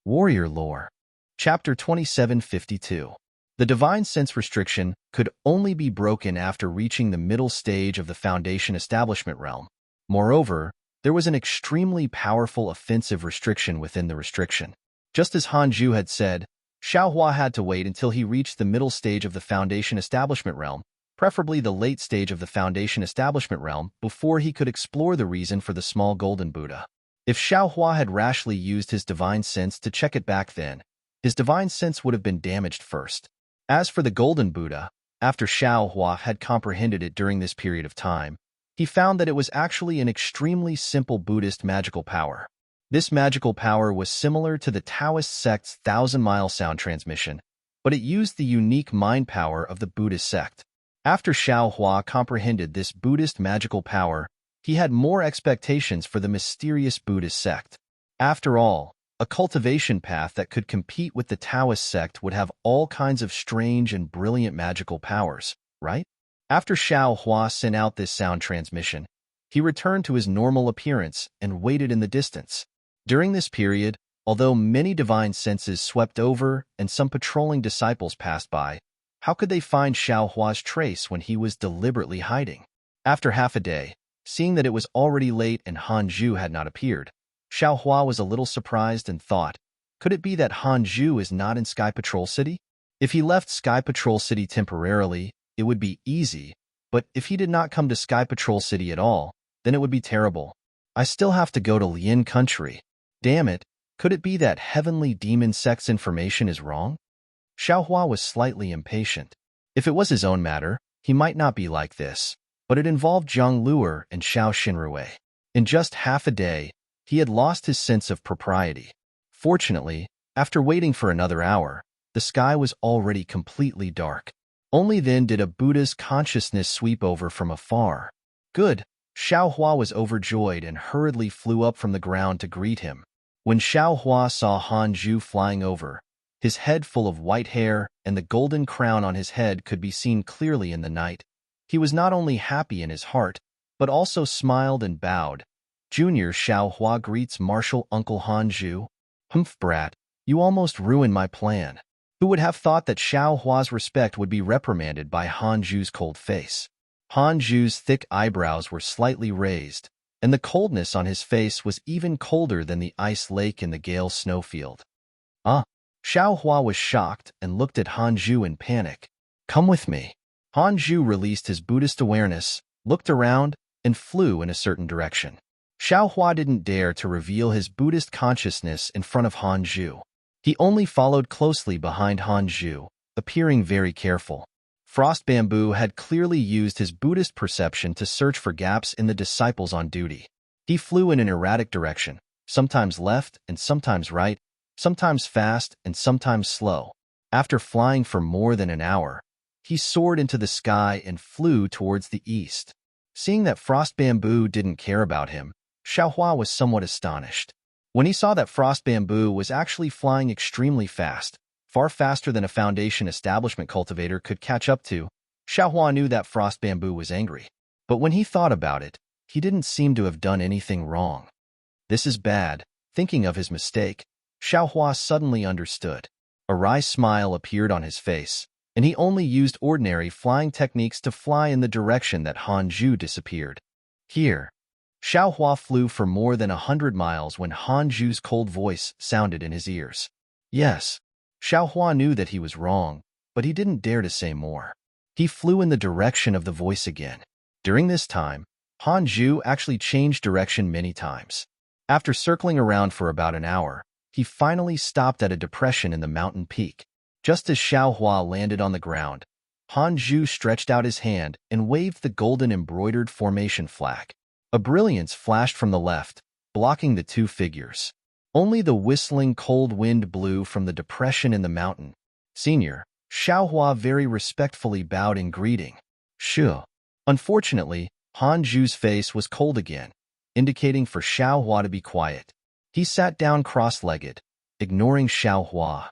Warrior Lore. Chapter 2752. The divine sense restriction could only be broken after reaching the middle stage of the Foundation establishment realm. Moreover, there was an extremely powerful offensive restriction within the restriction. Just as Hanju had said, Xiaohua had to wait until he reached the middle stage of the Foundation establishment realm, preferably the late stage of the Foundation establishment realm, before he could explore the reason for the small golden Buddha. If Xiaohua had rashly used his divine sense to check it back then, his divine sense would have been damaged first. As for the golden Buddha, after Xiaohua had comprehended it during this period of time, he found that it was actually an extremely simple Buddhist magical power. This magical power was similar to the Taoist sect's thousand-mile sound transmission, but it used the unique mind power of the Buddhist sect. After Xiaohua comprehended this Buddhist magical power, he had more expectations for the mysterious Buddhist sect. After all, a cultivation path that could compete with the Taoist sect would have all kinds of strange and brilliant magical powers, right? After Xiaohua sent out this sound transmission, he returned to his normal appearance and waited in the distance. During this period, although many divine senses swept over and some patrolling disciples passed by, how could they find Xiaohua's trace when he was deliberately hiding? After half a day, seeing that it was already late and Hanju had not appeared, Xiaohua was a little surprised and thought, could it be that Hanju is not in Sky Patrol City? If he left Sky Patrol City temporarily, it would be easy, but if he did not come to Sky Patrol City at all, then it would be terrible. I still have to go to Lian Country. Damn it, could it be that Heavenly Demon Sect's information is wrong? Xiaohua was slightly impatient. If it was his own matter, he might not be like this, but it involved Zhang Luer and Xiao Xinrui. In just half a day, he had lost his sense of propriety. Fortunately, after waiting for another hour, the sky was already completely dark. Only then did a Buddha's consciousness sweep over from afar. Good. Xiaohua was overjoyed and hurriedly flew up from the ground to greet him. When Xiaohua saw Hanju flying over, his head full of white hair and the golden crown on his head could be seen clearly in the night, he was not only happy in his heart, but also smiled and bowed. Junior Xiaohua greets Martial Uncle Hanju. Humph, brat, you almost ruined my plan. Who would have thought that Xiaohua's respect would be reprimanded by Hanju's cold face? Hanju's thick eyebrows were slightly raised, and the coldness on his face was even colder than the ice lake in the Gale snowfield. Xiaohua was shocked and looked at Hanju in panic. Come with me. Hanju released his Buddhist awareness, looked around, and flew in a certain direction. Xiaohua didn't dare to reveal his Buddhist consciousness in front of Hanju. He only followed closely behind Hanju, appearing very careful. Frost Bamboo had clearly used his Buddhist perception to search for gaps in the disciples on duty. He flew in an erratic direction, sometimes left and sometimes right, sometimes fast and sometimes slow. After flying for more than an hour, he soared into the sky and flew towards the east. Seeing that Frost Bamboo didn't care about him, Xiaohua was somewhat astonished. When he saw that Frost Bamboo was actually flying extremely fast, far faster than a Foundation establishment cultivator could catch up to, Xiaohua knew that Frost Bamboo was angry. But when he thought about it, he didn't seem to have done anything wrong. This is bad. Thinking of his mistake, Xiaohua suddenly understood. A wry smile appeared on his face, and he only used ordinary flying techniques to fly in the direction that Hanju disappeared. Here, Xiaohua flew for more than 100 miles when Hanju's cold voice sounded in his ears. Yes, Xiaohua knew that he was wrong, but he didn't dare to say more. He flew in the direction of the voice again. During this time, Hanju actually changed direction many times. After circling around for about an hour, he finally stopped at a depression in the mountain peak. Just as Xiaohua landed on the ground, Hanju stretched out his hand and waved the golden embroidered formation flag. A brilliance flashed from the left, blocking the two figures. Only the whistling cold wind blew from the depression in the mountain. Senior, Xiaohua very respectfully bowed in greeting. Sure. Unfortunately, Hanju's face was cold again, indicating for Xiaohua to be quiet. He sat down cross-legged, ignoring Xiaohua.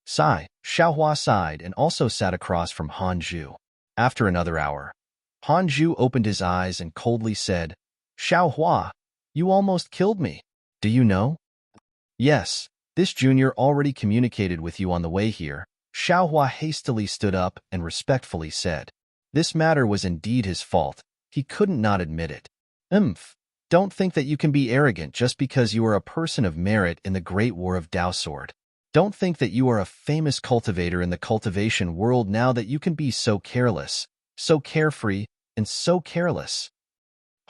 Sigh, Xiaohua sighed and also sat across from Hanju. After another hour, Hanju opened his eyes and coldly said, Xiaohua, you almost killed me. Do you know? Yes, This junior already communicated with you on the way here. Xiaohua hastily stood up and respectfully said. This matter was indeed his fault. He couldn't not admit it. Don't think that you can be arrogant just because you are a person of merit in the Great War of Dao Sword. Don't think that you are a famous cultivator in the cultivation world now that you can be so careless, so carefree, and so careless.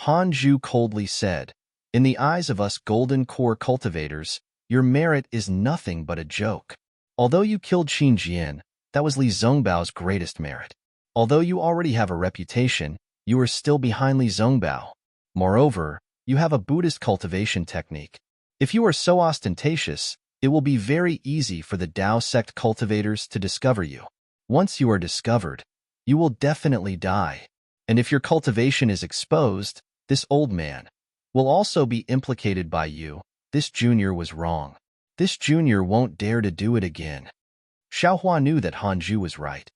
Han Zhu coldly said, in the eyes of us golden core cultivators, your merit is nothing but a joke. Although you killed Qin Jian, that was Li Zongbao's greatest merit. Although you already have a reputation, you are still behind Li Zongbao. Moreover, you have a Buddhist cultivation technique. If you are so ostentatious, it will be very easy for the Dao sect cultivators to discover you. Once you are discovered, you will definitely die. And if your cultivation is exposed, this old man will also be implicated by you. This junior was wrong. This junior won't dare to do it again. Xiaohua knew that Han Zhu was right.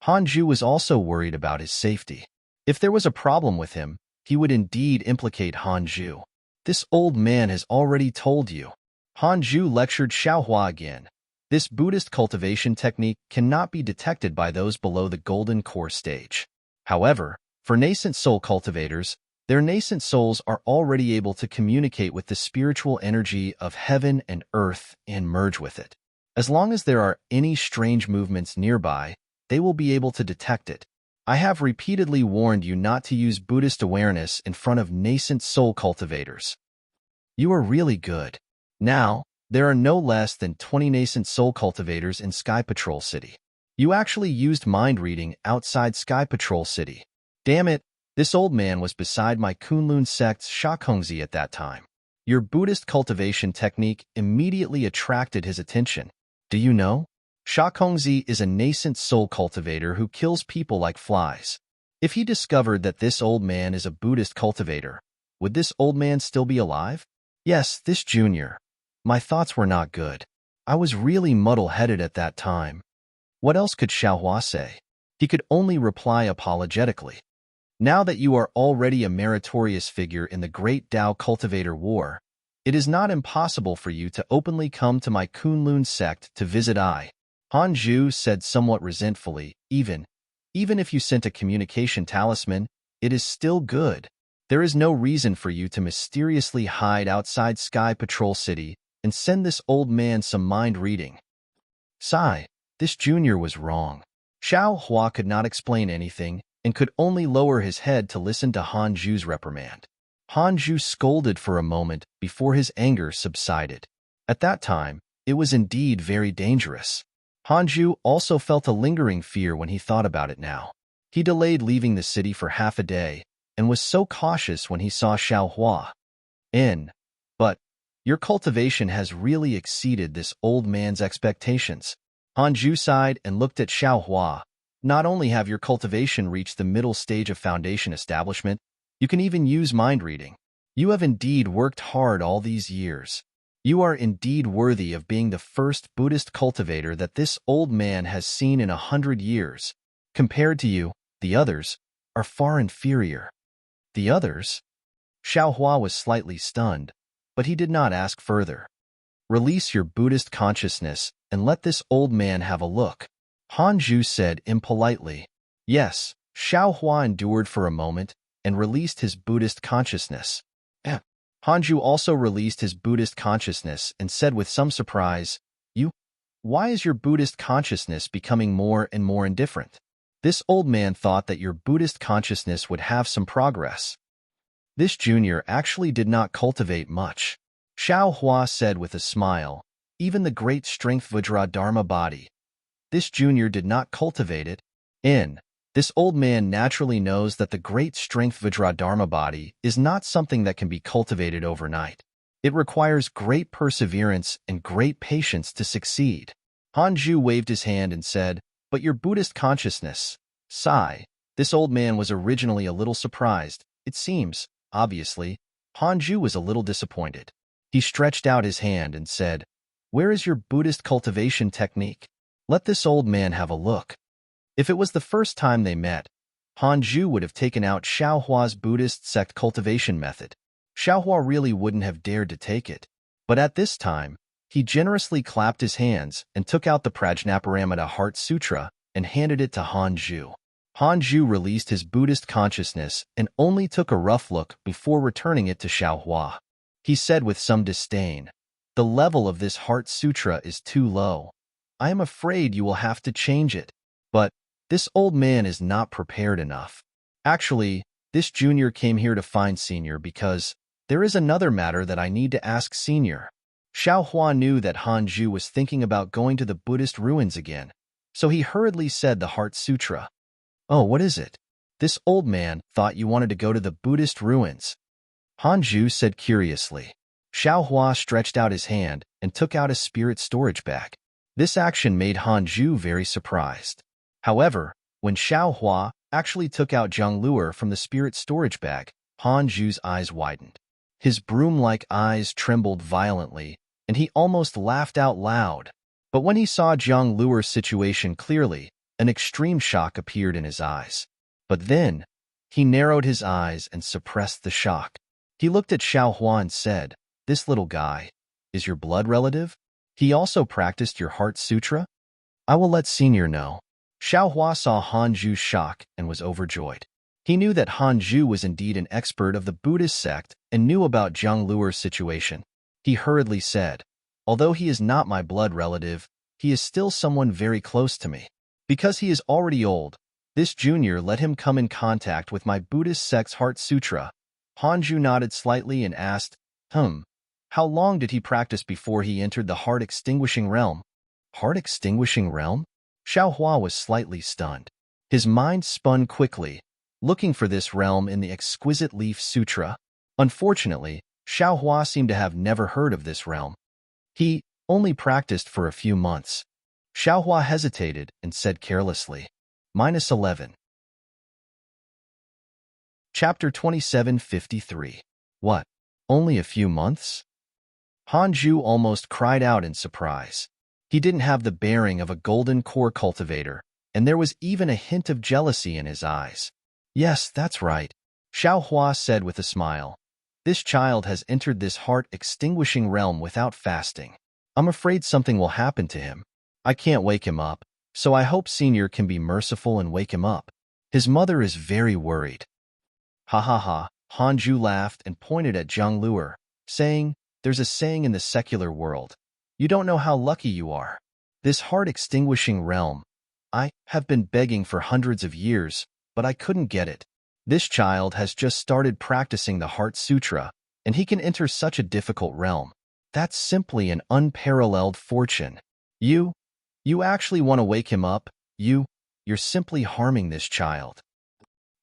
Han Zhu was also worried about his safety. If there was a problem with him, he would indeed implicate Han Zhu. This old man has already told you. Han Zhu lectured Xiaohua again. This Buddhist cultivation technique cannot be detected by those below the golden core stage. However, for nascent soul cultivators, their nascent souls are already able to communicate with the spiritual energy of heaven and earth and merge with it. As long as there are any strange movements nearby, they will be able to detect it. I have repeatedly warned you not to use Buddhist awareness in front of nascent soul cultivators. You are really good. Now, there are no less than 20 nascent soul cultivators in Sky Patrol City. You actually used mind reading outside Sky Patrol City. Damn it, this old man was beside my Kunlun sect's Shakongzi at that time. Your Buddhist cultivation technique immediately attracted his attention. Do you know? Shakongzi is a nascent soul cultivator who kills people like flies. If he discovered that this old man is a Buddhist cultivator, would this old man still be alive? Yes, this junior. My thoughts were not good. I was really muddle-headed at that time. What else could Xiaohua say? He could only reply apologetically. Now that you are already a meritorious figure in the Great Dao Cultivator War, it is not impossible for you to openly come to my Kunlun sect to visit Han Zhu said somewhat resentfully, even if you sent a communication talisman, it is still good. There is no reason for you to mysteriously hide outside Sky Patrol City and send this old man some mind reading. Sigh, this junior was wrong. Xiaohua could not explain anything and could only lower his head to listen to Han Zhu's reprimand. Han Zhu scolded for a moment before his anger subsided. At that time, it was indeed very dangerous. Han Zhu also felt a lingering fear when he thought about it now. He delayed leaving the city for half a day and was so cautious when he saw Xiaohua. But your cultivation has really exceeded this old man's expectations. Han Zhu sighed and looked at Xiaohua. Not only have your cultivation reached the middle stage of foundation establishment, you can even use mind reading. You have indeed worked hard all these years. You are indeed worthy of being the first Buddhist cultivator that this old man has seen in 100 years. Compared to you, the others are far inferior. The others? Xiaohua was slightly stunned, but he did not ask further. Release your Buddhist consciousness and let this old man have a look. Han Zhu said impolitely. Yes, Xiaohua endured for a moment and released his Buddhist consciousness. Han Zhu also released his Buddhist consciousness and said with some surprise, Why is your Buddhist consciousness becoming more and more indifferent? This old man thought that your Buddhist consciousness would have some progress. This junior actually did not cultivate much. Xiaohua said with a smile, even the great strength Vajra Dharma body. This junior did not cultivate it. This old man naturally knows that the great strength Vajra Dharma body is not something that can be cultivated overnight. It requires great perseverance and great patience to succeed. Han Zhu waved his hand and said, But your Buddhist consciousness. Sigh. This old man was originally a little surprised. It seems, obviously, Han Zhu was a little disappointed. He stretched out his hand and said, Where is your Buddhist cultivation technique? Let this old man have a look. If it was the first time they met, Han Zhu would have taken out Xiaohua's Buddhist sect cultivation method. Xiaohua really wouldn't have dared to take it. But at this time, He generously clapped his hands and took out the Prajnaparamita Heart Sutra and handed it to Hanju. Hanju released his Buddhist consciousness and only took a rough look before returning it to Xiaohua. He said with some disdain, "The level of this Heart Sutra is too low. I am afraid you will have to change it." But this old man is not prepared enough. Actually, this junior came here to find Senior because there is another matter that I need to ask Senior. Xiaohua knew that Hanju was thinking about going to the Buddhist ruins again, so he hurriedly said the Heart Sutra. "Oh, what is it? This old man thought you wanted to go to the Buddhist ruins," Hanju said curiously. Xiaohua stretched out his hand and took out a spirit storage bag. This action made Hanju very surprised. However, when Xiaohua actually took out Zhonglue from the spirit storage bag, Hanju's eyes widened. His broom-like eyes trembled violently, and he almost laughed out loud. But when he saw Zhonglue's situation clearly, an extreme shock appeared in his eyes. But then, he narrowed his eyes and suppressed the shock. He looked at Xiaohua and said, "This little guy is your blood relative? He also practiced your Heart Sutra? I will let Senior know." Xiaohua saw Hanju's shock and was overjoyed. He knew that Hanju was indeed an expert of the Buddhist sect and knew about Zhonglue's situation. He hurriedly said, "Although he is not my blood relative, he is still someone very close to me. Because he is already old, this junior let him come in contact with my Buddhist sect's Heart Sutra." Hanju nodded slightly and asked, How long did he practice before he entered the heart-extinguishing realm?" "Heart-extinguishing realm?" Xiaohua was slightly stunned. His mind spun quickly, looking for this realm in the Exquisite Leaf Sutra. Unfortunately, Xiaohua seemed to have never heard of this realm. He only practiced for a few months. Xiaohua hesitated and said carelessly, -11. Chapter 2753. What? Only a few months? Hanju almost cried out in surprise. He didn't have the bearing of a golden core cultivator, and there was even a hint of jealousy in his eyes. "Yes, that's right," Xiaohua said with a smile. "This child has entered this heart-extinguishing realm without fasting. I'm afraid something will happen to him. I can't wake him up, so I hope Senior can be merciful and wake him up. His mother is very worried." "Ha ha ha," Hanju laughed and pointed at Zhonglue, saying, "There's a saying in the secular world. You don't know how lucky you are. This heart-extinguishing realm, I have been begging for hundreds of years, but I couldn't get it. This child has just started practicing the Heart Sutra, and he can enter such a difficult realm. That's simply an unparalleled fortune. You actually want to wake him up? You're simply harming this child."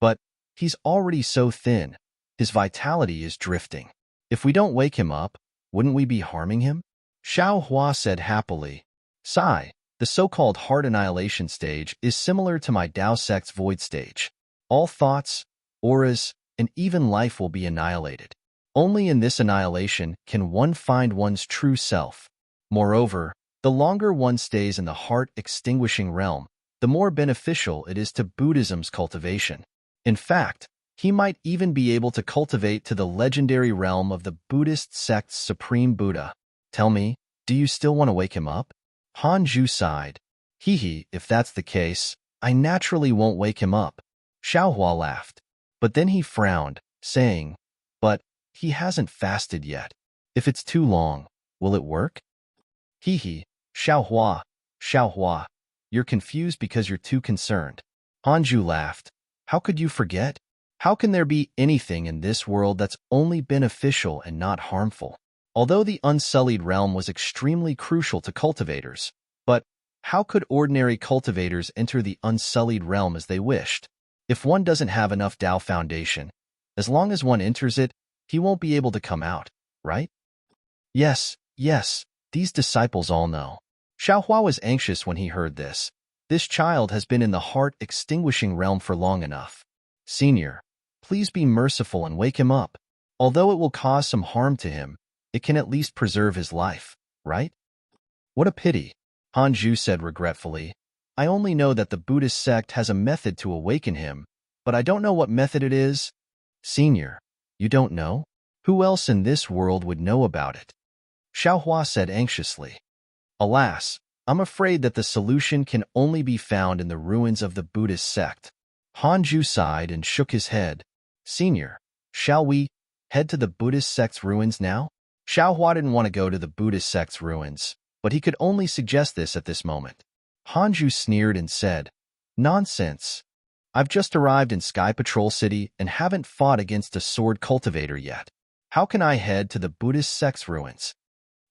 "But he's already so thin. His vitality is drifting. If we don't wake him up, wouldn't we be harming him?" Xiaohua said happily. "Sigh, the so-called heart annihilation stage is similar to my Tao sect's void stage. All thoughts, auras, and even life will be annihilated. Only in this annihilation can one find one's true self. Moreover, the longer one stays in the heart-extinguishing realm, the more beneficial it is to Buddhism's cultivation. In fact, he might even be able to cultivate to the legendary realm of the Buddhist sect's Supreme Buddha. Tell me, do you still want to wake him up?" Hanju sighed. If that's the case, I naturally won't wake him up." Xiaohua laughed. But then he frowned, saying, "But he hasn't fasted yet. If it's too long, will it work?" Xiaohua, you're confused because you're too concerned." Hanju laughed. "How could you forget? How can there be anything in this world that's only beneficial and not harmful?" Although the unsullied realm was extremely crucial to cultivators, but how could ordinary cultivators enter the unsullied realm as they wished? If one doesn't have enough Tao foundation, as long as one enters it, he won't be able to come out, right? Yes, these disciples all know." Xiaohua was anxious when he heard this. This child has been in the heart-extinguishing realm for long enough. "Senior, please be merciful and wake him up. Although it will cause some harm to him, it can at least preserve his life, right?" "What a pity," Hanju said regretfully. "I only know that the Buddhist sect has a method to awaken him, but I don't know what method it is." "Senior, you don't know? Who else in this world would know about it?" Xiao Hua said anxiously. Alas, I'm afraid that the solution can only be found in the ruins of the Buddhist sect. Hanju sighed and shook his head. Senior, shall we head to the Buddhist sect's ruins now? Xiao Hua didn't want to go to the Buddhist sect's ruins, but he could only suggest this at this moment. Hanju sneered and said, Nonsense. I've just arrived in Sky Patrol City and haven't fought against a sword cultivator yet. How can I head to the Buddhist sect's ruins?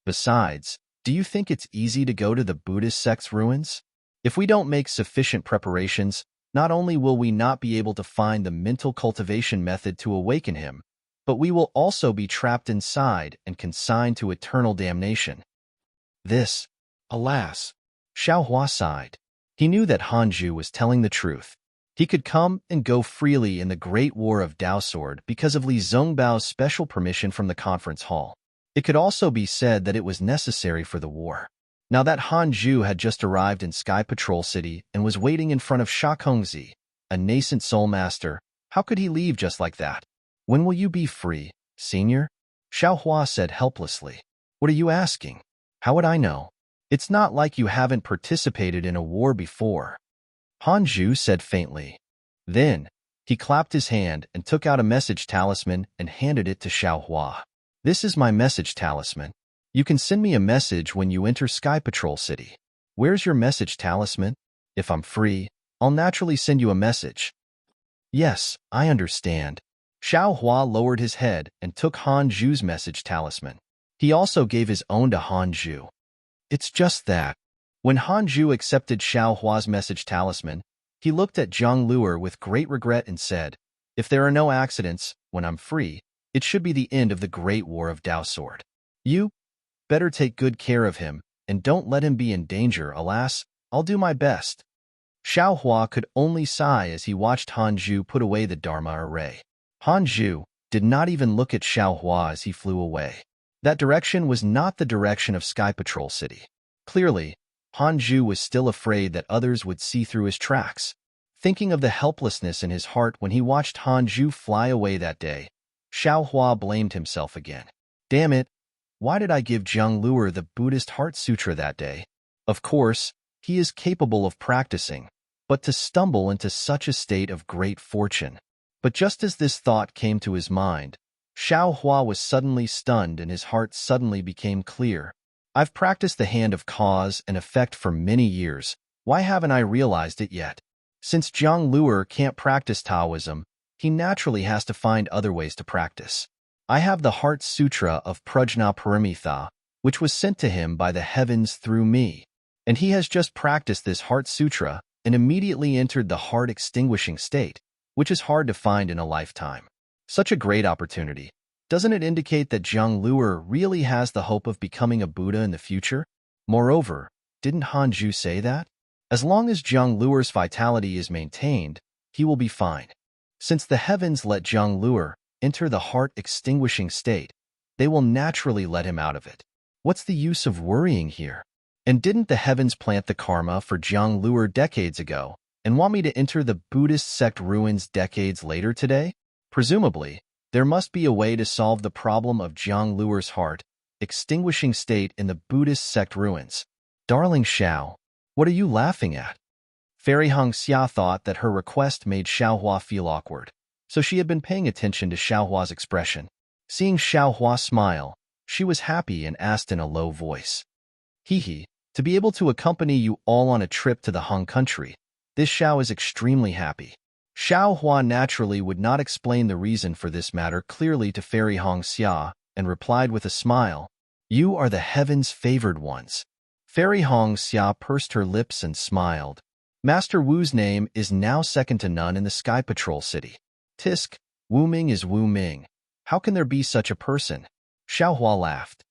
Besides, do you think it's easy to go to the Buddhist sect's ruins? If we don't make sufficient preparations, not only will we not be able to find the mental cultivation method to awaken him, but we will also be trapped inside and consigned to eternal damnation. This, alas, Xiao Hua sighed. He knew that Hanju was telling the truth. He could come and go freely in the Great War of Dao Sword because of Li Zongbao's special permission from the conference hall. It could also be said that it was necessary for the war. Now that Hanju had just arrived in Sky Patrol City and was waiting in front of Shakongzi, a nascent soul master, how could he leave just like that? When will you be free, senior? Xiao Hua said helplessly. What are you asking? How would I know? It's not like you haven't participated in a war before. Hanju said faintly. Then, he clapped his hand and took out a message talisman and handed it to Xiao Hua. This is my message talisman. You can send me a message when you enter Sky Patrol City. Where's your message talisman? If I'm free, I'll naturally send you a message. Yes, I understand. Xiao Hua lowered his head and took Hanju's message talisman. He also gave his own to Hanju. It's just that. When Hanju accepted Xiao Hua's message talisman, he looked at Zhang Luer with great regret and said, If there are no accidents, when I'm free, it should be the end of the Great War of Dao Sword. You better take good care of him, and don't let him be in danger. Alas, I'll do my best. Xiao Hua could only sigh as he watched Hanju put away the Dharma array. Hanju did not even look at Xiao Hua as he flew away. That direction was not the direction of Sky Patrol City. Clearly, Hanju was still afraid that others would see through his tracks. Thinking of the helplessness in his heart when he watched Hanju fly away that day, Xiao Hua blamed himself again. Damn it, why did I give Zhang Luer the Buddhist Heart Sutra that day? Of course, he is capable of practicing, but to stumble into such a state of great fortune. But just as this thought came to his mind, Xiao Hua was suddenly stunned and his heart suddenly became clear. I've practiced the hand of cause and effect for many years. Why haven't I realized it yet? Since Zhang Luer can't practice Taoism, he naturally has to find other ways to practice. I have the Heart Sutra of Prajna Paramitha, which was sent to him by the heavens through me. And he has just practiced this Heart Sutra and immediately entered the heart-extinguishing state, which is hard to find in a lifetime. Such a great opportunity. Doesn't it indicate that Zhang Luer really has the hope of becoming a Buddha in the future? Moreover, didn't Hanju say that? As long as Zhang Luer's vitality is maintained, he will be fine. Since the heavens let Zhang Luer enter the heart-extinguishing state, they will naturally let him out of it. What's the use of worrying here? And didn't the heavens plant the karma for Zhang Luer decades ago and want me to enter the Buddhist sect ruins decades later today? Presumably, there must be a way to solve the problem of Zhang Luer's heart-extinguishing state in the Buddhist sect ruins. Darling Xiao, what are you laughing at? Fairy Hong Xia thought that her request made Xiao Hua feel awkward, so she had been paying attention to Xiao Hua's expression. Seeing Xiao Hua smile, she was happy and asked in a low voice, Hee, to be able to accompany you all on a trip to the Hong country, this Xiao is extremely happy. Xiao Hua naturally would not explain the reason for this matter clearly to Fairy Hong Xia and replied with a smile, You are the heavens' favored ones. Fairy Hong Xia pursed her lips and smiled. Master Wu's name is now second to none in the Sky Patrol City. Tisk, Wu Ming is Wu Ming. How can there be such a person? Xiao Hua laughed.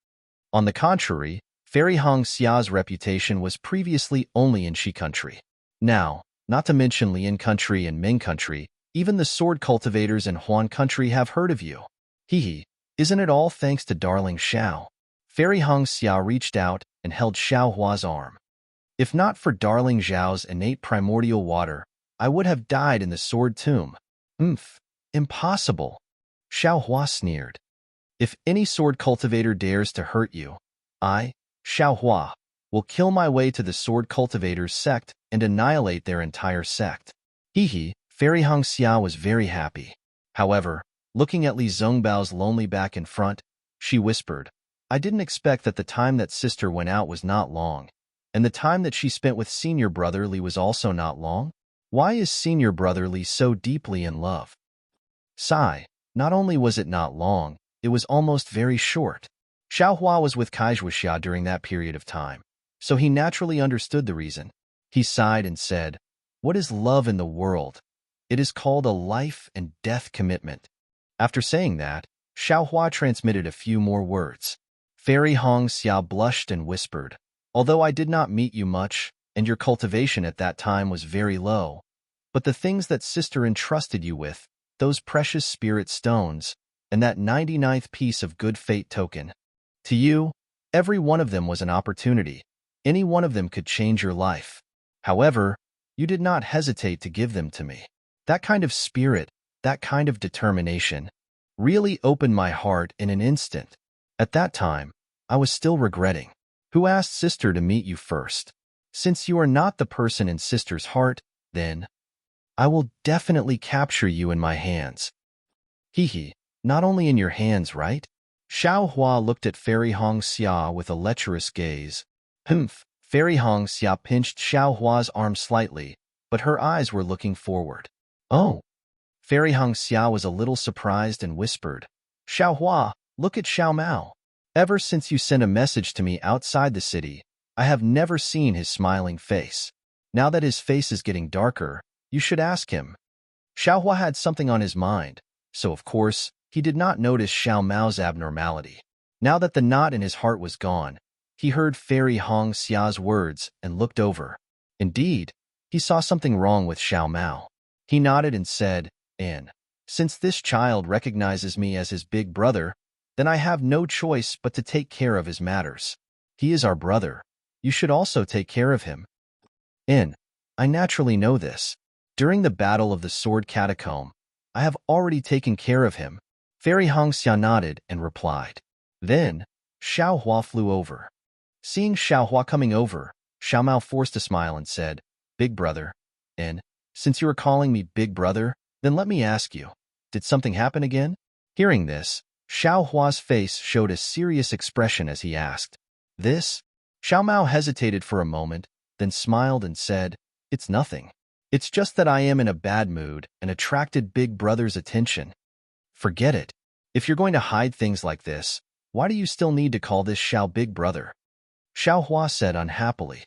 On the contrary, Fairy Hong Xia's reputation was previously only in Shi country. Now, not to mention Lian country and Ming country, even the sword cultivators in Huan country have heard of you. Hee, isn't it all thanks to darling Xiao? Fairy Hong Xia reached out and held Xiao Hua's arm. If not for darling Zhao's innate primordial water, I would have died in the sword tomb. Impossible. Xiao Hua sneered. If any sword cultivator dares to hurt you, I, Xiao Hua, will kill my way to the sword cultivators sect and annihilate their entire sect. Hee, Fairy Hong Xia was very happy. However, looking at Li Zhongbao's lonely back in front, she whispered, I didn't expect that the time that sister went out was not long, and the time that she spent with senior brother Li was also not long. Why is senior brother Li so deeply in love? Sigh, not only was it not long, it was almost very short. Xiao Hua was with Kaizhuxia during that period of time, so he naturally understood the reason. He sighed and said, What is love in the world? It is called a life and death commitment. After saying that, Xiao Hua transmitted a few more words. Fairy Hong Xia blushed and whispered, Although I did not meet you much, and your cultivation at that time was very low, but the things that sister entrusted you with, those precious spirit stones, and that 99th piece of good fate token, to you, every one of them was an opportunity. Any one of them could change your life. However, you did not hesitate to give them to me. That kind of spirit, that kind of determination, really opened my heart in an instant. At that time, I was still regretting. Who asked sister to meet you first? Since you are not the person in sister's heart, then I will definitely capture you in my hands. Hee, not only in your hands, right? Xiao Hua looked at Fairy Hong Xia with a lecherous gaze. Humph. Fairy Hong Xia pinched Xiao Hua's arm slightly, but her eyes were looking forward. Oh. Fairy Hong Xia was a little surprised and whispered, Xiao Hua, look at Xiao Mao. Ever since you sent a message to me outside the city, I have never seen his smiling face. Now that his face is getting darker, you should ask him. Xiao Hua had something on his mind, so of course, he did not notice Xiao Mao's abnormality. Now that the knot in his heart was gone, he heard Fairy Hong Xia's words and looked over. Indeed, he saw something wrong with Xiao Mao. He nodded and said, since this child recognizes me as his big brother, then I have no choice but to take care of his matters. He is our brother. You should also take care of him. I naturally know this. During the Battle of the Sword Catacomb, I have already taken care of him. Fairy Hong Xia nodded and replied. Then, Xiao Hua flew over. Seeing Xiao Hua coming over, Xiao Mao forced a smile and said, Big brother, since you are calling me big brother, then let me ask you, did something happen again? Hearing this, Xiao Hua's face showed a serious expression as he asked. This? Xiao Mao hesitated for a moment, then smiled and said, It's nothing. It's just that I am in a bad mood and attracted big brother's attention. Forget it. If you're going to hide things like this, why do you still need to call this Xiao big brother? Xiao Hua said unhappily.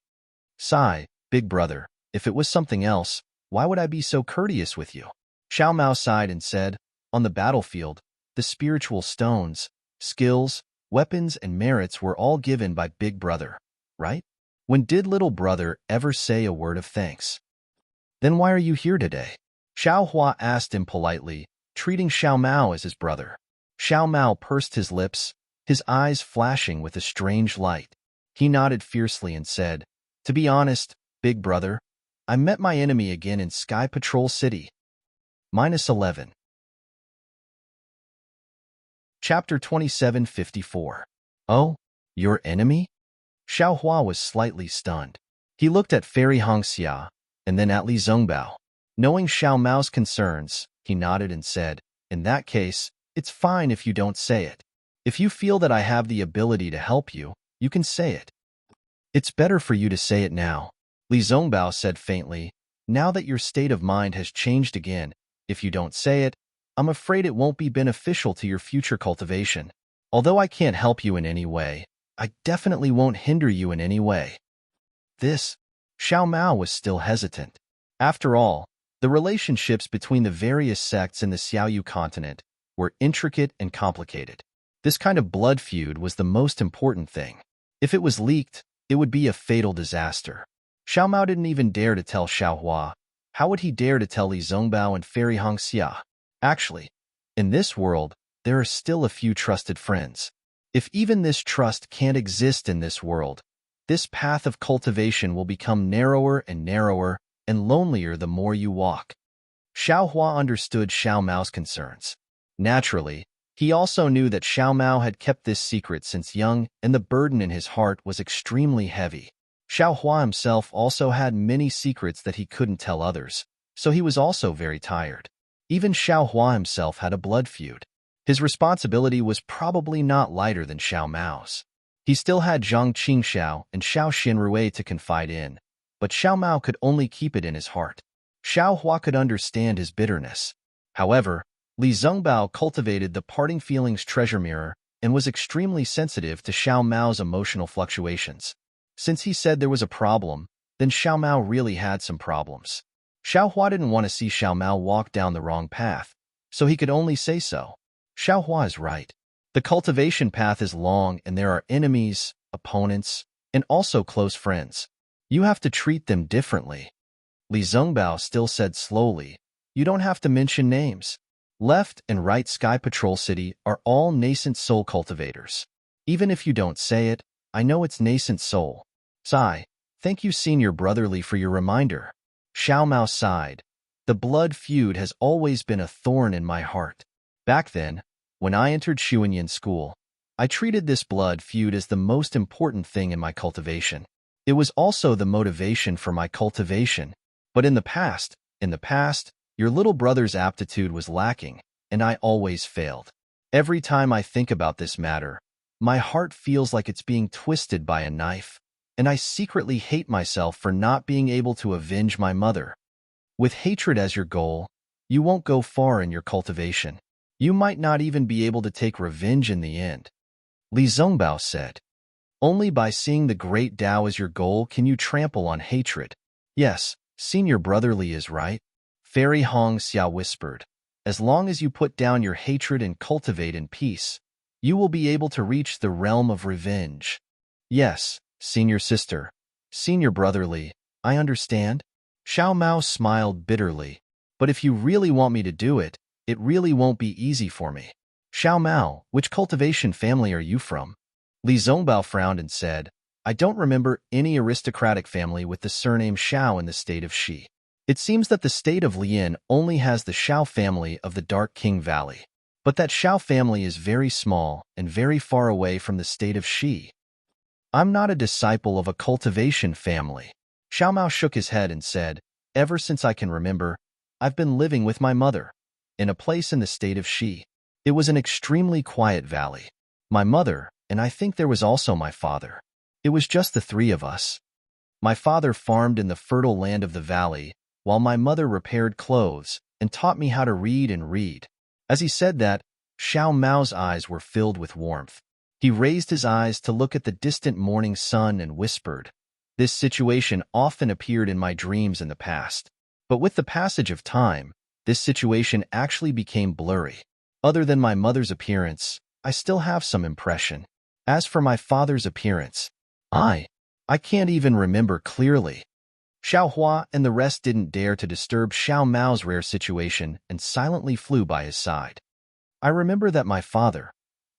Sigh, big brother, if it was something else, why would I be so courteous with you? Xiao Mao sighed and said, On the battlefield, the spiritual stones, skills, weapons, and merits were all given by big brother, right? When did little brother ever say a word of thanks? Then why are you here today? Xiao Hua asked him politely, treating Xiao Mao as his brother. Xiao Mao pursed his lips, his eyes flashing with a strange light. He nodded fiercely and said, To be honest, big brother, I met my enemy again in Sky Patrol City. -11. Chapter 2754. Oh, your enemy? Xiao Hua was slightly stunned. He looked at Fairy Hong Xia, and then at Li Zhongbao. Knowing Xiao Mao's concerns, he nodded and said, In that case, it's fine if you don't say it. If you feel that I have the ability to help you, you can say it. It's better for you to say it now. Li Zhongbao said faintly, Now that your state of mind has changed again, if you don't say it, I'm afraid it won't be beneficial to your future cultivation. Although I can't help you in any way, I definitely won't hinder you in any way. Xiao Mao was still hesitant. After all, the relationships between the various sects in the Xiaoyu continent were intricate and complicated. This kind of blood feud was the most important thing. If it was leaked, it would be a fatal disaster. Xiao Mao didn't even dare to tell Xiao Hua. How would he dare to tell Li Zhongbao and Fairy Hong Xia? Actually, in this world, there are still a few trusted friends. If even this trust can't exist in this world, this path of cultivation will become narrower and lonelier the more you walk. Xiao Hua understood Xiao Mao's concerns. Naturally, He also knew that Xiao Mao had kept this secret since young, and the burden in his heart was extremely heavy. Xiao Hua himself also had many secrets that he couldn't tell others, so he was also very tired. Even Xiao Hua himself had a blood feud. His responsibility was probably not lighter than Xiao Mao's. He still had Zhang Qingxiao and Xiao Xinrui to confide in, but Xiao Mao could only keep it in his heart. Xiao Hua could understand his bitterness. However, Li Zhengbao cultivated the parting feelings treasure mirror and was extremely sensitive to Xiao Mao's emotional fluctuations. Since he said there was a problem, then Xiao Mao really had some problems. Xiao Hua didn't want to see Xiao Mao walk down the wrong path, so he could only say so. Xiao Hua is right. The cultivation path is long and there are enemies, opponents, and also close friends. You have to treat them differently. Li Zhengbao still said slowly, you don't have to mention names. Left and right Sky Patrol City are all nascent soul cultivators. Even if you don't say it, I know it's nascent soul. Sigh, thank you Senior Brotherly for your reminder. Xiao Mao sighed. The blood feud has always been a thorn in my heart. Back then, when I entered Xuanyan School, I treated this blood feud as the most important thing in my cultivation. It was also the motivation for my cultivation. But in the past, your little brother's aptitude was lacking, and I always failed. Every time I think about this matter, my heart feels like it's being twisted by a knife, and I secretly hate myself for not being able to avenge my mother. With hatred as your goal, you won't go far in your cultivation. You might not even be able to take revenge in the end. Li Zhengbao said, only by seeing the great Tao as your goal can you trample on hatred. Yes, Senior Brotherly is right. Fairy Hong Xia whispered, as long as you put down your hatred and cultivate in peace, you will be able to reach the realm of revenge. Yes, Senior Sister, Senior Brotherly, I understand. Xiao Mao smiled bitterly, but if you really want me to do it, it really won't be easy for me. Xiao Mao, which cultivation family are you from? Li Zhengbao frowned and said, I don't remember any aristocratic family with the surname Xiao in the state of Shi. It seems that the state of Lian only has the Xiao family of the Dark King Valley, but that Xiao family is very small and very far away from the state of Shi. I'm not a disciple of a cultivation family. Xiao Mao shook his head and said, ever since I can remember, I've been living with my mother, in a place in the state of Shi. It was an extremely quiet valley. My mother, and I think there was also my father. It was just the three of us. My father farmed in the fertile land of the valley, while my mother repaired clothes and taught me how to read and read. As he said that, Xiao Mao's eyes were filled with warmth. He raised his eyes to look at the distant morning sun and whispered, this situation often appeared in my dreams in the past. But with the passage of time, this situation actually became blurry. Other than my mother's appearance, I still have some impression. As for my father's appearance, I can't even remember clearly. Xiao Hua and the rest didn't dare to disturb Xiao Mao's rare situation and silently flew by his side. I remember that my father,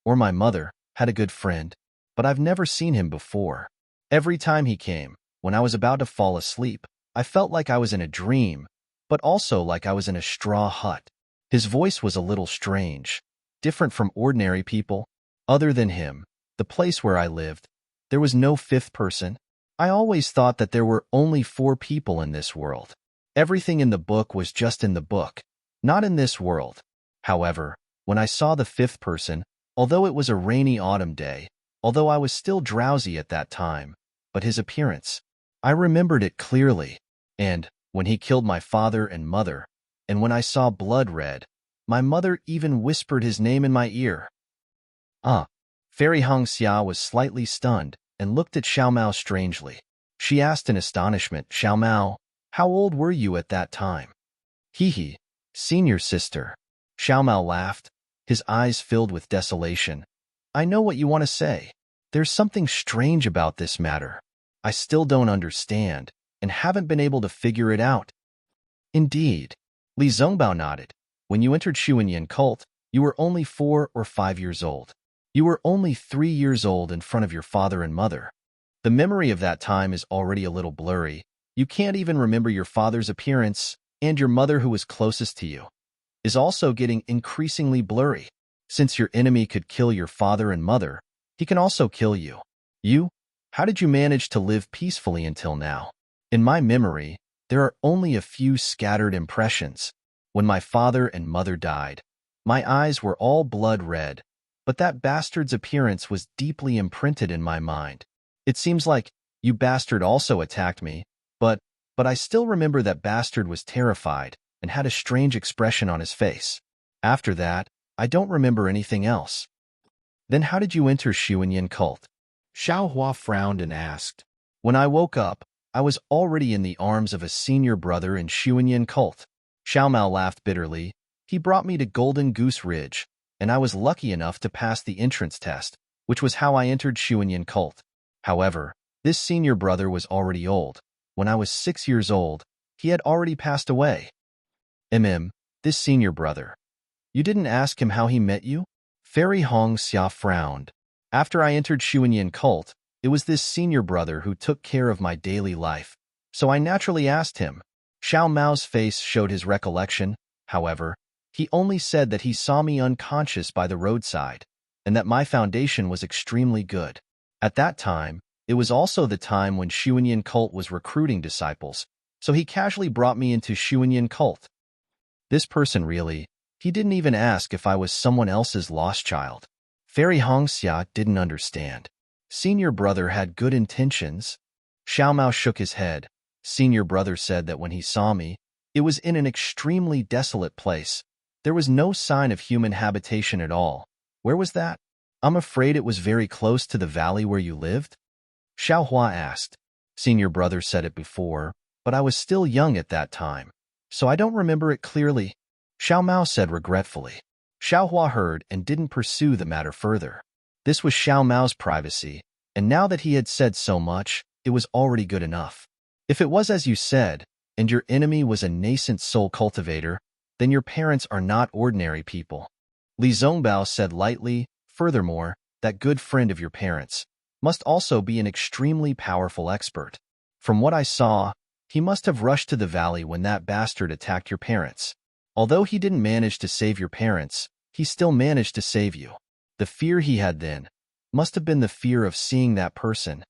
or my mother, had a good friend, but I've never seen him before. Every time he came, when I was about to fall asleep, I felt like I was in a dream, but also like I was in a straw hut. His voice was a little strange, different from ordinary people. Other than him, the place where I lived, there was no fifth person. I always thought that there were only 4 people in this world. Everything in the book was just in the book, not in this world. However, when I saw the 5th person, although it was a rainy autumn day, although I was still drowsy at that time, but his appearance, I remembered it clearly. And when he killed my father and mother, and when I saw blood red, my mother even whispered his name in my ear. Fairy Hong Xia was slightly stunned and looked at Xiao Mao strangely. She asked in astonishment, Xiao Mao, how old were you at that time? Hee, Senior Sister. Xiao Mao laughed, his eyes filled with desolation. I know what you want to say. There's something strange about this matter. I still don't understand, and haven't been able to figure it out. Indeed. Li Zhengbao nodded. When you entered Xuanyan cult, you were only 4 or 5 years old. You were only 3 years old in front of your father and mother. The memory of that time is already a little blurry. You can't even remember your father's appearance, and your mother who was closest to you is also getting increasingly blurry. Since your enemy could kill your father and mother, he can also kill you. How did you manage to live peacefully until now? In my memory, there are only a few scattered impressions. When my father and mother died, my eyes were all blood red, but that bastard's appearance was deeply imprinted in my mind. It seems like you bastard also attacked me, but I still remember that bastard was terrified and had a strange expression on his face. After that, I don't remember anything else. Then how did you enter Xuanyan cult? Xiao Hua frowned and asked. When I woke up, I was already in the arms of a senior brother in Xuanyan cult. Xiao Mao laughed bitterly. He brought me to Golden Goose Ridge, and I was lucky enough to pass the entrance test, which was how I entered Xuanyan cult. However, this senior brother was already old. When I was 6 years old, he had already passed away. This senior brother. You didn't ask him how he met you? Fairy Hong Xia frowned. After I entered Xuanyan cult, it was this senior brother who took care of my daily life, so I naturally asked him. Xiao Mao's face showed his recollection. However, he only said that he saw me unconscious by the roadside, and that my foundation was extremely good. At that time, it was also the time when Xuanyan cult was recruiting disciples, so he casually brought me into Xuanyan cult. This person he didn't even ask if I was someone else's lost child. Fairy Hongxia didn't understand. Senior brother had good intentions. Xiao Mao shook his head. Senior brother said that when he saw me, it was in an extremely desolate place. There was no sign of human habitation at all. Where was that? I'm afraid it was very close to the valley where you lived? Xiao Hua asked. Senior brother said it before, but I was still young at that time, so I don't remember it clearly. Xiao Mao said regretfully. Xiao Hua heard and didn't pursue the matter further. This was Xiao Mao's privacy, and now that he had said so much, it was already good enough. If it was as you said, and your enemy was a nascent soul cultivator, then your parents are not ordinary people. Li Zongbao said lightly. Furthermore, that good friend of your parents must also be an extremely powerful expert. From what I saw, he must have rushed to the valley when that bastard attacked your parents. Although he didn't manage to save your parents, he still managed to save you. The fear he had then must have been the fear of seeing that person.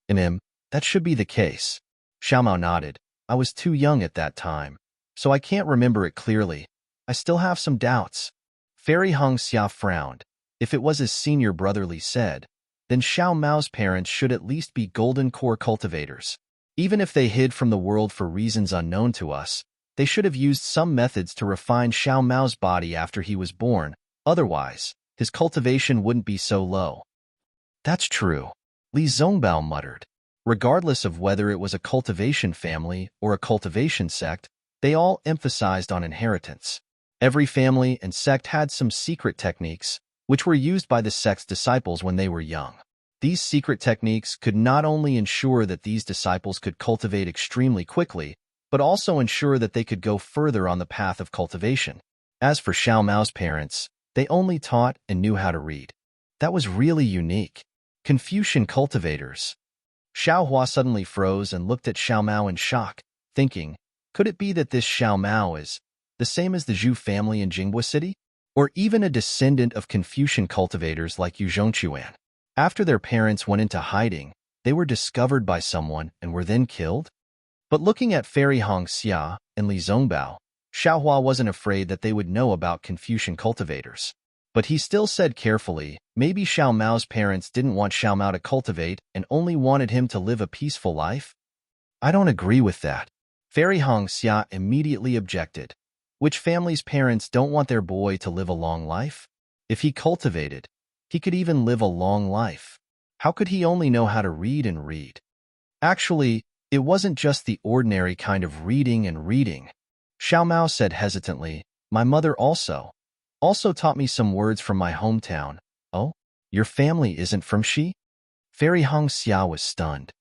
That should be the case. Xiao Mao nodded. I was too young at that time, so I can't remember it clearly. I still have some doubts. Fairy Hong Xia frowned. If it was as senior brotherly said, then Xiao Mao's parents should at least be golden core cultivators. Even if they hid from the world for reasons unknown to us, they should have used some methods to refine Xiao Mao's body after he was born. Otherwise, his cultivation wouldn't be so low. That's true, Li Zongbao muttered. Regardless of whether it was a cultivation family or a cultivation sect, they all emphasized on inheritance. Every family and sect had some secret techniques, which were used by the sect's disciples when they were young. These secret techniques could not only ensure that these disciples could cultivate extremely quickly, but also ensure that they could go further on the path of cultivation. As for Xiao Mao's parents, they only taught and knew how to read. That was really unique. Confucian cultivators. Xiao Hua suddenly froze and looked at Xiao Mao in shock, thinking, could it be that this Xiao Mao is the same as the Zhu family in Jinghua City? Or even a descendant of Confucian cultivators like Yu Zhongquan? After their parents went into hiding, they were discovered by someone and were then killed? But looking at Fairy Hong Xia and Li Zongbao, Xiao Hua wasn't afraid that they would know about Confucian cultivators. But he still said carefully, maybe Xiao Mao's parents didn't want Xiao Mao to cultivate and only wanted him to live a peaceful life? I don't agree with that. Fairy Hong Xia immediately objected. Which family's parents don't want their boy to live a long life? If he cultivated, he could even live a long life. How could he only know how to read and read? Actually, it wasn't just the ordinary kind of reading and reading. Xiao Mao said hesitantly, my mother also taught me some words from my hometown. Oh, your family isn't from Xi? Fairy Hong Xia was stunned.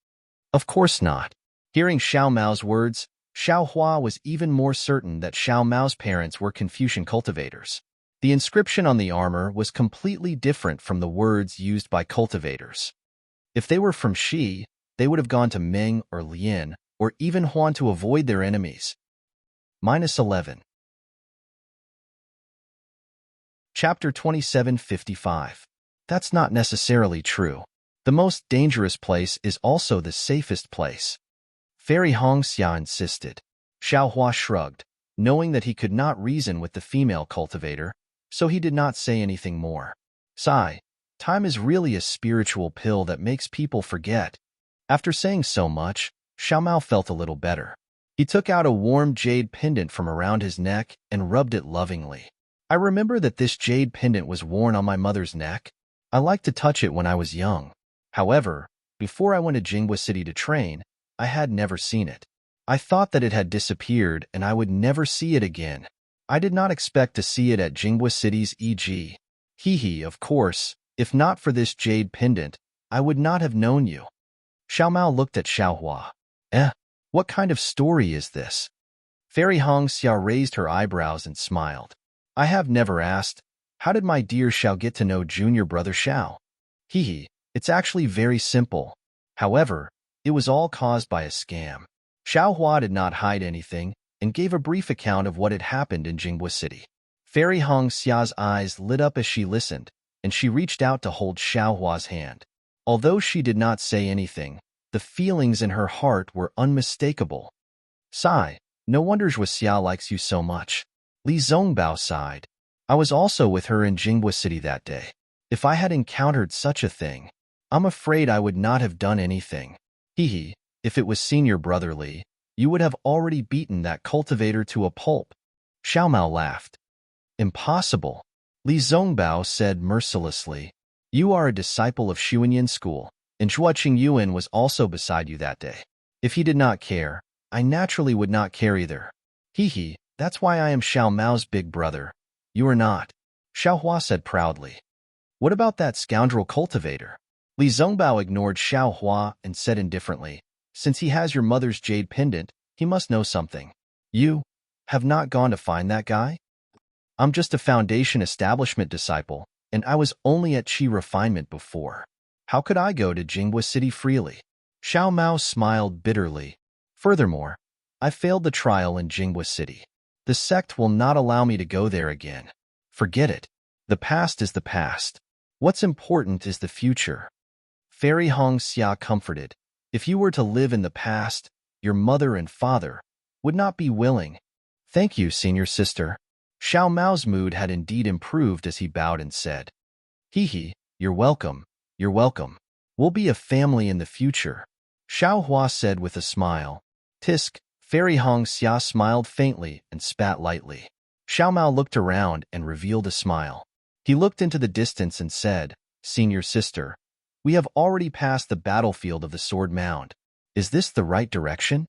Of course not. Hearing Xiao Mao's words, Xiao Hua was even more certain that Xiao Mao's parents were Confucian cultivators. The inscription on the armor was completely different from the words used by cultivators. If they were from Xi, they would have gone to Ming or Lin, or even Huan to avoid their enemies. -11. Chapter 2755. That's not necessarily true. The most dangerous place is also the safest place. Fairy Hongxia insisted. Xiaohua shrugged, knowing that he could not reason with the female cultivator, so he did not say anything more. Sigh, time is really a spiritual pill that makes people forget. After saying so much, Xiaomao felt a little better. He took out a warm jade pendant from around his neck and rubbed it lovingly. I remember that this jade pendant was worn on my mother's neck. I liked to touch it when I was young. However, before I went to Jinghua City to train, I had never seen it. I thought that it had disappeared and I would never see it again. I did not expect to see it at Jinghua City's e.g. Hee, of course, if not for this jade pendant, I would not have known you. Xiaomao looked at Xiaohua. What kind of story is this? Fairy Hongxia raised her eyebrows and smiled. I have never asked, how did my dear Xiao get to know junior brother Xiao? It's actually very simple. However, it was all caused by a scam. Xiaohua did not hide anything and gave a brief account of what had happened in Jinghua City. Fairy Hongxia's eyes lit up as she listened, and she reached out to hold Xiaohua's hand. Although she did not say anything, the feelings in her heart were unmistakable. Sigh, no wonder Xia likes you so much. Li Zongbao sighed. I was also with her in Jinghua City that day. If I had encountered such a thing, I'm afraid I would not have done anything. If it was senior brother Li, you would have already beaten that cultivator to a pulp. Xiaomao laughed. Impossible. Li Zongbao said mercilessly. You are a disciple of Xuanyan school, and Zhuo Qingyuan was also beside you that day. If he did not care, I naturally would not care either. That's why I am Xiao Mao's big brother. You are not. Xiaohua said proudly. What about that scoundrel cultivator? Li Zongbao ignored Xiaohua and said indifferently, since he has your mother's jade pendant, he must know something. You have not gone to find that guy? I'm just a foundation establishment disciple, and I was only at Qi Refinement before. How could I go to Jinghua City freely? Xiao Mao smiled bitterly. Furthermore, I failed the trial in Jinghua City. The sect will not allow me to go there again. Forget it. The past is the past. What's important is the future. Fairy Hongxia comforted. If you were to live in the past, your mother and father would not be willing. Thank you, senior sister. Xiao Mao's mood had indeed improved as he bowed and said, You're welcome. You're welcome. We'll be a family in the future. Xiaohua said with a smile. Tisk. Fairy Hongxia smiled faintly and spat lightly. Xiao Mao looked around and revealed a smile. He looked into the distance and said, Senior sister, we have already passed the battlefield of the Sword Mound. Is this the right direction?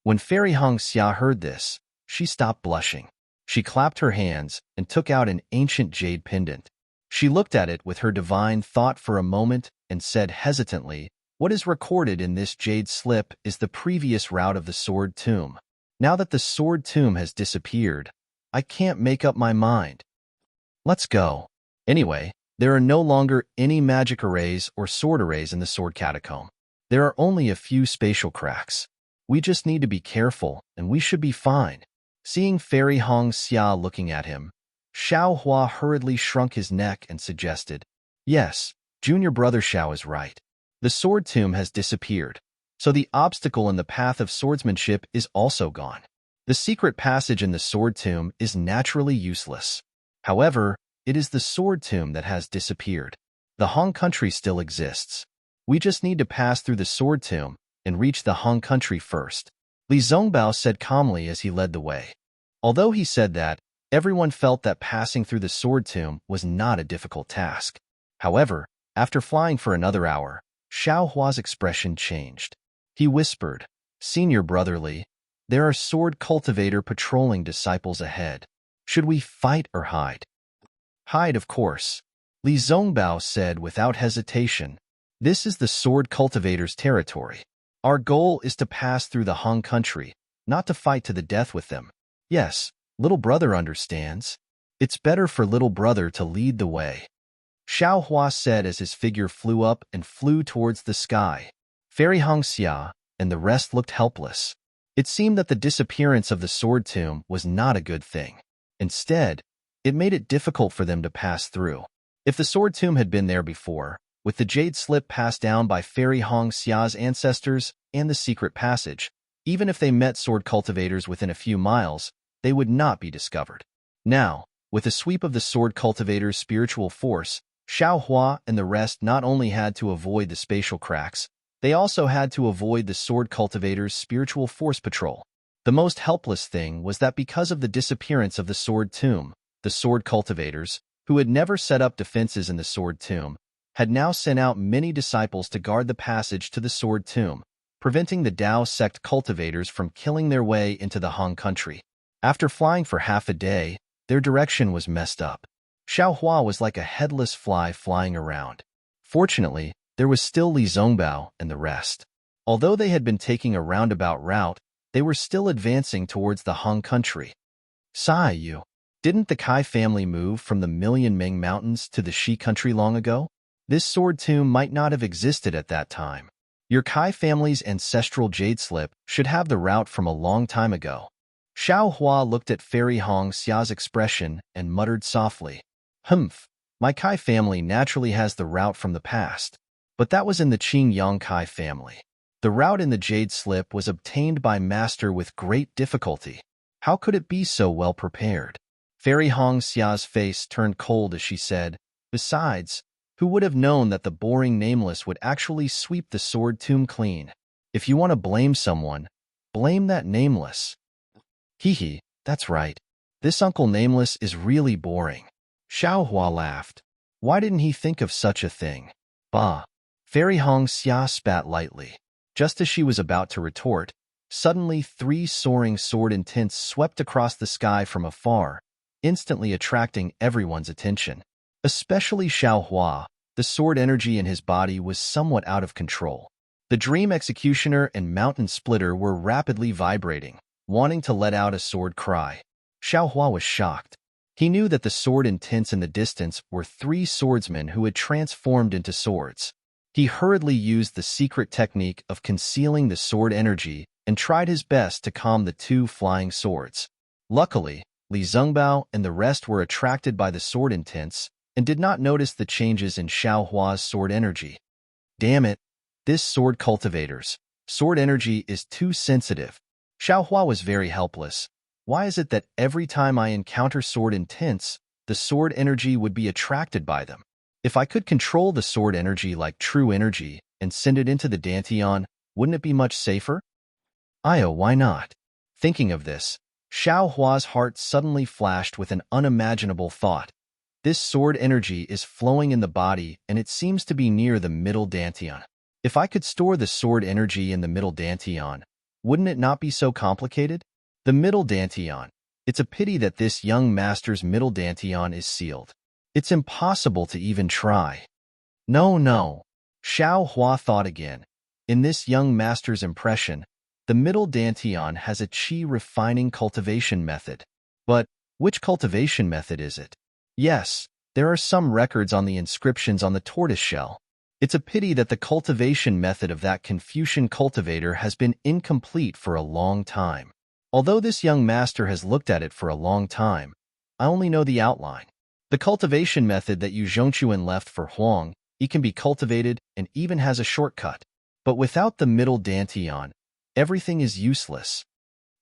When Fairy Hongxia heard this, she stopped blushing. She clapped her hands and took out an ancient jade pendant. She looked at it with her divine thought for a moment and said hesitantly, What is recorded in this jade slip is the previous route of the Sword Tomb. Now that the Sword Tomb has disappeared, I can't make up my mind. Let's go. Anyway, there are no longer any magic arrays or sword arrays in the Sword Catacomb. There are only a few spatial cracks. We just need to be careful, and we should be fine. Seeing Fairy Hongxia looking at him, Xiaohua hurriedly shrunk his neck and suggested, Yes, junior brother Xiao is right. The Sword Tomb has disappeared, so the obstacle in the path of swordsmanship is also gone. The secret passage in the Sword Tomb is naturally useless. However, it is the Sword Tomb that has disappeared. The Hong country still exists. We just need to pass through the Sword Tomb and reach the Hong country first. Li Zongbao said calmly as he led the way. Although he said that, everyone felt that passing through the Sword Tomb was not a difficult task. However, after flying for another hour, Xiaohua's expression changed. He whispered, Senior brotherly, there are sword cultivator patrolling disciples ahead. Should we fight or hide? Hide, of course. Li Zongbao said without hesitation. This is the sword cultivator's territory. Our goal is to pass through the Hong country, not to fight to the death with them. Yes, little brother understands. It's better for little brother to lead the way. Xiaohua said as his figure flew up and flew towards the sky. Fairy Hongxia and the rest looked helpless. It seemed that the disappearance of the Sword Tomb was not a good thing. Instead, It made it difficult for them to pass through. If the sword tomb had been there before, with the jade slip passed down by Fairy Hong Xia's ancestors and the secret passage, even if they met sword cultivators within a few miles, they would not be discovered. Now, with a sweep of the sword cultivator's spiritual force, Xiao Hua and the rest not only had to avoid the spatial cracks, they also had to avoid the sword cultivator's spiritual force patrol. The most helpless thing was that because of the disappearance of the sword tomb, the sword cultivators, who had never set up defenses in the sword tomb, had now sent out many disciples to guard the passage to the sword tomb, preventing the Dao sect cultivators from killing their way into the Han country. After flying for half a day, their direction was messed up. Xiao Hua was like a headless fly flying around. Fortunately, there was still Li Zongbao and the rest. Although they had been taking a roundabout route, they were still advancing towards the Han country. Sai Yu, didn't the Kai family move from the Million Ming Mountains to the Shi country long ago? This sword tomb might not have existed at that time. Your Kai family's ancestral jade slip should have the route from a long time ago. Xiao Hua looked at Fairy Hong Xia's expression and muttered softly, "Humph, my Kai family naturally has the route from the past, but that was in the Qing Yang Kai family. The route in the jade slip was obtained by master with great difficulty. How could it be so well prepared?" Fairy Hong Xia's face turned cold as she said, "Besides, who would have known that the boring Nameless would actually sweep the sword tomb clean? If you want to blame someone, blame that Nameless." Hee, that's right. This Uncle Nameless is really boring. Xiao Hua laughed. Why didn't he think of such a thing? Bah. Fairy Hong Xia spat lightly. Just as she was about to retort, suddenly 3 soaring sword intents swept across the sky from afar, instantly attracting everyone's attention. Especially Xiao Hua, the sword energy in his body was somewhat out of control. The Dream Executioner and Mountain Splitter were rapidly vibrating, wanting to let out a sword cry. Xiao Hua was shocked. He knew that the sword intents in the distance were 3 swordsmen who had transformed into swords. He hurriedly used the secret technique of concealing the sword energy and tried his best to calm the 2 flying swords. Luckily, Li Zongbao and the rest were attracted by the sword intents and did not notice the changes in Xiao Hua's sword energy. Damn it, this sword cultivator's sword energy is too sensitive. Xiao Hua was very helpless. Why is it that every time I encounter sword intents, the sword energy would be attracted by them? If I could control the sword energy like true energy and send it into the Dantian, wouldn't it be much safer? Why not? Thinking of this, Xiao Hua's heart suddenly flashed with an unimaginable thought. This sword energy is flowing in the body and it seems to be near the middle Dantian. If I could store the sword energy in the middle Dantian, wouldn't it not be so complicated? The middle Dantian. It's a pity that this young master's middle Dantian is sealed. It's impossible to even try. No. Xiao Hua thought again. In this young master's impression, the middle Dantian has a qi refining cultivation method. But which cultivation method is it? Yes, there are some records on the inscriptions on the tortoise shell. It's a pity that the cultivation method of that Confucian cultivator has been incomplete for a long time. Although this young master has looked at it for a long time, I only know the outline. The cultivation method that Yu Zhongquan left for Huang, it can be cultivated and even has a shortcut. But without the middle Dantian, everything is useless.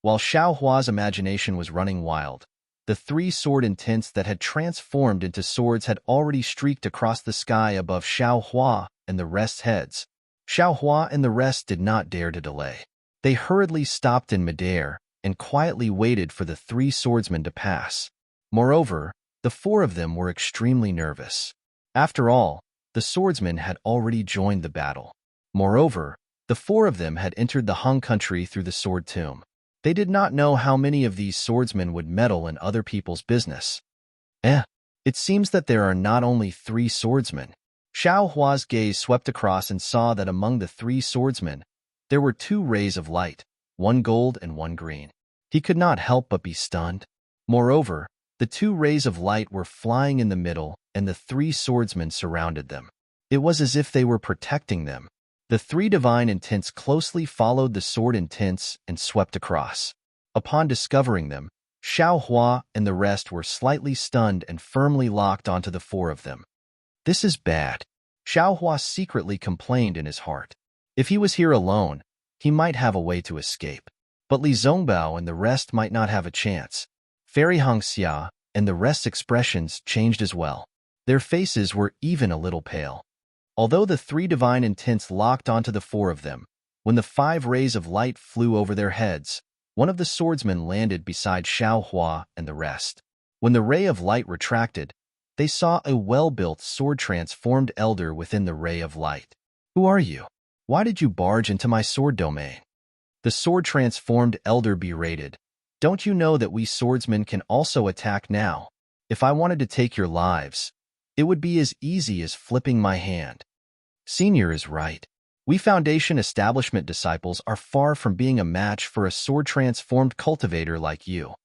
While Xiao Hua's imagination was running wild, the 3 sword intents that had transformed into swords had already streaked across the sky above Xiao Hua and the rest's heads. Xiao Hua and the rest did not dare to delay. They hurriedly stopped in midair and quietly waited for the 3 swordsmen to pass. Moreover, the 4 of them were extremely nervous. After all, the swordsmen had already joined the battle. Moreover, the 4 of them had entered the Han country through the sword tomb. They did not know how many of these swordsmen would meddle in other people's business. It seems that there are not only 3 swordsmen. Xiao Hua's gaze swept across and saw that among the 3 swordsmen, there were 2 rays of light, 1 gold and 1 green. He could not help but be stunned. Moreover, the 2 rays of light were flying in the middle, and the 3 swordsmen surrounded them. It was as if they were protecting them. The 3 divine intents closely followed the sword intents and swept across. Upon discovering them, Xiao Hua and the rest were slightly stunned and firmly locked onto the four of them. This is bad. Xiao Hua secretly complained in his heart. If he was here alone, he might have a way to escape. But Li Zongbao and the rest might not have a chance. Fairy Hongxia and the rest's expressions changed as well. Their faces were even a little pale. Although the three divine intents locked onto the four of them, when the 5 rays of light flew over their heads, one of the swordsmen landed beside Xiao Hua and the rest. When the ray of light retracted, they saw a well-built sword-transformed elder within the ray of light. Who are you? Why did you barge into my sword domain? The sword-transformed elder berated. Don't you know that we swordsmen can also attack now? If I wanted to take your lives, it would be as easy as flipping my hand. Senior is right. We Foundation establishment disciples are far from being a match for a sword-transformed cultivator like you.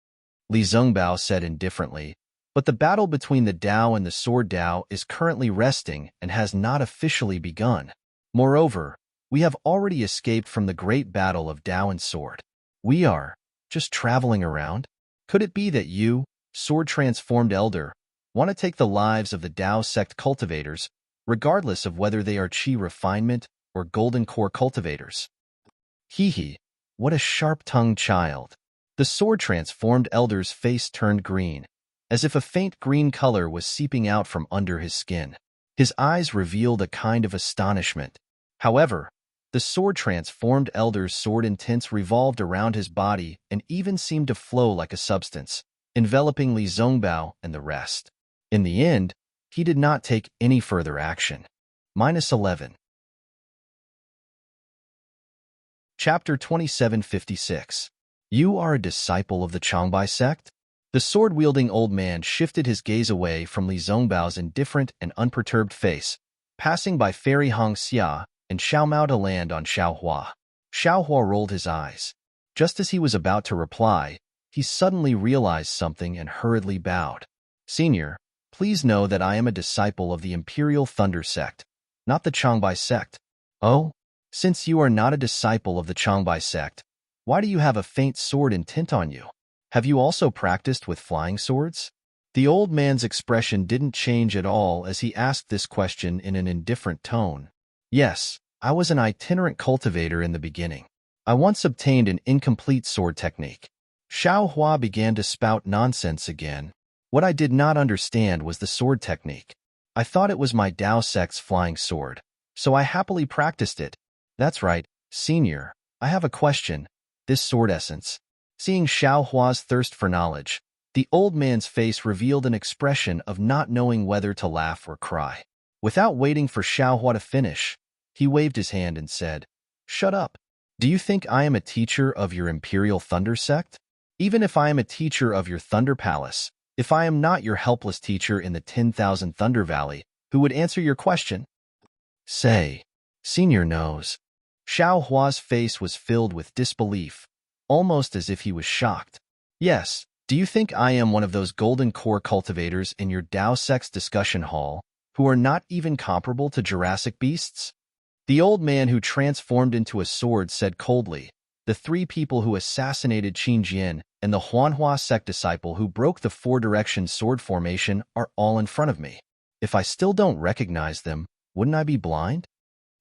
Li Zongbao said indifferently, but the battle between the Dao and the Sword Dao is currently resting and has not officially begun. Moreover, we have already escaped from the great battle of Dao and Sword. We are just traveling around. Could it be that you, sword-transformed elder, want to take the lives of the Dao sect cultivators, regardless of whether they are Qi refinement or golden core cultivators? Hee, what a sharp-tongued child. The sword-transformed elder's face turned green, as if a faint green color was seeping out from under his skin. His eyes revealed a kind of astonishment. However, the sword-transformed elder's sword intents revolved around his body and even seemed to flow like a substance, enveloping Li Zongbao and the rest. In the end, he did not take any further action. -11. Chapter 2756. You are a disciple of the Changbai sect? The sword-wielding old man shifted his gaze away from Li Zongbao's indifferent and unperturbed face, passing by Fairy Hongxia and Xiao Mao to land on Xiao Hua. Xiao Hua rolled his eyes. Just as he was about to reply, he suddenly realized something and hurriedly bowed. Senior, please know that I am a disciple of the Imperial Thunder sect, not the Changbai sect. Oh? Since you are not a disciple of the Changbai sect, why do you have a faint sword intent on you? Have you also practiced with flying swords? The old man's expression didn't change at all as he asked this question in an indifferent tone. Yes, I was an itinerant cultivator in the beginning. I once obtained an incomplete sword technique. Xiao Hua began to spout nonsense again. What I did not understand was the sword technique. I thought it was my Dao sect's flying sword, so I happily practiced it. That's right, Senior. I have a question. This sword essence. Seeing Xiao Hua's thirst for knowledge, the old man's face revealed an expression of not knowing whether to laugh or cry. Without waiting for Xiao Hua to finish, he waved his hand and said, "Shut up. Do you think I am a teacher of your Imperial Thunder sect? Even if I am a teacher of your Thunder Palace, if I am not your helpless teacher in the 10,000 Thunder Valley, who would answer your question?" Say, Senior knows. Xiao Hua's face was filled with disbelief, almost as if he was shocked. Yes, do you think I am one of those golden core cultivators in your Dao sect's discussion hall, who are not even comparable to Jurassic beasts? The old man who transformed into a sword said coldly, the 3 people who assassinated Qin Jian and the Huanhua sect disciple who broke the 4-direction sword formation are all in front of me. If I still don't recognize them, wouldn't I be blind?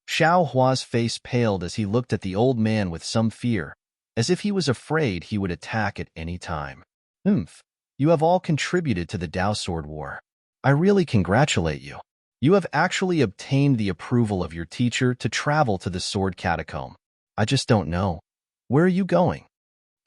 Xiao Hua's face paled as he looked at the old man with some fear, as if he was afraid he would attack at any time. You have all contributed to the Dao Sword War. I really congratulate you. You have actually obtained the approval of your teacher to travel to the Sword Catacomb. I just don't know. Where are you going?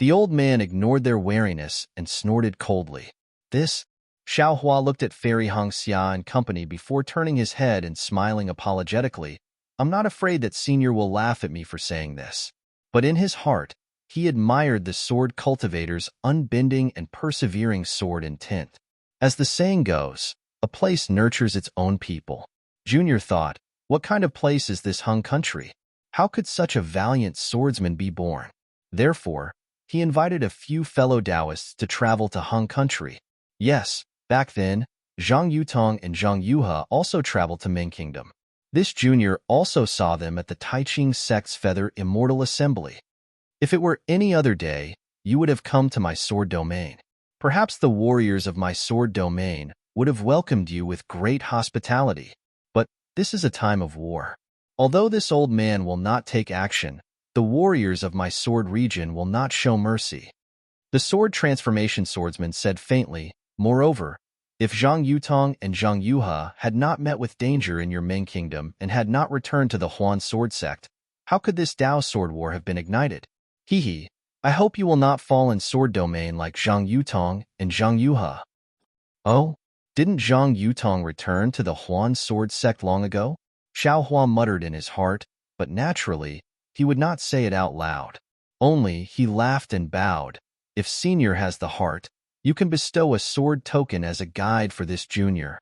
The old man ignored their wariness and snorted coldly. This? Xiao Hua looked at Fairy Hongxia and company before turning his head and smiling apologetically. I'm not afraid that Senior will laugh at me for saying this. But in his heart, he admired the sword cultivator's unbending and persevering sword intent. As the saying goes, a place nurtures its own people. Junior thought, what kind of place is this Hung country? How could such a valiant swordsman be born? Therefore, he invited a few fellow Taoists to travel to Hung country. Yes, back then, Zhang Yutong and Zhang Yuhe also traveled to Ming Kingdom. This junior also saw them at the Taiching sect's Feather Immortal Assembly. If it were any other day, you would have come to my sword domain. Perhaps the warriors of my sword domain would have welcomed you with great hospitality. But this is a time of war. Although this old man will not take action, the warriors of my sword region will not show mercy. The sword transformation swordsman said faintly, moreover, if Zhang Yutong and Zhang Yuha had not met with danger in your main kingdom and had not returned to the Huan sword sect, how could this Dao sword war have been ignited? Hee. I hope you will not fall in sword domain like Zhang Yutong and Zhang Yuha. Oh, didn't Zhang Yutong return to the Huan sword sect long ago? Xiao Hua muttered in his heart, but naturally, he would not say it out loud. Only he laughed and bowed. If senior has the heart, you can bestow a sword token as a guide for this junior.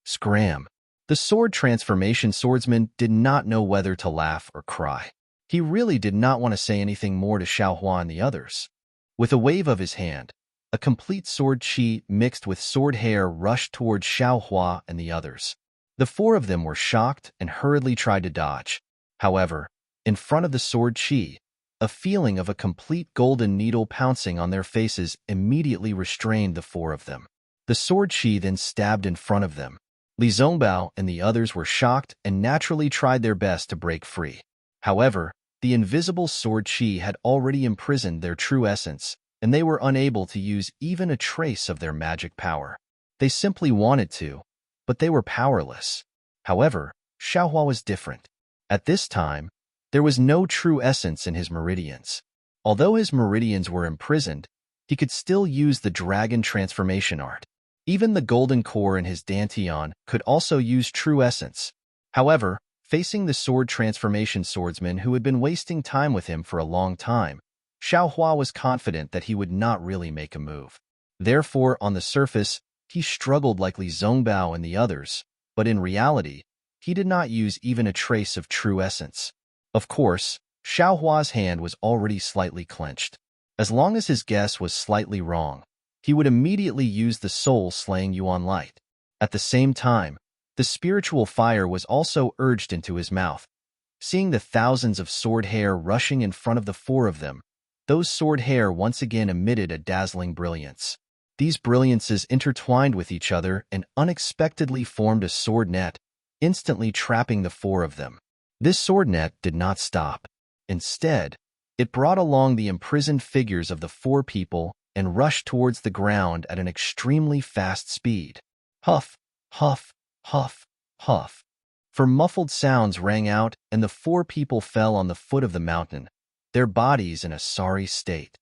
Scram. The sword transformation swordsman did not know whether to laugh or cry. He really did not want to say anything more to Xiao Hua and the others. With a wave of his hand, a complete sword chi mixed with sword hair rushed towards Xiao Hua and the others. The four of them were shocked and hurriedly tried to dodge. However, in front of the sword chi, a feeling of a complete golden needle pouncing on their faces immediately restrained the four of them. The sword chi then stabbed in front of them. Li Zongbao and the others were shocked and naturally tried their best to break free. However, the invisible sword chi had already imprisoned their true essence, and they were unable to use even a trace of their magic power. They simply wanted to, but they were powerless. However, Xiaohua was different. At this time, there was no true essence in his meridians. Although his meridians were imprisoned, he could still use the dragon transformation art. Even the golden core in his dantian could also use true essence. However, facing the sword transformation swordsman who had been wasting time with him for a long time, Xiao Hua was confident that he would not really make a move. Therefore, on the surface, he struggled like Li Zongbao and the others, but in reality, he did not use even a trace of true essence. Of course, Xiao Hua's hand was already slightly clenched. As long as his guess was slightly wrong, he would immediately use the soul-slaying Yuan light. At the same time, the spiritual fire was also urged into his mouth. Seeing the thousands of sword hair rushing in front of the four of them, those sword hair once again emitted a dazzling brilliance. These brilliances intertwined with each other and unexpectedly formed a sword net, instantly trapping the four of them. This sword net did not stop. Instead, it brought along the imprisoned figures of the four people and rushed towards the ground at an extremely fast speed. Huff, huff, huff, huff. For muffled sounds rang out, and the four people fell on the foot of the mountain, their bodies in a sorry state.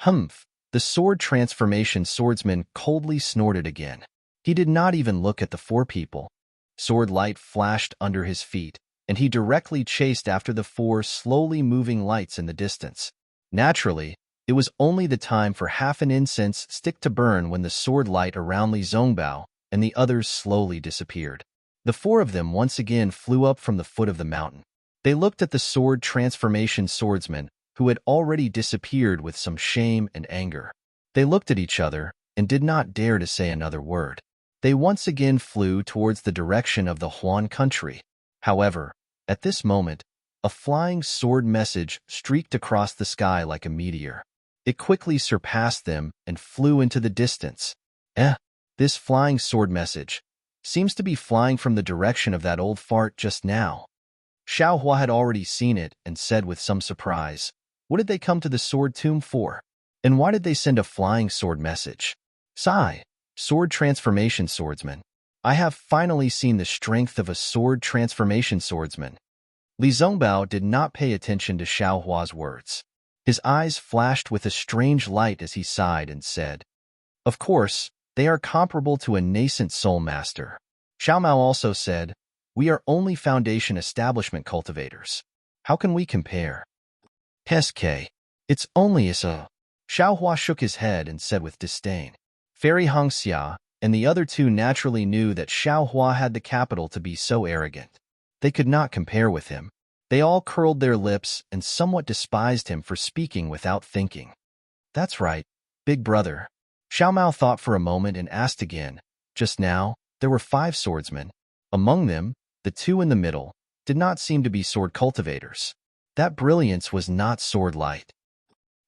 Humph! The sword transformation swordsman coldly snorted again. He did not even look at the four people. Sword light flashed under his feet, and he directly chased after the four slowly moving lights in the distance. Naturally, it was only the time for half an incense stick to burn when the sword light around Li Zongbao and the others slowly disappeared. The four of them once again flew up from the foot of the mountain. They looked at the sword transformation swordsman, who had already disappeared, with some shame and anger. They looked at each other and did not dare to say another word. They once again flew towards the direction of the Huan country. However, at this moment, a flying sword message streaked across the sky like a meteor. It quickly surpassed them and flew into the distance. This flying sword message seems to be flying from the direction of that old fart just now. Xiao Hua had already seen it and said with some surprise, "What did they come to the sword tomb for? And why did they send a flying sword message?" Sigh, sword transformation swordsman. I have finally seen the strength of a sword transformation swordsman. Li Zongbao did not pay attention to Xiao Hua's words. His eyes flashed with a strange light as he sighed and said, "Of course, they are comparable to a nascent soul master." Xiao Mao also said, "We are only foundation establishment cultivators. How can we compare?" "SK, it's only a." Xiao Hua shook his head and said with disdain. Fairy Hongxia and the other two naturally knew that Xiao Hua had the capital to be so arrogant. They could not compare with him. They all curled their lips and somewhat despised him for speaking without thinking. "That's right, big brother." Xiao Mao thought for a moment and asked again. Just now, there were 5 swordsmen. Among them, the 2 in the middle did not seem to be sword cultivators. That brilliance was not sword light.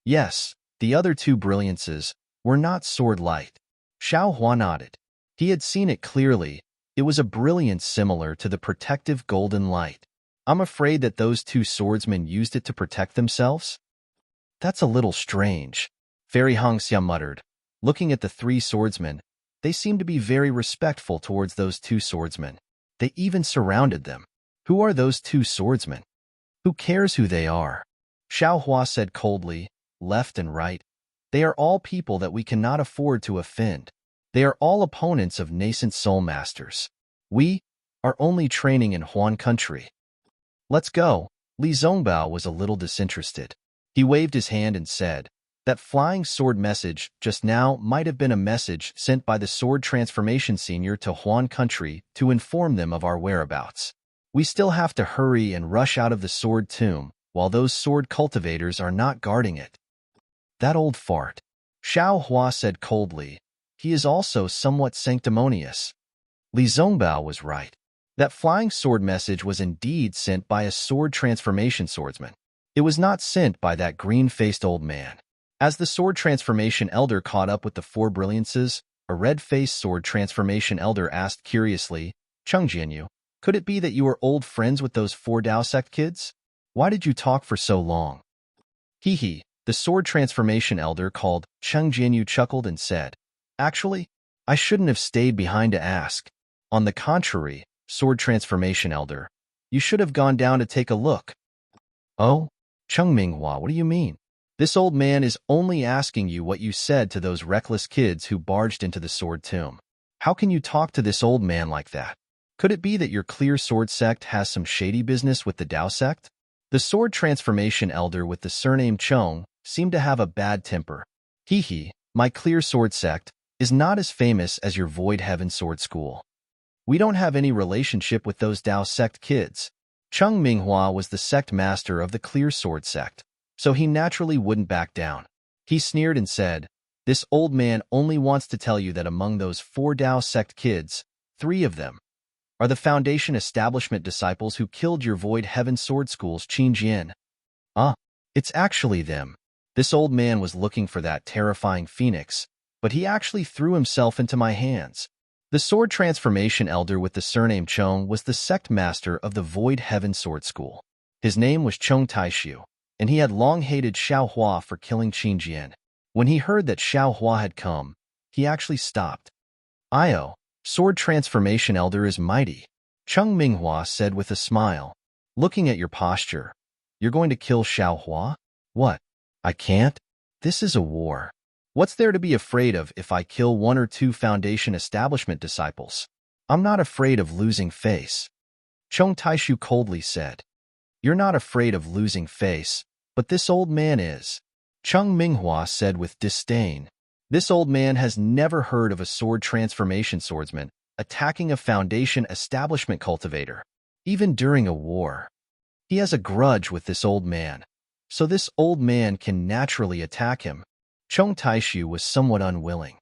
Yes, the other 2 brilliances were not sword light. Xiao Hua nodded. He had seen it clearly. It was a brilliance similar to the protective golden light. I'm afraid that those two swordsmen used it to protect themselves? That's a little strange, Fairy Hongxia muttered. Looking at the three swordsmen, they seemed to be very respectful towards those two swordsmen. They even surrounded them. Who are those two swordsmen? Who cares who they are? Xiao Hua said coldly, left and right. They are all people that we cannot afford to offend. They are all opponents of nascent soul masters. We are only training in Huan country. Let's go. Li Zongbao was a little disinterested. He waved his hand and said, that flying sword message just now might have been a message sent by the sword transformation senior to Huan country to inform them of our whereabouts. We still have to hurry and rush out of the sword tomb while those sword cultivators are not guarding it. That old fart, Xiao Hua said coldly. He is also somewhat sanctimonious. Li Zongbao was right. That flying sword message was indeed sent by a sword transformation swordsman. It was not sent by that green-faced old man. As the sword transformation elder caught up with the four brilliances, a red-faced sword transformation elder asked curiously, Cheng Jianyu, could it be that you are old friends with those four Dao sect kids? Why did you talk for so long? Hee. The sword transformation elder called Cheng Jianyu chuckled and said, actually, I shouldn't have stayed behind to ask. On the contrary, sword transformation elder, you should have gone down to take a look. Oh? Cheng Minghua, what do you mean? This old man is only asking you what you said to those reckless kids who barged into the sword tomb. How can you talk to this old man like that? Could it be that your clear sword sect has some shady business with the Dao sect? The sword transformation elder with the surname Chong seemed to have a bad temper. Hee, my clear sword sect is not as famous as your Void Heaven Sword School. We don't have any relationship with those Dao sect kids. Cheng Minghua was the sect master of the clear sword sect, so he naturally wouldn't back down. He sneered and said, this old man only wants to tell you that among those four Dao sect kids, 3 of them are the Foundation Establishment disciples who killed your Void Heaven Sword School's Qin Jian. It's actually them. This old man was looking for that terrifying phoenix, but he actually threw himself into my hands. The sword transformation elder with the surname Chong was the sect master of the Void Heaven Sword School. His name was Chong Taishu, and he had long hated Xiao Hua for killing Qin Jian. When he heard that Xiao Hua had come, he actually stopped. Io, sword transformation elder is mighty, Cheng Minghua said with a smile. Looking at your posture, you're going to kill Xiao Hua? What? I can't? This is a war. What's there to be afraid of if I kill 1 or 2 Foundation Establishment disciples? I'm not afraid of losing face. Chong Taishu coldly said. You're not afraid of losing face, but this old man is. Cheng Minghua said with disdain. This old man has never heard of a sword transformation swordsman attacking a Foundation Establishment cultivator, even during a war. He has a grudge with this old man, so this old man can naturally attack him. Chong Taishu was somewhat unwilling.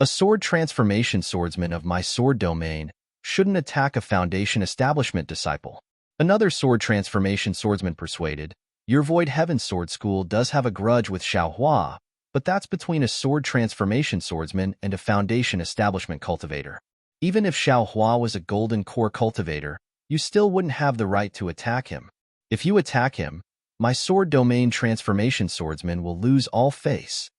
A sword transformation swordsman of my sword domain shouldn't attack a Foundation Establishment disciple. Another sword transformation swordsman persuaded, your Void Heaven Sword School does have a grudge with Xiao Hua, but that's between a sword transformation swordsman and a Foundation Establishment cultivator. Even if Xiao Hua was a golden core cultivator, you still wouldn't have the right to attack him. If you attack him, my sword domain transformation swordsman will lose all face.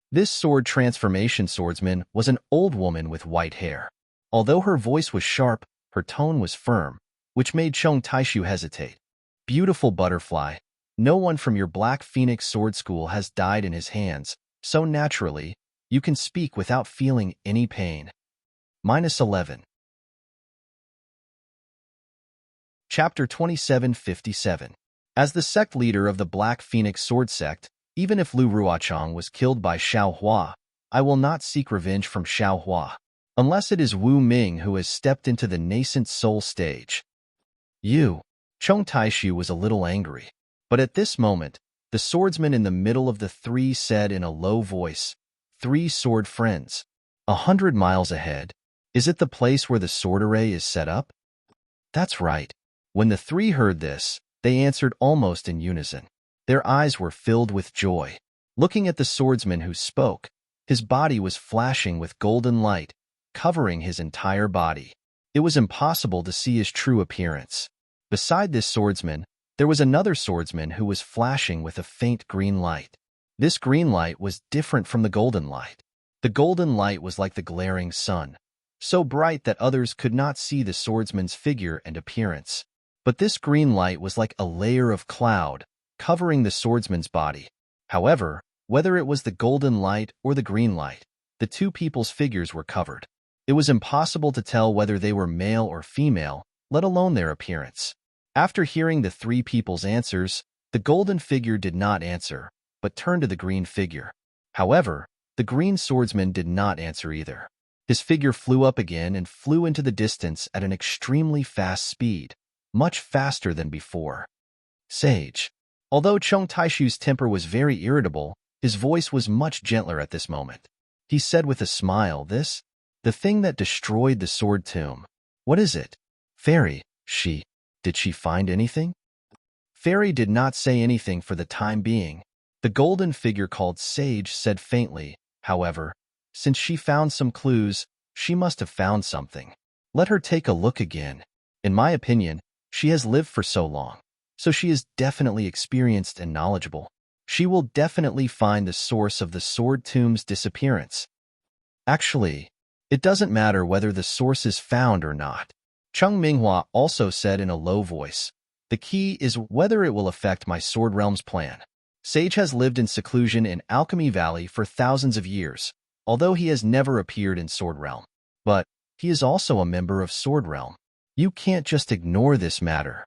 This sword transformation swordsman was an old woman with white hair. Although her voice was sharp, her tone was firm, which made Chong Taishu hesitate. Beautiful butterfly, no one from your Black Phoenix Sword School has died in his hands, so naturally, you can speak without feeling any pain. -11. Chapter 2757. As the sect leader of the Black Phoenix Sword Sect, even if Lu Ruochang was killed by Xiao Hua, I will not seek revenge from Xiao Hua, unless it is Wu Ming who has stepped into the nascent soul stage. You. Chong Taishu was a little angry, but at this moment, the swordsman in the middle of the 3 said in a low voice, 3 sword friends. 100 miles ahead. Is it the place where the sword array is set up? That's right. When the 3 heard this, they answered almost in unison. Their eyes were filled with joy. Looking at the swordsman who spoke, His body was flashing with golden light, covering his entire body. It was impossible to see his true appearance. Beside this swordsman, there was another swordsman who was flashing with a faint green light. This green light was different from the golden light. The golden light was like the glaring sun, so bright that others could not see the swordsman's figure and appearance. But this green light was like a layer of cloud, covering the swordsman's body. However, whether it was the golden light or the green light, the two people's figures were covered. It was impossible to tell whether they were male or female, let alone their appearance. After hearing the three people's answers, the golden figure did not answer, but turned to the green figure. However, the green swordsman did not answer either. His figure flew up again and flew into the distance at an extremely fast speed, much faster than before. Sage. Although Cheng Taishu's temper was very irritable, his voice was much gentler at this moment. He said with a smile, the thing that destroyed the sword tomb. What is it? Fairy, did she find anything? Fairy did not say anything for the time being. The golden figure called Sage said faintly, however, since she found some clues, she must have found something. Let her take a look again. In my opinion, she has lived for so long, so she is definitely experienced and knowledgeable. She will definitely find the source of the sword tomb's disappearance. Actually, it doesn't matter whether the source is found or not. Cheng Minghua also said in a low voice, the key is whether it will affect my Sword Realm's plan. Sage has lived in seclusion in Alchemy Valley for thousands of years, although he has never appeared in Sword Realm. But he is also a member of Sword Realm. You can't just ignore this matter.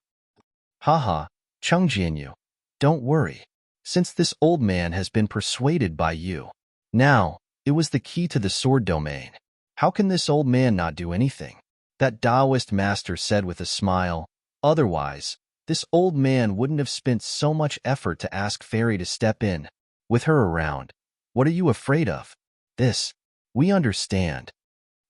Haha, Cheng Jianyu, don't worry. Since this old man has been persuaded by you, now, it was the key to the sword domain. How can this old man not do anything? That Taoist master said with a smile. Otherwise, this old man wouldn't have spent so much effort to ask Fairy to step in. With her around, what are you afraid of? We understand.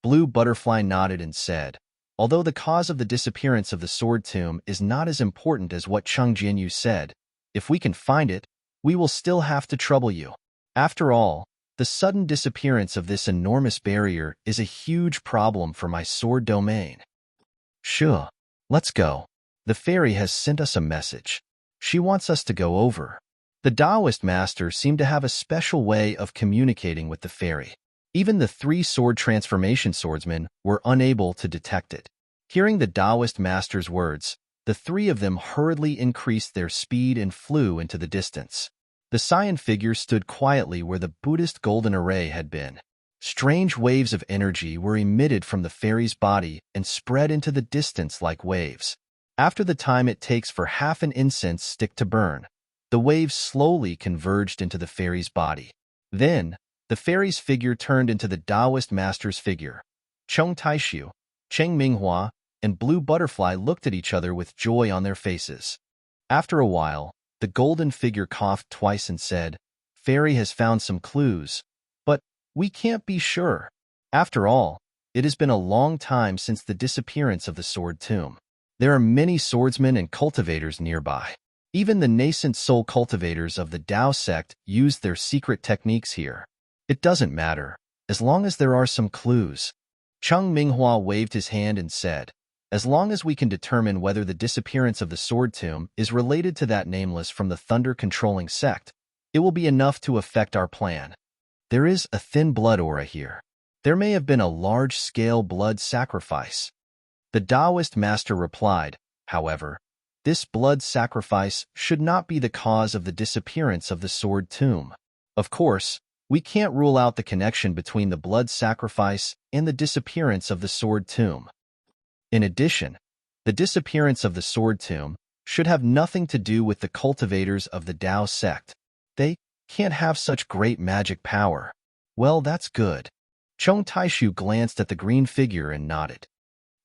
Blue Butterfly nodded and said, although the cause of the disappearance of the sword tomb is not as important as what Cheng Jianyu said, if we can find it, we will still have to trouble you. After all, the sudden disappearance of this enormous barrier is a huge problem for my sword domain. Sure, let's go. The fairy has sent us a message. She wants us to go over. The Taoist master seemed to have a special way of communicating with the fairy. Even the three sword transformation swordsmen were unable to detect it. Hearing the Taoist master's words, the three of them hurriedly increased their speed and flew into the distance. The Saiyan figure stood quietly where the Buddhist golden array had been. Strange waves of energy were emitted from the fairy's body and spread into the distance like waves. After the time it takes for half an incense stick to burn, the waves slowly converged into the fairy's body. Then, the fairy's figure turned into the Taoist master's figure. Cheng Taishu, Cheng Minghua, and Blue Butterfly looked at each other with joy on their faces. After a while, the golden figure coughed twice and said, Fairy has found some clues, but we can't be sure. After all, it has been a long time since the disappearance of the sword tomb. There are many swordsmen and cultivators nearby. Even the nascent soul cultivators of the Tao sect use their secret techniques here. It doesn't matter, as long as there are some clues. Cheng Minghua waved his hand and said, as long as we can determine whether the disappearance of the sword tomb is related to that nameless from the thunder-controlling sect, it will be enough to affect our plan. There is a thin blood aura here. There may have been a large-scale blood sacrifice. The Taoist master replied, however, this blood sacrifice should not be the cause of the disappearance of the sword tomb. Of course, we can't rule out the connection between the blood sacrifice and the disappearance of the sword tomb. In addition, the disappearance of the sword tomb should have nothing to do with the cultivators of the Tao sect. They can't have such great magic power. Well, that's good. Cheng Taishu glanced at the green figure and nodded.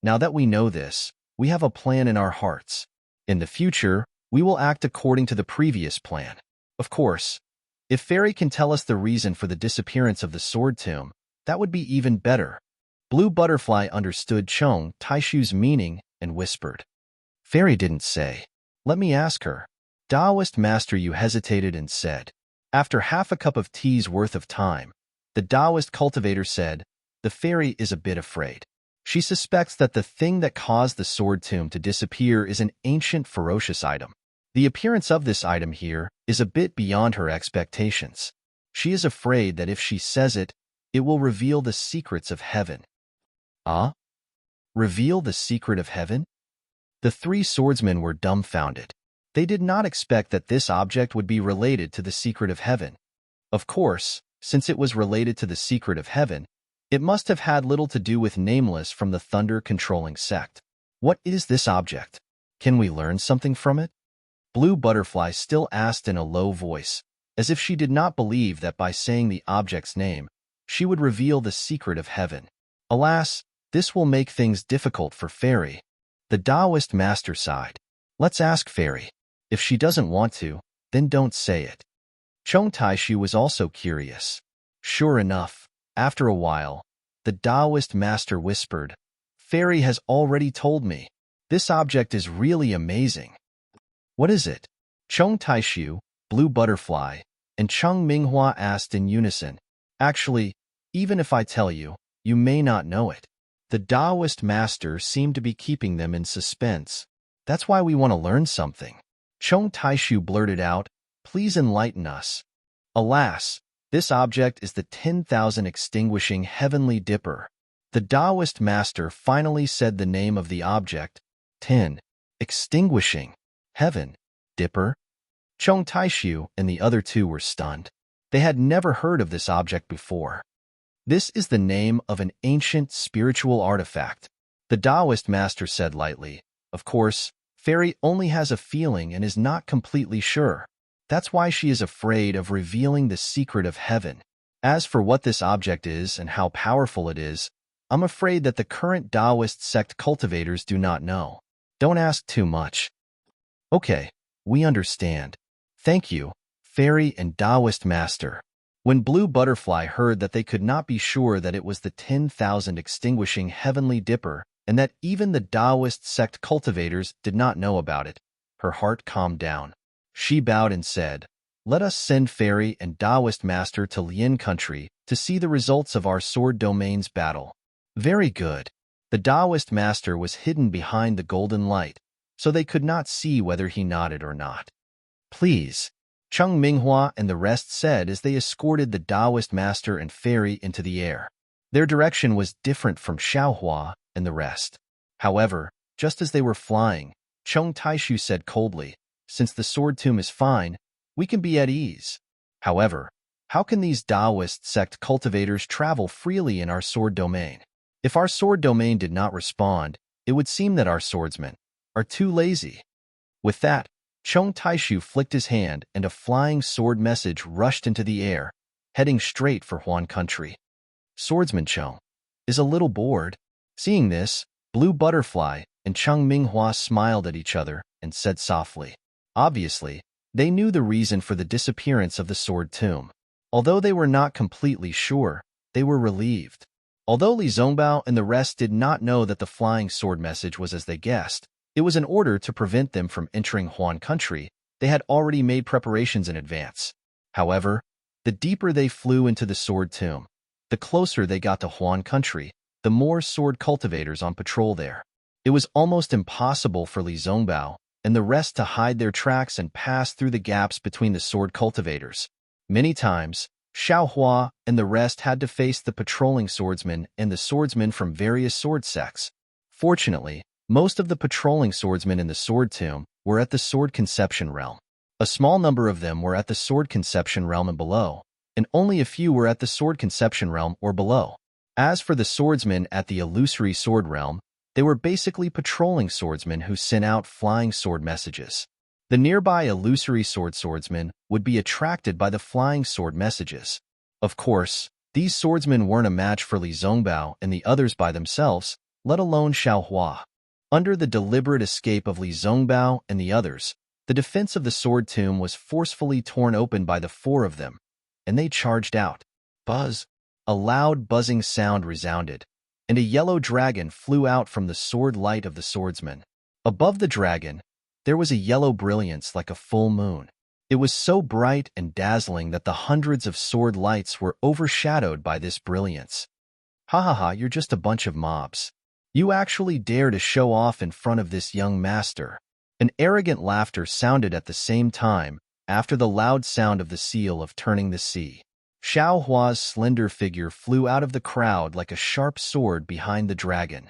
Now that we know this, we have a plan in our hearts. In the future, we will act according to the previous plan. Of course, if Fairy can tell us the reason for the disappearance of the sword tomb, that would be even better. Blue Butterfly understood Cheng Taishu's meaning and whispered. Fairy didn't say. Let me ask her. Taoist master, you hesitated and said. After half a cup of tea's worth of time, The Taoist cultivator said, "The fairy is a bit afraid. She suspects that the thing that caused the sword tomb to disappear is an ancient ferocious item. The appearance of this item here is a bit beyond her expectations. She is afraid that if she says it, it will reveal the secrets of heaven." Ah? Reveal the secret of heaven? The three swordsmen were dumbfounded. They did not expect that this object would be related to the secret of heaven. Of course, since it was related to the secret of heaven, it must have had little to do with Nameless from the thunder-controlling sect. What is this object? Can we learn something from it? Blue Butterfly still asked in a low voice, as if she did not believe that by saying the object's name, she would reveal the secret of heaven. Alas, this will make things difficult for Fairy. The Taoist master sighed. Let's ask Fairy. If she doesn't want to, then don't say it. Chong Taishu was also curious. Sure enough, after a while, the Taoist master whispered, "Fairy has already told me. This object is really amazing." What is it? Chong Taishu, Blue Butterfly, and Cheng Minghua asked in unison. Actually, even if I tell you, you may not know it. The Taoist master seemed to be keeping them in suspense. That's why we want to learn something. Chong Taishu blurted out, "Please enlighten us." Alas, this object is the 10,000 extinguishing heavenly dipper. The Taoist master finally said the name of the object, 10. Extinguishing. Heaven. Dipper. Chong Taishu and the other two were stunned. They had never heard of this object before. This is the name of an ancient spiritual artifact. The Taoist master said lightly, "Of course, Fairy only has a feeling and is not completely sure. That's why she is afraid of revealing the secret of heaven. As for what this object is and how powerful it is, I'm afraid that the current Taoist sect cultivators do not know. Don't ask too much." Okay, we understand. Thank you, Fairy and Taoist master. When Blue Butterfly heard that they could not be sure that it was the 10,000 extinguishing heavenly dipper and that even the Taoist sect cultivators did not know about it, her heart calmed down. She bowed and said, "Let us send Fairy and Taoist master to Lian country to see the results of our sword domain's battle." Very good. The Taoist master was hidden behind the golden light, so they could not see whether he nodded or not. "Please," Cheng Minghua and the rest said as they escorted the Taoist master and Fairy into the air. Their direction was different from Xiaohua and the rest. However, just as they were flying, Chong Taishu said coldly, "Since the sword tomb is fine, we can be at ease. However, how can these Taoist sect cultivators travel freely in our sword domain? If our sword domain did not respond, it would seem that our swordsmen are too lazy." With that, Chong Taishu flicked his hand and a flying sword message rushed into the air, heading straight for Huan country. Swordsman Chong is a little bored. Seeing this, Blue Butterfly and Cheng Minghua smiled at each other and said softly. Obviously, they knew the reason for the disappearance of the sword tomb. Although they were not completely sure, they were relieved. Although Li Zongbao and the rest did not know that the flying sword message was as they guessed, it was in order to prevent them from entering Huan country. They had already made preparations in advance. However, the deeper they flew into the sword tomb, the closer they got to Huan country, the more sword cultivators on patrol there. It was almost impossible for Li Zongbao and the rest to hide their tracks and pass through the gaps between the sword cultivators. Many times, Xiaohua and the rest had to face the patrolling swordsmen and the swordsmen from various sword sects. Fortunately, most of the patrolling swordsmen in the sword tomb were at the sword conception realm. A small number of them were at the sword conception realm and below, and only a few were at the sword conception realm or below. As for the swordsmen at the illusory sword realm, they were basically patrolling swordsmen who sent out flying sword messages. The nearby illusory swordsmen would be attracted by the flying sword messages. Of course, these swordsmen weren't a match for Li Zongbao and the others by themselves, let alone Xiaohua. Under the deliberate escape of Li Zongbao and the others, the defense of the sword tomb was forcefully torn open by the four of them, and they charged out. Buzz! A loud buzzing sound resounded, and a yellow dragon flew out from the sword light of the swordsman. Above the dragon, there was a yellow brilliance like a full moon. It was so bright and dazzling that the hundreds of sword lights were overshadowed by this brilliance. Ha ha ha, you're just a bunch of mobs. You actually dare to show off in front of this young master. An arrogant laughter sounded at the same time, after the loud sound of the seal of turning the sea. Xiao Hua's slender figure flew out of the crowd like a sharp sword behind the dragon.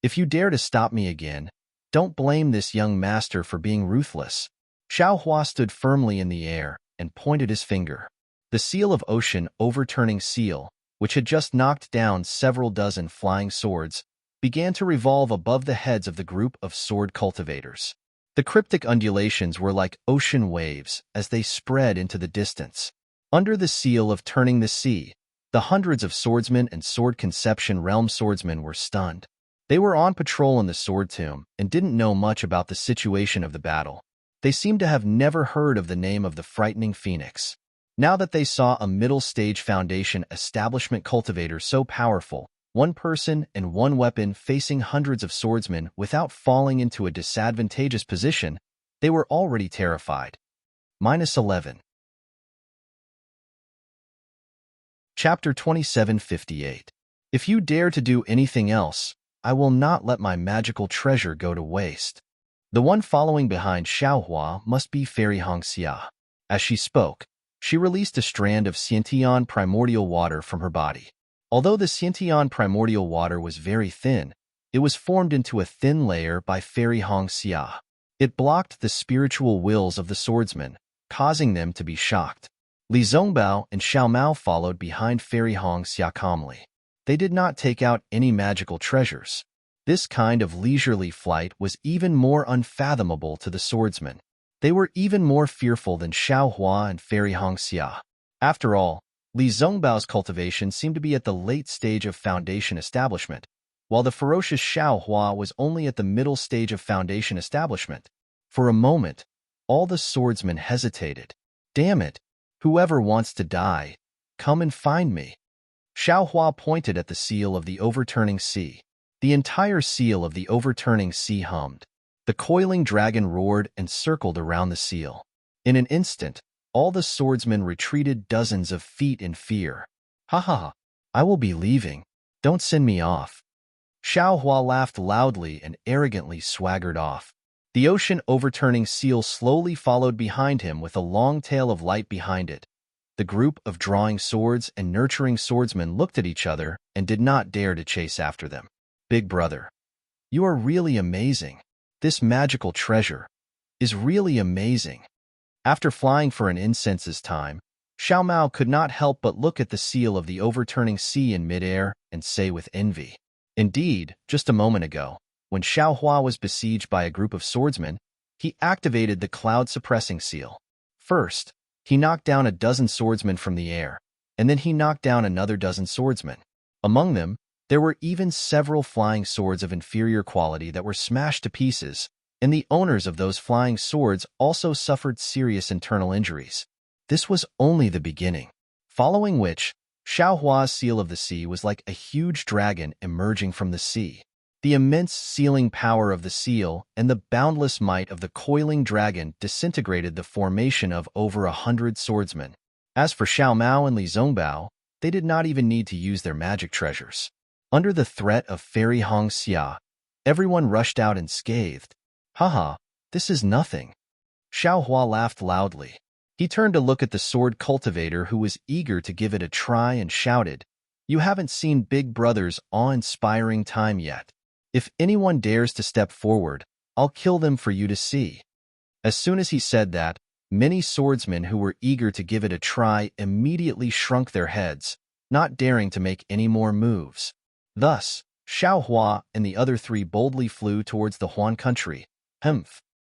If you dare to stop me again, don't blame this young master for being ruthless. Xiao Hua stood firmly in the air and pointed his finger. The seal of ocean overturning seal, which had just knocked down several dozen flying swords, began to revolve above the heads of the group of sword cultivators. The cryptic undulations were like ocean waves as they spread into the distance. Under the seal of turning the sea, the hundreds of swordsmen and sword conception realm swordsmen were stunned. They were on patrol in the sword tomb and didn't know much about the situation of the battle. They seemed to have never heard of the name of the frightening phoenix. Now that they saw a middle-stage foundation establishment cultivator so powerful, one person and one weapon facing hundreds of swordsmen without falling into a disadvantageous position, they were already terrified. -11. Chapter 2758. If you dare to do anything else, I will not let my magical treasure go to waste. The one following behind Xiaohua must be Fairy Hongxia. As she spoke, she released a strand of Xiantian primordial water from her body. Although the Xiantian primordial water was very thin, it was formed into a thin layer by Fairy Hongxia. It blocked the spiritual wills of the swordsmen, causing them to be shocked. Li Zongbao and Xiao Mao followed behind Fairy Hongxia calmly. They did not take out any magical treasures. This kind of leisurely flight was even more unfathomable to the swordsmen. They were even more fearful than Xiao Hua and Fairy Hongxia. After all, Li Zongbao's cultivation seemed to be at the late stage of foundation establishment, while the ferocious Xiao Hua was only at the middle stage of foundation establishment. For a moment, all the swordsmen hesitated. Damn it! Whoever wants to die, come and find me. Xiao Hua pointed at the seal of the overturning sea. The entire seal of the overturning sea hummed. The coiling dragon roared and circled around the seal. In an instant, all the swordsmen retreated dozens of feet in fear. Ha ha ha, I will be leaving. Don't send me off. Xiao Hua laughed loudly and arrogantly swaggered off. The ocean overturning seal slowly followed behind him with a long tail of light behind it. The group of drawing swords and nurturing swordsmen looked at each other and did not dare to chase after them. Big brother, you are really amazing. This magical treasure is really amazing. After flying for an incense's time, Xiao Mao could not help but look at the seal of the overturning sea in midair and say with envy. Indeed, just a moment ago, when Xiao Hua was besieged by a group of swordsmen, he activated the cloud-suppressing seal. First, he knocked down a dozen swordsmen from the air, and then he knocked down another dozen swordsmen. Among them, there were even several flying swords of inferior quality that were smashed to pieces, and the owners of those flying swords also suffered serious internal injuries. This was only the beginning. Following which, Xiao Hua's seal of the sea was like a huge dragon emerging from the sea. The immense sealing power of the seal and the boundless might of the coiling dragon disintegrated the formation of over 100 swordsmen. As for Xiao Mao and Li Zongbao, they did not even need to use their magic treasures. Under the threat of Fairy Hongxia, everyone rushed out and scathed. Haha, this is nothing. Xiao Hua laughed loudly. He turned to look at the sword cultivator who was eager to give it a try and shouted, "You haven't seen Big Brother's awe-inspiring time yet. If anyone dares to step forward, I'll kill them for you to see." As soon as he said that, many swordsmen who were eager to give it a try immediately shrunk their heads, not daring to make any more moves. Thus, Xiao Hua and the other three boldly flew towards the Huan country.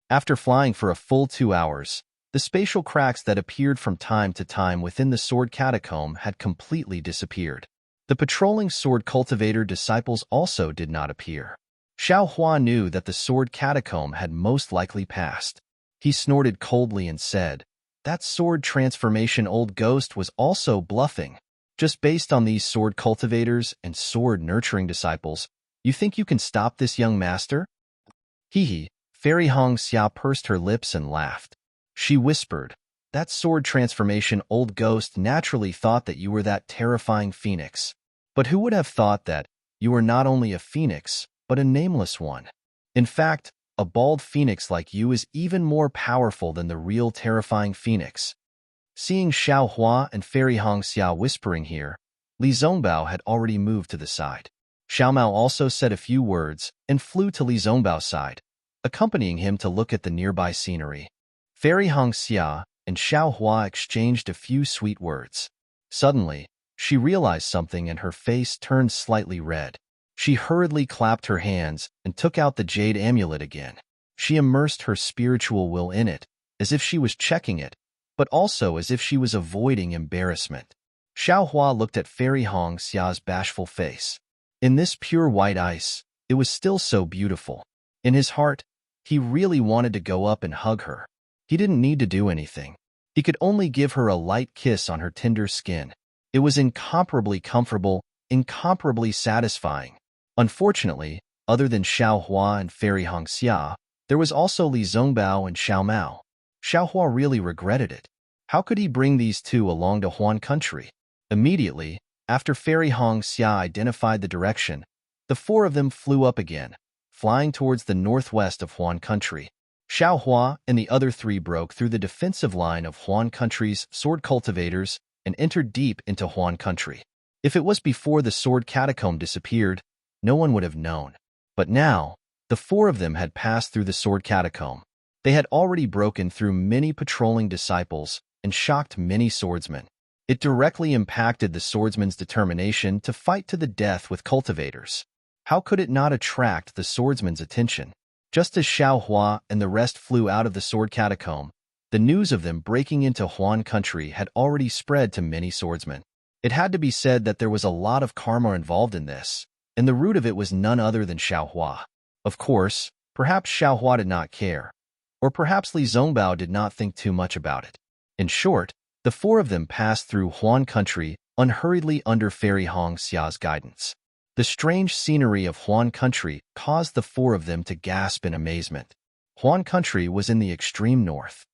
After flying for a full 2 hours, the spatial cracks that appeared from time to time within the sword catacomb had completely disappeared. The patrolling sword cultivator disciples also did not appear. Xiao Hua knew that the sword catacomb had most likely passed. He snorted coldly and said, "That sword transformation old ghost was also bluffing. Just based on these sword cultivators and sword nurturing disciples, you think you can stop this young master?" Hee hee, Fairy Hongxia pursed her lips and laughed. She whispered, that sword transformation old ghost naturally thought that you were that terrifying phoenix. But who would have thought that you were not only a phoenix, but a nameless one? In fact, a bald phoenix like you is even more powerful than the real terrifying phoenix. Seeing Xiao Hua and Fairy Hong Xia whispering here, Li Zongbao had already moved to the side. Xiao Mao also said a few words and flew to Li Zongbao's side, accompanying him to look at the nearby scenery. Fairy Hong Xia and Xiao Hua exchanged a few sweet words. Suddenly, she realized something and her face turned slightly red. She hurriedly clapped her hands and took out the jade amulet again. She immersed her spiritual will in it, as if she was checking it, but also as if she was avoiding embarrassment. Xiao Hua looked at Fairy Hong Xia's bashful face. In this pure white ice, it was still so beautiful. In his heart, he really wanted to go up and hug her. He didn't need to do anything. He could only give her a light kiss on her tender skin. It was incomparably comfortable, incomparably satisfying. Unfortunately, other than Xiao Hua and Fairy Hong Xia, there was also Li Zongbao and Xiao Mao. Xiao Hua really regretted it. How could he bring these two along to Huan country? Immediately, after Fairy Hong Xia identified the direction, the four of them flew up again, flying towards the northwest of Huan country. Xiao Hua and the other three broke through the defensive line of Huan country's sword cultivators and entered deep into Huan country. If it was before the sword catacomb disappeared, no one would have known. But now, the four of them had passed through the sword catacomb. They had already broken through many patrolling disciples and shocked many swordsmen. It directly impacted the swordsman's determination to fight to the death with cultivators. How could it not attract the swordsman's attention? Just as Xiao Hua and the rest flew out of the sword catacomb, the news of them breaking into Huan country had already spread to many swordsmen. It had to be said that there was a lot of karma involved in this, and the root of it was none other than Xiao Hua. Of course, perhaps Xiao Hua did not care, or perhaps Li Zongbao did not think too much about it. In short, the four of them passed through Huan country unhurriedly under Fairy Hong Xia's guidance. The strange scenery of Huan country caused the four of them to gasp in amazement. Huan country was in the extreme north.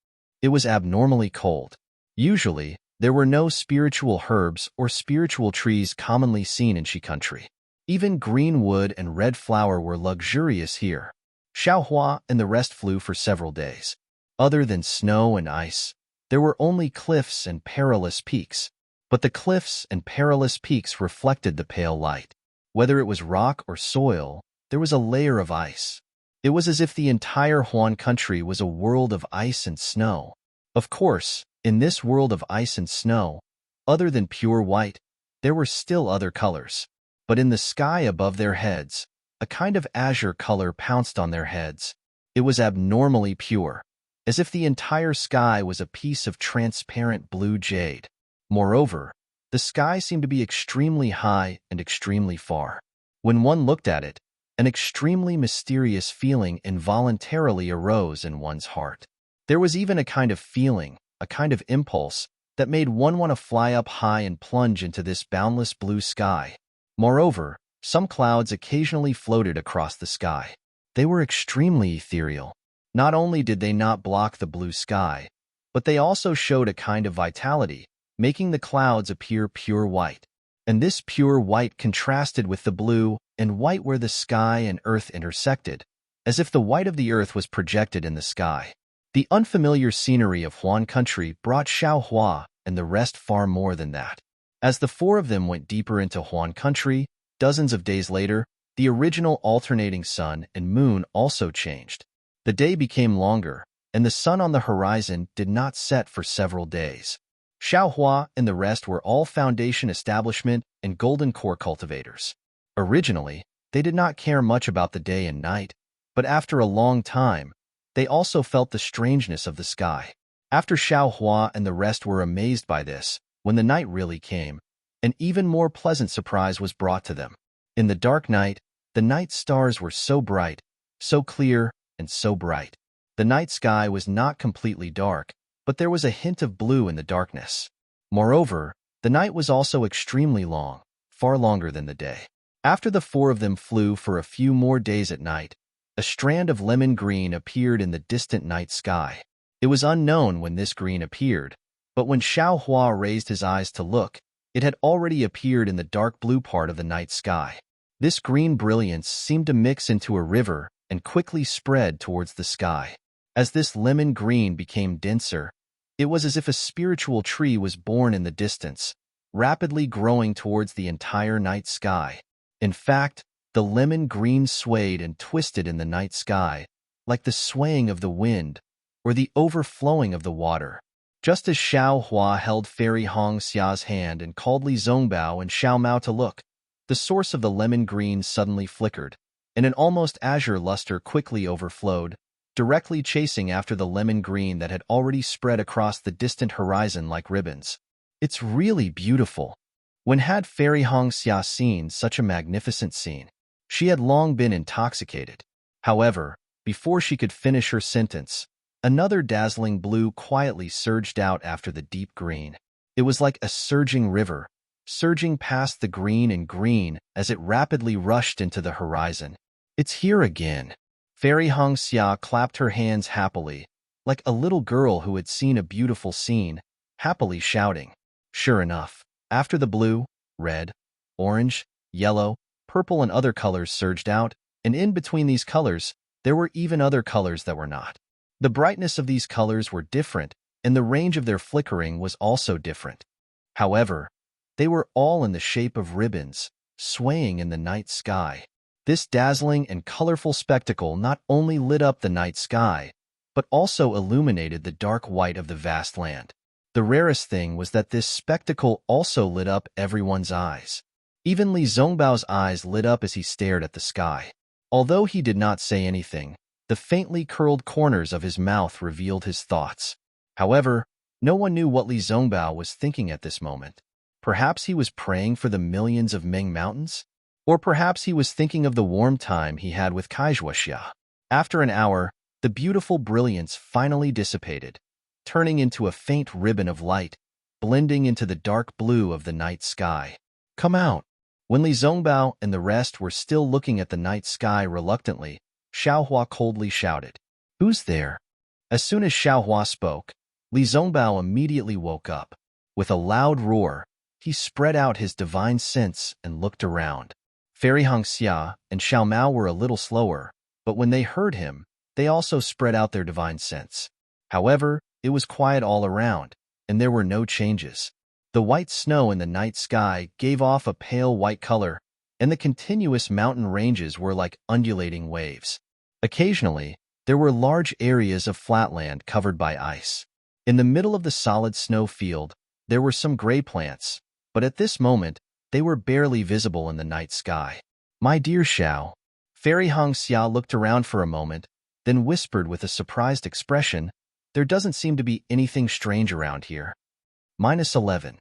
It was abnormally cold. Usually, there were no spiritual herbs or spiritual trees commonly seen in Shi country. Even green wood and red flower were luxurious here. Xiao Hua and the rest flew for several days. Other than snow and ice, there were only cliffs and perilous peaks. But the cliffs and perilous peaks reflected the pale light. Whether it was rock or soil, there was a layer of ice. It was as if the entire Huan country was a world of ice and snow. Of course, in this world of ice and snow, other than pure white, there were still other colors. But in the sky above their heads, a kind of azure color pounced on their heads. It was abnormally pure, as if the entire sky was a piece of transparent blue jade. Moreover, the sky seemed to be extremely high and extremely far. When one looked at it, an extremely mysterious feeling involuntarily arose in one's heart. There was even a kind of feeling, a kind of impulse, that made one want to fly up high and plunge into this boundless blue sky. Moreover, some clouds occasionally floated across the sky. They were extremely ethereal. Not only did they not block the blue sky, but they also showed a kind of vitality, making the clouds appear pure white. And this pure white contrasted with the blue and white where the sky and earth intersected, as if the white of the earth was projected in the sky. The unfamiliar scenery of Huan country brought Xiao Hua and the rest far more than that. As the four of them went deeper into Huan country, dozens of days later, the original alternating sun and moon also changed. The day became longer, and the sun on the horizon did not set for several days. Xiao Hua and the rest were all foundation establishment and golden core cultivators. Originally, they did not care much about the day and night, but after a long time, they also felt the strangeness of the sky. After Xiao Hua and the rest were amazed by this, when the night really came, an even more pleasant surprise was brought to them. In the dark night, the night stars were so bright, so clear, and so bright. The night sky was not completely dark, but there was a hint of blue in the darkness. Moreover, the night was also extremely long, far longer than the day. After the four of them flew for a few more days at night, a strand of lemon green appeared in the distant night sky. It was unknown when this green appeared, but when Xiao Hua raised his eyes to look, it had already appeared in the dark blue part of the night sky. This green brilliance seemed to mix into a river and quickly spread towards the sky. As this lemon green became denser, it was as if a spiritual tree was born in the distance, rapidly growing towards the entire night sky. In fact, the lemon green swayed and twisted in the night sky, like the swaying of the wind or the overflowing of the water. Just as Xiao Hua held Fairy Hong Xia's hand and called Li Zongbao and Xiao Mao to look, the source of the lemon green suddenly flickered, and an almost azure luster quickly overflowed, directly chasing after the lemon green that had already spread across the distant horizon like ribbons. It's really beautiful. When had Fairy Hong Xia seen such a magnificent scene? She had long been intoxicated. However, before she could finish her sentence, another dazzling blue quietly surged out after the deep green. It was like a surging river, surging past the green and green as it rapidly rushed into the horizon. It's here again. Fairy Hong Xia clapped her hands happily, like a little girl who had seen a beautiful scene, happily shouting. Sure enough, after the blue, red, orange, yellow, purple and other colors surged out, and in between these colors, there were even other colors that were not. The brightness of these colors were different, and the range of their flickering was also different. However, they were all in the shape of ribbons, swaying in the night sky. This dazzling and colorful spectacle not only lit up the night sky, but also illuminated the dark white of the vast land. The rarest thing was that this spectacle also lit up everyone's eyes. Even Li Zongbao's eyes lit up as he stared at the sky. Although he did not say anything, the faintly curled corners of his mouth revealed his thoughts. However, no one knew what Li Zongbao was thinking at this moment. Perhaps he was praying for the millions of Ming Mountains? Or perhaps he was thinking of the warm time he had with Kaizhuaxia. After an hour, the beautiful brilliance finally dissipated, turning into a faint ribbon of light, blending into the dark blue of the night sky. Come out! When Li Zongbao and the rest were still looking at the night sky reluctantly, Xiao Hua coldly shouted, Who's there? As soon as Xiao Hua spoke, Li Zongbao immediately woke up. With a loud roar, he spread out his divine sense and looked around. Fairy Hong Xia and Xiao Mao were a little slower, but when they heard him, they also spread out their divine sense. However, it was quiet all around, and there were no changes. The white snow in the night sky gave off a pale white color, and the continuous mountain ranges were like undulating waves. Occasionally, there were large areas of flatland covered by ice. In the middle of the solid snow field, there were some gray plants, but at this moment, they were barely visible in the night sky. My dear Xiao. Fairy Hong Xia looked around for a moment, then whispered with a surprised expression, There doesn't seem to be anything strange around here. -11.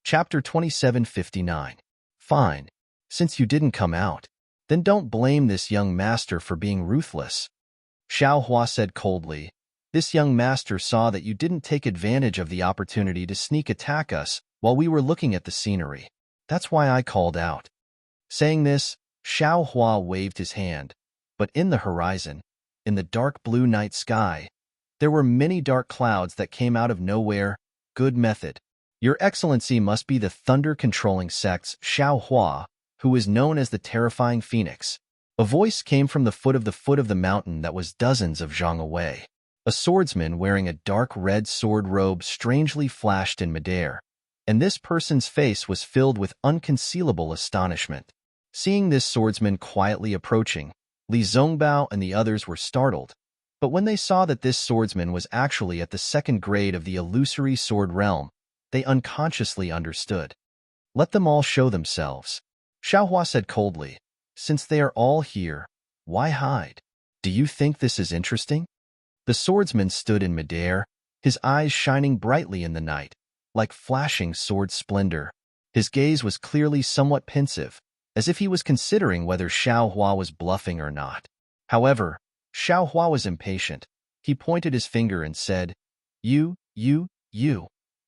Chapter 2759. Fine. Since you didn't come out, then don't blame this young master for being ruthless. Xiao Hua said coldly. This young master saw that you didn't take advantage of the opportunity to sneak attack us while we were looking at the scenery. That's why I called out. Saying this, Xiao Hua waved his hand, but in the horizon, in the dark blue night sky, there were many dark clouds that came out of nowhere. Good method. Your Excellency must be the thunder-controlling sect's Xiao Hua, who is known as the Terrifying Phoenix. A voice came from the foot of the mountain that was dozens of zhang away. A swordsman wearing a dark red sword robe strangely flashed in midair, and this person's face was filled with unconcealable astonishment. Seeing this swordsman quietly approaching, Li Zongbao and the others were startled, but when they saw that this swordsman was actually at the second grade of the illusory sword realm, they unconsciously understood. Let them all show themselves. Xiao Hua said coldly, Since they are all here, why hide? Do you think this is interesting? The swordsman stood in midair, his eyes shining brightly in the night, like flashing sword splendor. His gaze was clearly somewhat pensive, as if he was considering whether Xiao Hua was bluffing or not. However, Xiao Hua was impatient. He pointed his finger and said, You.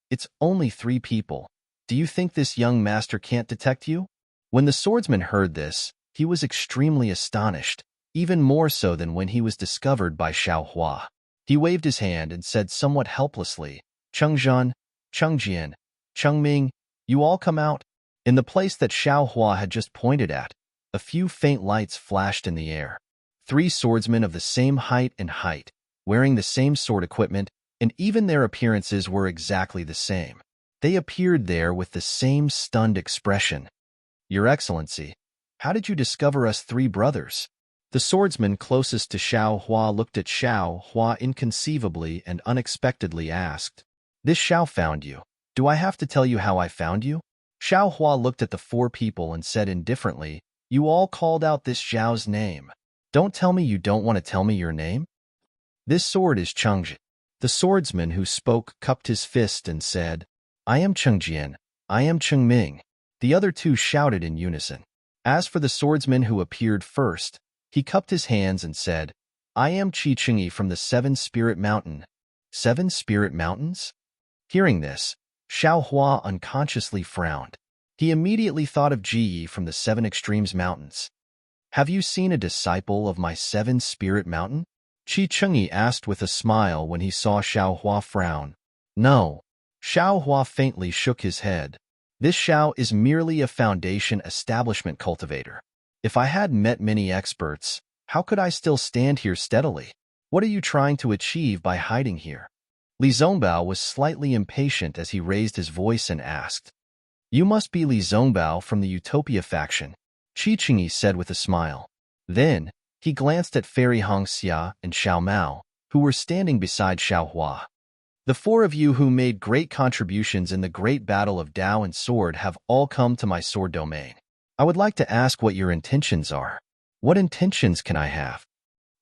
It's only 3 people. Do you think this young master can't detect you? When the swordsman heard this, he was extremely astonished. even more so than when he was discovered by Xiao Hua. He waved his hand and said somewhat helplessly, Chengzhan, Chengjian, Chengming, you all come out. In the place that Xiao Hua had just pointed at, a few faint lights flashed in the air. 3 swordsmen of the same height, wearing the same sword equipment, and even their appearances were exactly the same. They appeared there with the same stunned expression. Your Excellency, how did you discover us 3 brothers? The swordsman closest to Xiao Hua looked at Xiao Hua inconceivably and unexpectedly asked, This Xiao found you. Do I have to tell you how I found you? Xiao Hua looked at the 4 people and said indifferently, You all called out this Xiao's name. Don't tell me you don't want to tell me your name? This sword is Chengjian. The swordsman who spoke cupped his fist and said, I am Chengjian. I am Chengming. The other 2 shouted in unison. As for the swordsman who appeared first, he cupped his hands and said, I am Qi Chengyi from the 7 Spirit Mountain. 7 Spirit Mountains? Hearing this, Xiao Hua unconsciously frowned. He immediately thought of Ji from the 7 Extremes Mountains. Have you seen a disciple of my 7 Spirit Mountain? Qi Chengyi asked with a smile when he saw Xiao Hua frown. No. Xiao Hua faintly shook his head. This Xiao is merely a foundation establishment cultivator. If I had met many experts, how could I still stand here steadily? What are you trying to achieve by hiding here? Li Zongbao was slightly impatient as he raised his voice and asked. You must be Li Zongbao from the Utopia faction, Qi Chengyi said with a smile. Then, he glanced at Fairy Hongxia and Xiao Mao, who were standing beside Xiao Hua. The 4 of you who made great contributions in the great battle of Dao and Sword have all come to my sword domain. I would like to ask what your intentions are. What intentions can I have?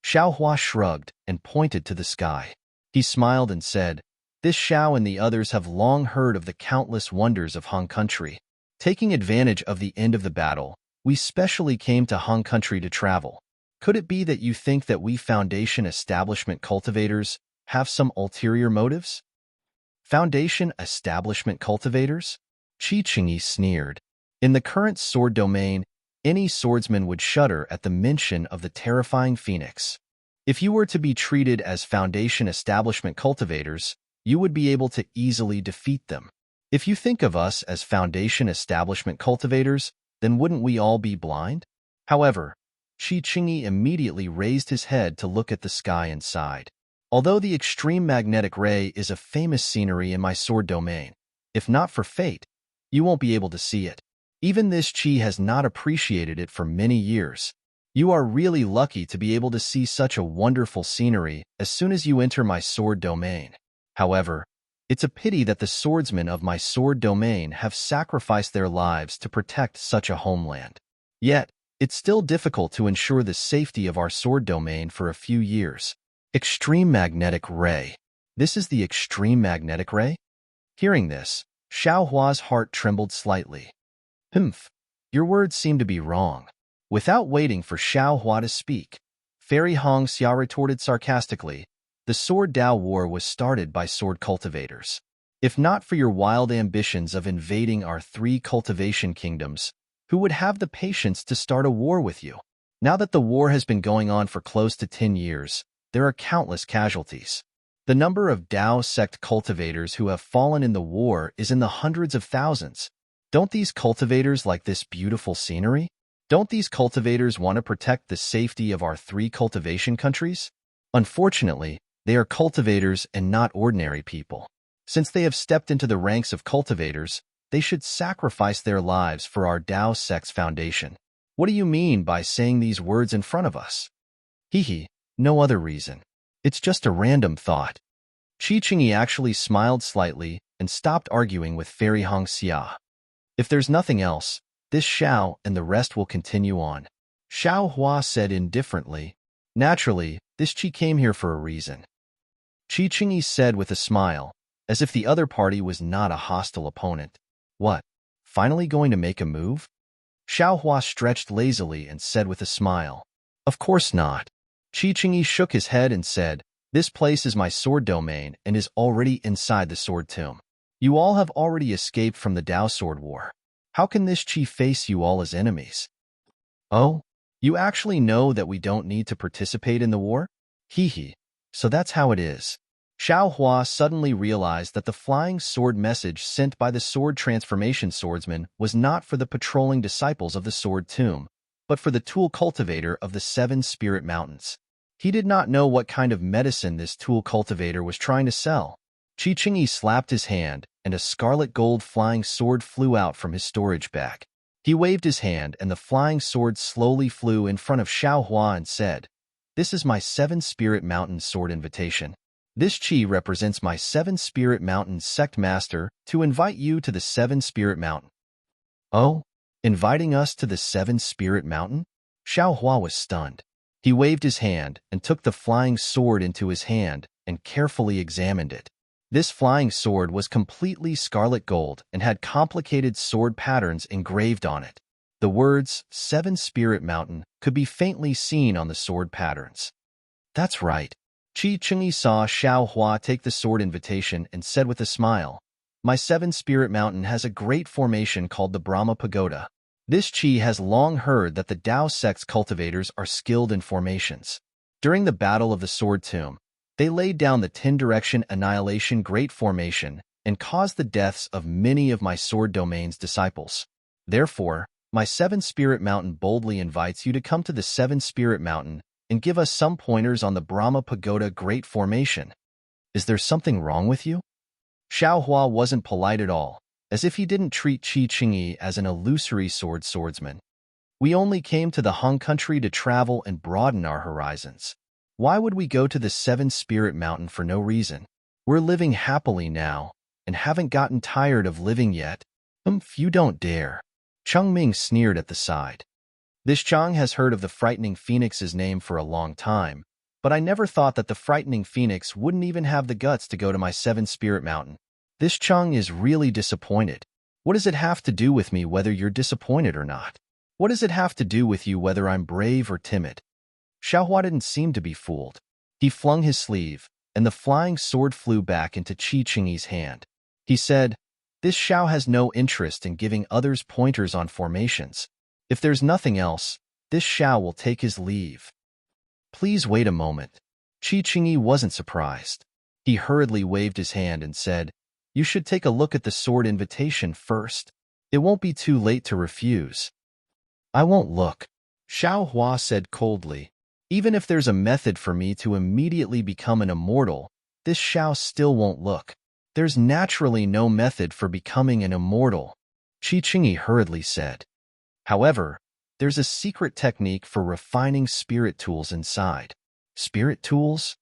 Xiao Hua shrugged and pointed to the sky. He smiled and said, This Xiao and the others have long heard of the countless wonders of Hong Country. Taking advantage of the end of the battle, we specially came to Hong Country to travel. Could it be that you think that we Foundation Establishment cultivators have some ulterior motives? Foundation Establishment cultivators? Qi Chengyi sneered. In the current sword domain, any swordsman would shudder at the mention of the terrifying phoenix. If you were to be treated as Foundation Establishment cultivators, you would be able to easily defeat them. If you think of us as Foundation Establishment cultivators, then wouldn't we all be blind? However, Qi Chengyi immediately raised his head to look at the sky and sighed. Although the extreme magnetic ray is a famous scenery in my sword domain, if not for fate, you won't be able to see it. Even this Qi has not appreciated it for many years. You are really lucky to be able to see such a wonderful scenery as soon as you enter my sword domain. However, it's a pity that the swordsmen of my sword domain have sacrificed their lives to protect such a homeland. Yet, it's still difficult to ensure the safety of our sword domain for a few years. Extreme magnetic ray. This is the extreme magnetic ray? Hearing this, Xiao Hua's heart trembled slightly. Humph, your words seem to be wrong. Without waiting for Xiao Hua to speak, Fairy Hongxia retorted sarcastically, the Sword Dao War was started by sword cultivators. If not for your wild ambitions of invading our 3 cultivation kingdoms, who would have the patience to start a war with you? Now that the war has been going on for close to 10 years, there are countless casualties. The number of Dao sect cultivators who have fallen in the war is in the hundreds of thousands. Don't these cultivators like this beautiful scenery? Don't these cultivators want to protect the safety of our 3 cultivation countries? Unfortunately, they are cultivators and not ordinary people. Since they have stepped into the ranks of cultivators, they should sacrifice their lives for our Dao sect's foundation. What do you mean by saying these words in front of us? Hee, no other reason. It's just a random thought. Qi Chengyi actually smiled slightly and stopped arguing with Fairy Hongxia. If there's nothing else, this Xiao and the rest will continue on. Xiao Hua said indifferently. Naturally, this Qi came here for a reason. Qi Chengyi said with a smile, as if the other party was not a hostile opponent. What? Finally going to make a move? Xiao Hua stretched lazily and said with a smile. Of course not. Qi Chengyi shook his head and said, This place is my sword domain and is already inside the sword tomb. You all have already escaped from the Dao sword war. How can this Qi face you all as enemies? Oh, You actually know that we don't need to participate in the war? Hee hee. So that's how it is. Xiao Hua suddenly realized that the flying sword message sent by the sword transformation swordsman was not for the patrolling disciples of the sword tomb, but for the tool cultivator of the 7 spirit mountains. He did not know what kind of medicine this tool cultivator was trying to sell. Qi Qingyi slapped his hand, and a scarlet gold flying sword flew out from his storage bag. He waved his hand, and the flying sword slowly flew in front of Xiao Hua and said, "This is my 7 spirit mountain sword invitation. This qi represents my 7 spirit mountain sect master to invite you to the 7 spirit mountain." Oh, inviting us to the 7 spirit mountain? Xiao Hua was stunned. He waved his hand and took the flying sword into his hand and carefully examined it. This flying sword was completely scarlet gold and had complicated sword patterns engraved on it. The words 7 Spirit Mountain could be faintly seen on the sword patterns. That's right. Qi Qingyi saw Xiao Hua take the sword invitation and said with a smile, "My 7 Spirit Mountain has a great formation called the Brahma Pagoda. This qi has long heard that the Tao sect's cultivators are skilled in formations. During the Battle of the Sword Tomb, they laid down the 10-direction annihilation great formation and caused the deaths of many of my sword domain's disciples. Therefore, my 7 Spirit Mountain boldly invites you to come to the 7 Spirit Mountain and give us some pointers on the Brahma Pagoda Great Formation. Is there something wrong with you?" Xiao Hua wasn't polite at all, as if he didn't treat Qi Qingyi as an illusory swordsman. "We only came to the Han country to travel and broaden our horizons. Why would we go to the 7 Spirit Mountain for no reason? We're living happily now, and haven't gotten tired of living yet. You don't dare." Cheng Ming sneered at the side. "This Chang has heard of the frightening phoenix's name for a long time, but I never thought that the frightening phoenix wouldn't even have the guts to go to my 7 Spirit Mountain. This Chang is really disappointed. What does it have to do with me whether you're disappointed or not? What does it have to do with you whether I'm brave or timid?" Xiao Hua didn't seem to be fooled. He flung his sleeve, and the flying sword flew back into Qi Qingyi's hand. He said, "This Xiao has no interest in giving others pointers on formations. If there's nothing else, this Xiao will take his leave." "Please wait a moment." Qi Qingyi wasn't surprised. He hurriedly waved his hand and said, "You should take a look at the sword invitation first. It won't be too late to refuse." "I won't look," Xiao Hua said coldly. "Even if there's a method for me to immediately become an immortal, this Xiao still won't look. There's naturally no method for becoming an immortal," Qi Qingyi hurriedly said. "However, there's a secret technique for refining spirit tools inside." Spirit tools?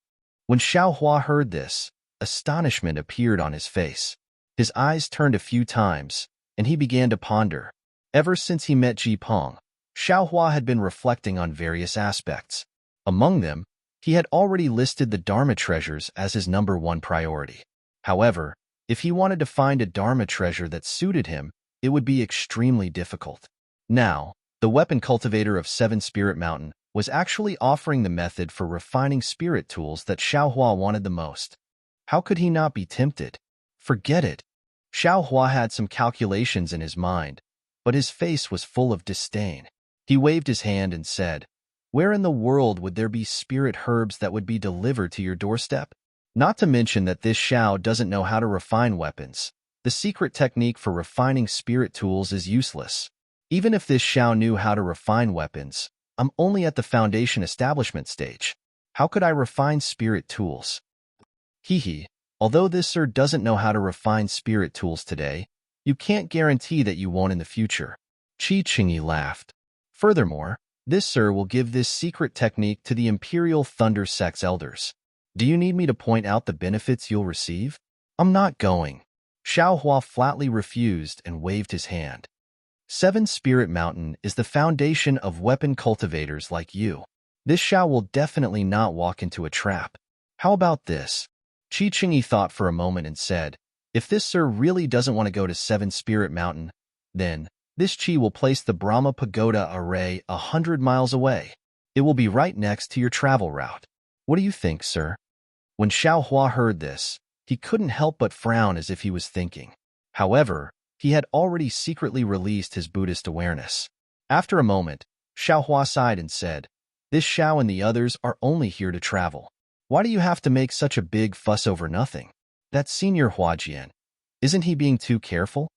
When Xiao Hua heard this, astonishment appeared on his face. His eyes turned a few times, and he began to ponder. Ever since he met Ji Peng, Xiao Hua had been reflecting on various aspects. Among them, he had already listed the Dharma treasures as his #1 priority. However, if he wanted to find a Dharma treasure that suited him, it would be extremely difficult. Now, the weapon cultivator of 7 Spirit Mountain was actually offering the method for refining spirit tools that Xiao Hua wanted the most. How could he not be tempted? Forget it. Xiao Hua had some calculations in his mind, but his face was full of disdain. He waved his hand and said, "Where in the world would there be spirit herbs that would be delivered to your doorstep? Not to mention that this Xiao doesn't know how to refine weapons. The secret technique for refining spirit tools is useless. Even if this Xiao knew how to refine weapons, I'm only at the foundation establishment stage. How could I refine spirit tools?" Hee. Although this sir doesn't know how to refine spirit tools today, you can't guarantee that you won't in the future. Qi Qingyi laughed. Furthermore, this sir will give this secret technique to the Imperial Thunder Sect's elders. Do you need me to point out the benefits you'll receive? I'm not going. Xiao Hua flatly refused and waved his hand. 7 Spirit Mountain is the foundation of weapon cultivators like you. This Xiao will definitely not walk into a trap. How about this? Qi Qingyi thought for a moment and said, "If this sir really doesn't want to go to 7 Spirit Mountain, then this Qi will place the Brahma Pagoda array 100 miles away. It will be right next to your travel route. What do you think, sir?" When Xiao Hua heard this, he couldn't help but frown as if he was thinking. However, he had already secretly released his Buddhist awareness. After a moment, Xiao Hua sighed and said, "This Xiao and the others are only here to travel. Why do you have to make such a big fuss over nothing? That Senior Huajian, isn't he being too careful?"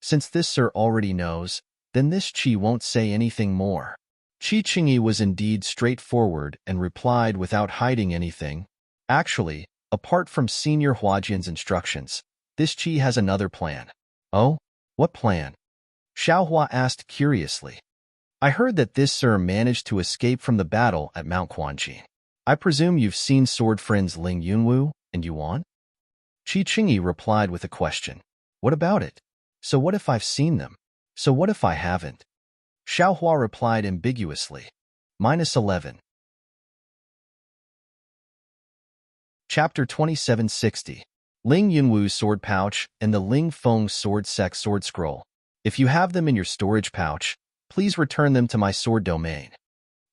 Since this sir already knows, then this Qi won't say anything more. Qi Qingyi was indeed straightforward and replied without hiding anything. Actually, apart from Senior Huajian's instructions, this Qi has another plan. Oh? What plan? Xiao Hua asked curiously. I heard that this sir managed to escape from the battle at Mount Quanjin. I presume you've seen sword friends Ling Yunwu and Yuan? Qi Qingyi replied with a question. What about it? So what if I've seen them? So what if I haven't? Xiao Hua replied ambiguously. -11. Chapter 2760. Ling Yunwu's sword pouch and the Ling Feng's sword scroll. If you have them in your storage pouch, please return them to my sword domain.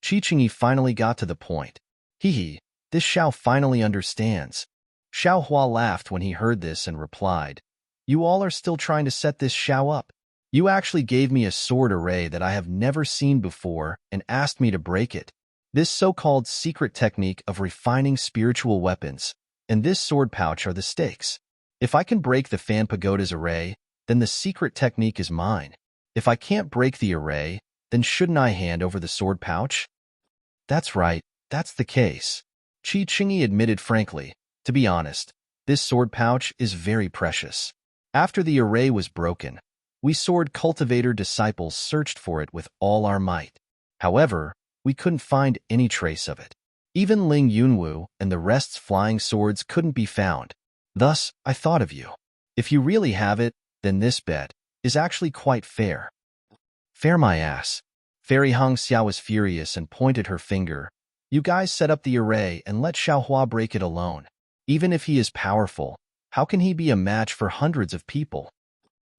Qi Qingyi finally got to the point. Hee, this Xiao finally understands. Xiao Hua laughed when he heard this and replied, You all are still trying to set this Xiao up. You actually gave me a sword array that I have never seen before and asked me to break it. This so-called secret technique of refining spiritual weapons and this sword pouch are the stakes. If I can break the Fan Pagoda's array, then the secret technique is mine. If I can't break the array, then shouldn't I hand over the sword pouch? That's right, that's the case. Qi Qingyi admitted frankly, to be honest, this sword pouch is very precious. After the array was broken, we sword cultivator disciples searched for it with all our might. However, we couldn't find any trace of it. Even Ling Yunwu and the rest's flying swords couldn't be found. Thus, I thought of you. If you really have it, then this bet is actually quite fair. Fair my ass. Fairy Hong Xiao was furious and pointed her finger. You guys set up the array and let Xiao Hua break it alone. Even if he is powerful, how can he be a match for hundreds of people?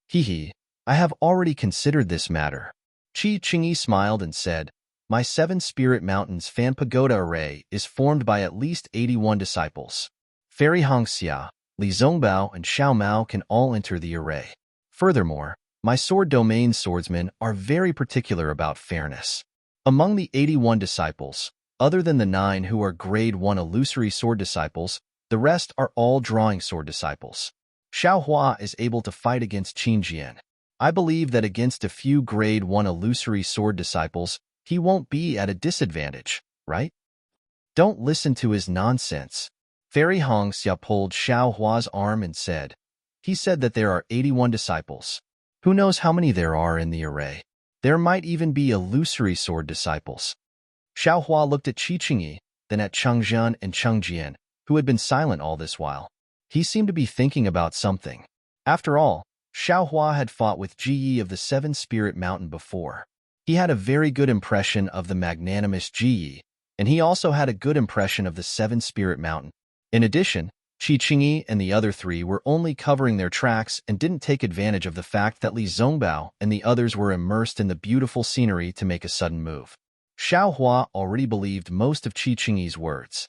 Hee, I have already considered this matter. Qi Qingyi smiled and said, My 7 Spirit Mountains Fan Pagoda array is formed by at least 81 disciples. Fairy Hongxia, Li Zongbao, and Xiao Mao can all enter the array. Furthermore, my sword domain swordsmen are very particular about fairness. Among the 81 disciples, other than the 9 who are grade 1 illusory sword disciples, the rest are all drawing sword disciples. Xiao Hua is able to fight against Qin Jian. I believe that against a few grade 1 illusory sword disciples, he won't be at a disadvantage, right? Don't listen to his nonsense. Fairy Hongxia pulled Xiao Hua's arm and said, He said that there are 81 disciples. Who knows how many there are in the array? There might even be illusory sword disciples. Xiao Hua looked at Qi Qingyi, then at Cheng Zhan and Cheng Jian, who had been silent all this while. He seemed to be thinking about something. After all, Xiao Hua had fought with Ji Yi of the 7 Spirit Mountain before. He had a very good impression of the magnanimous Ji Yi, and he also had a good impression of the 7 Spirit Mountain. In addition, Qi Qingyi and the other 3 were only covering their tracks and didn't take advantage of the fact that Li Zongbao and the others were immersed in the beautiful scenery to make a sudden move. Xiao Hua already believed most of Qi Qingyi's words.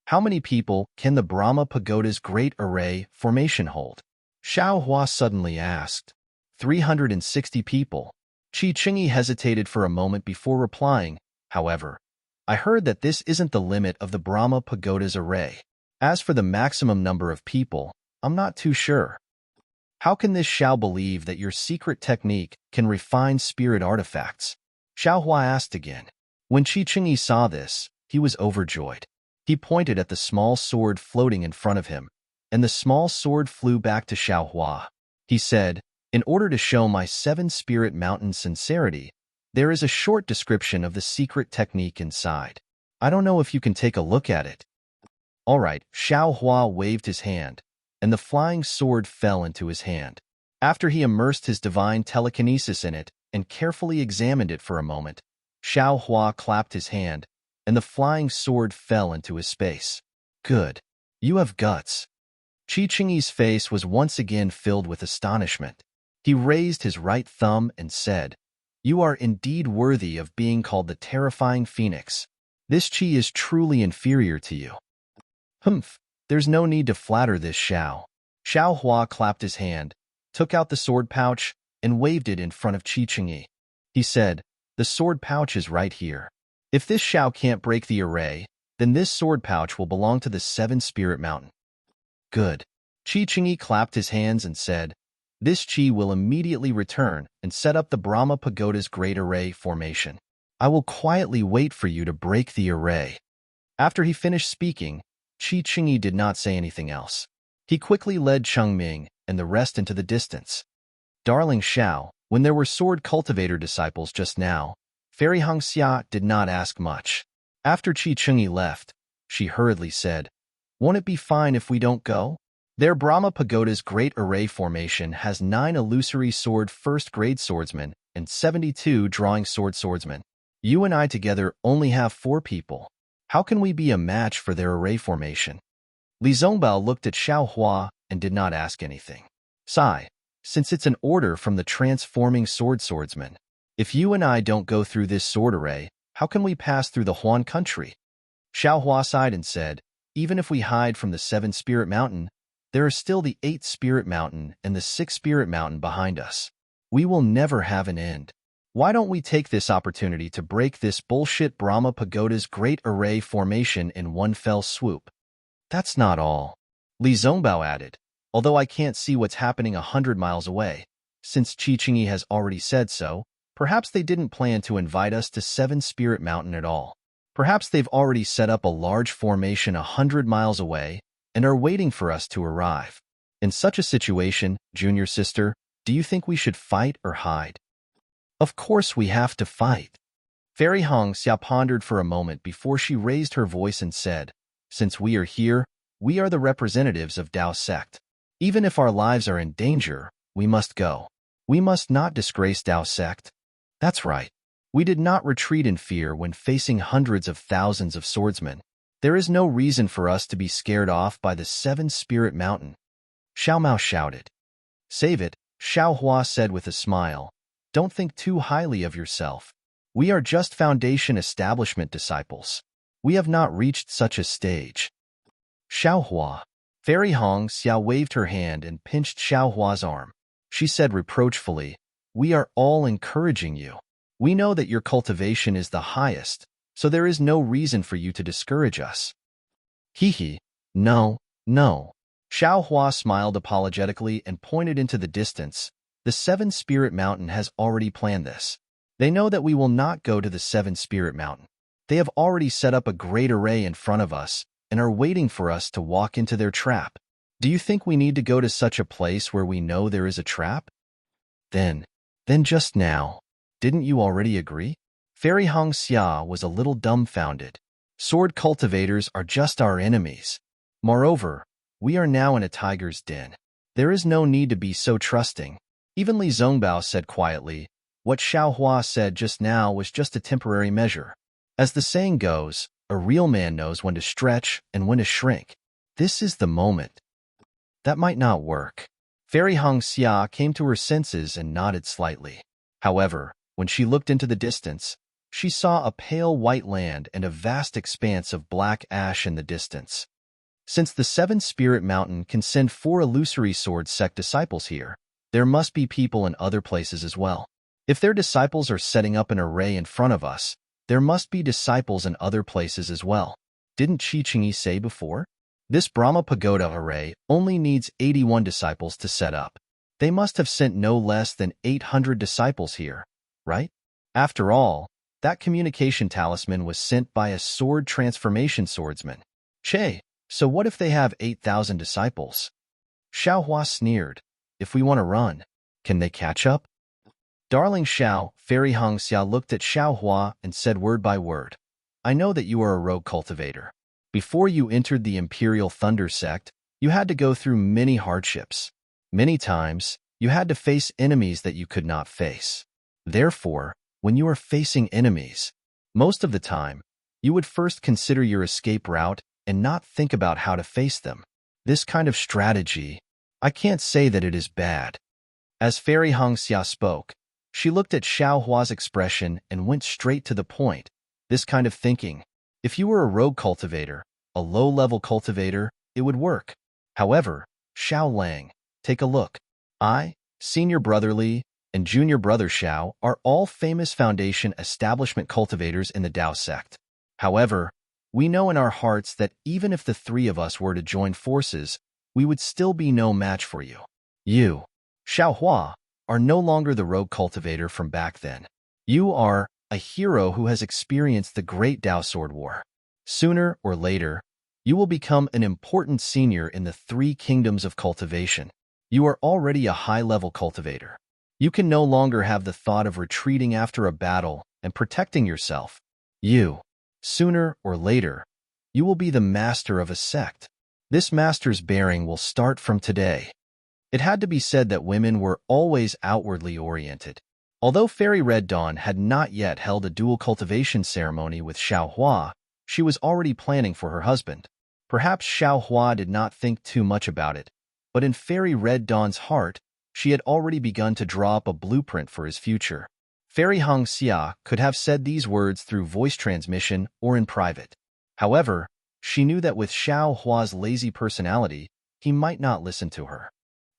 How many people can the Brahma Pagoda's great array formation hold? Xiao Hua suddenly asked. 360 people. Qi Qingyi hesitated for a moment before replying, however, I heard that this isn't the limit of the Brahma Pagoda's array. As for the maximum number of people, I'm not too sure. How can this Xiao believe that your secret technique can refine spirit artifacts? Xiao Hua asked again. When Qi Qingyi saw this, he was overjoyed. He pointed at the small sword floating in front of him, and the small sword flew back to Xiao Hua. He said, In order to show my 7 Spirit Mountain sincerity, there is a short description of the secret technique inside. I don't know if you can take a look at it. All right, Xiao Hua waved his hand, and the flying sword fell into his hand. After he immersed his divine telekinesis in it and carefully examined it for a moment, Xiao Hua clapped his hand, and the flying sword fell into his space. Good. You have guts. Qi Qingyi's face was once again filled with astonishment. He raised his right thumb and said, You are indeed worthy of being called the terrifying phoenix. This Qi is truly inferior to you. Humph, there's no need to flatter this Xiao. Xiao Hua clapped his hand, took out the sword pouch, and waved it in front of Qi Qingyi. He said, The sword pouch is right here. If this Xiao can't break the array, then this sword pouch will belong to the 7-spirit mountain. Good. Qi Qingyi clapped his hands and said, this Qi will immediately return and set up the Brahma Pagoda's great array formation. I will quietly wait for you to break the array. After he finished speaking, Qi Qingyi did not say anything else. He quickly led Chengming and the rest into the distance. Darling Xiao, when there were sword cultivator disciples just now, Fairy Hongxia did not ask much. After Qi Qingyi left, she hurriedly said, won't it be fine if we don't go? Their Brahma Pagoda's great array formation has 9 illusory sword first-grade swordsmen and 72 drawing sword swordsmen. You and I together only have 4 people. How can we be a match for their array formation? Li Zongbao looked at Xiao Hua and did not ask anything. Sigh, since it's an order from the transforming swordsman, if you and I don't go through this sword array, how can we pass through the Huan country? Xiao Hua sighed and said, even if we hide from the 7-spirit mountain, there is still the 8-spirit mountain and the 6-spirit mountain behind us. We will never have an end. Why don't we take this opportunity to break this bullshit Brahma Pagoda's great array formation in one fell swoop? That's not all. Li Zongbao added, although I can't see what's happening 100 miles away. Since Qi Qingyi has already said so, perhaps they didn't plan to invite us to 7-spirit mountain at all. Perhaps they've already set up a large formation 100 miles away and are waiting for us to arrive. In such a situation, junior sister, do you think we should fight or hide? Of course we have to fight. Fairy Hongxia pondered for a moment before she raised her voice and said, since we are here, we are the representatives of Dao sect. Even if our lives are in danger, we must go. We must not disgrace Dao sect. That's right. We did not retreat in fear when facing hundreds of thousands of swordsmen. There is no reason for us to be scared off by the 7-spirit mountain. Xiao Mao shouted. Save it, Xiao Hua said with a smile. Don't think too highly of yourself. We are just foundation establishment disciples. We have not reached such a stage. Xiao Hua. Fairy Hongxia waved her hand and pinched Xiao Hua's arm. She said reproachfully, we are all encouraging you. We know that your cultivation is the highest, so there is no reason for you to discourage us. Hee. No. Xiao Hua smiled apologetically and pointed into the distance. The 7-spirit mountain has already planned this. They know that we will not go to the 7-spirit mountain. They have already set up a great array in front of us and are waiting for us to walk into their trap. Do you think we need to go to such a place where we know there is a trap? Then just now, didn't you already agree? Fairy Hongxia was a little dumbfounded. Sword cultivators are just our enemies. Moreover, we are now in a tiger's den. There is no need to be so trusting. Even Li Zongbao said quietly, what Xiao Hua said just now was just a temporary measure. As the saying goes, a real man knows when to stretch and when to shrink. This is the moment. That might not work. Fairy Hongxia came to her senses and nodded slightly. However, when she looked into the distance, she saw a pale white land and a vast expanse of black ash in the distance. Since the 7-spirit mountain can send 4 illusory sword sect disciples here, there must be people in other places as well. If their disciples are setting up an array in front of us, there must be disciples in other places as well. Didn't Qi Qingyi say before? This Brahma Pagoda array only needs 81 disciples to set up. They must have sent no less than 800 disciples here, right? After all, that communication talisman was sent by a sword transformation swordsman. Che, so what if they have 8,000 disciples? Xiao Hua sneered. If we want to run, can they catch up? Darling Xiao, Fairy Hongxia looked at Xiao Hua and said word by word, I know that you are a rogue cultivator. Before you entered the Imperial Thunder sect, you had to go through many hardships. Many times, you had to face enemies that you could not face. Therefore, when you are facing enemies, most of the time, you would first consider your escape route and not think about how to face them. This kind of strategy, I can't say that it is bad. As Fairy Hongxia spoke, she looked at Xiao Hua's expression and went straight to the point. This kind of thinking, if you were a rogue cultivator, a low-level cultivator, it would work. However, Xiao Lang, take a look. I, Senior Brotherly, and junior brother Xiao are all famous foundation establishment cultivators in the Dao sect. However, we know in our hearts that even if the three of us were to join forces, we would still be no match for you. You, Xiao Hua, are no longer the rogue cultivator from back then. You are a hero who has experienced the great Dao Sword War. Sooner or later, you will become an important senior in the three kingdoms of cultivation. You are already a high-level cultivator. You can no longer have the thought of retreating after a battle and protecting yourself. You, sooner or later, you will be the master of a sect. This master's bearing will start from today. It had to be said that women were always outwardly oriented. Although Fairy Red Dawn had not yet held a dual cultivation ceremony with Xiao Hua, she was already planning for her husband. Perhaps Xiao Hua did not think too much about it, but in Fairy Red Dawn's heart, she had already begun to draw up a blueprint for his future. Fairy Hong Xia could have said these words through voice transmission or in private. However, she knew that with Xiao Hua's lazy personality, he might not listen to her.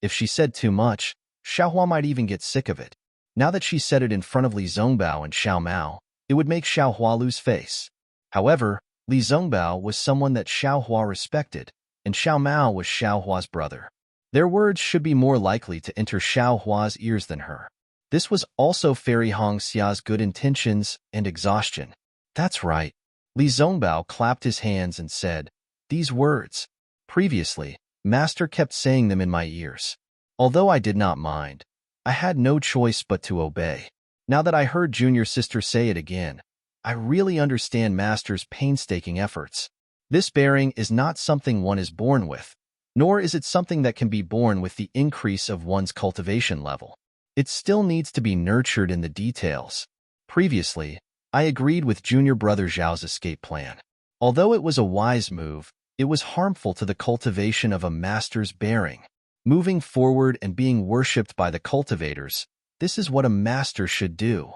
If she said too much, Xiao Hua might even get sick of it. Now that she said it in front of Li Zongbao and Xiao Mao, it would make Xiao Hua lose face. However, Li Zongbao was someone that Xiao Hua respected, and Xiao Mao was Xiao Hua's brother. Their words should be more likely to enter Xiao Hua's ears than her. This was also Fairy Hong Xia's good intentions and exhaustion. That's right. Li Zongbao clapped his hands and said, "These words. Previously, Master kept saying them in my ears. Although I did not mind, I had no choice but to obey. Now that I heard Junior Sister say it again, I really understand Master's painstaking efforts. This bearing is not something one is born with, nor is it something that can be born with the increase of one's cultivation level. It still needs to be nurtured in the details. Previously, I agreed with Junior Brother Zhao's escape plan. Although it was a wise move, it was harmful to the cultivation of a master's bearing. Moving forward and being worshipped by the cultivators, this is what a master should do."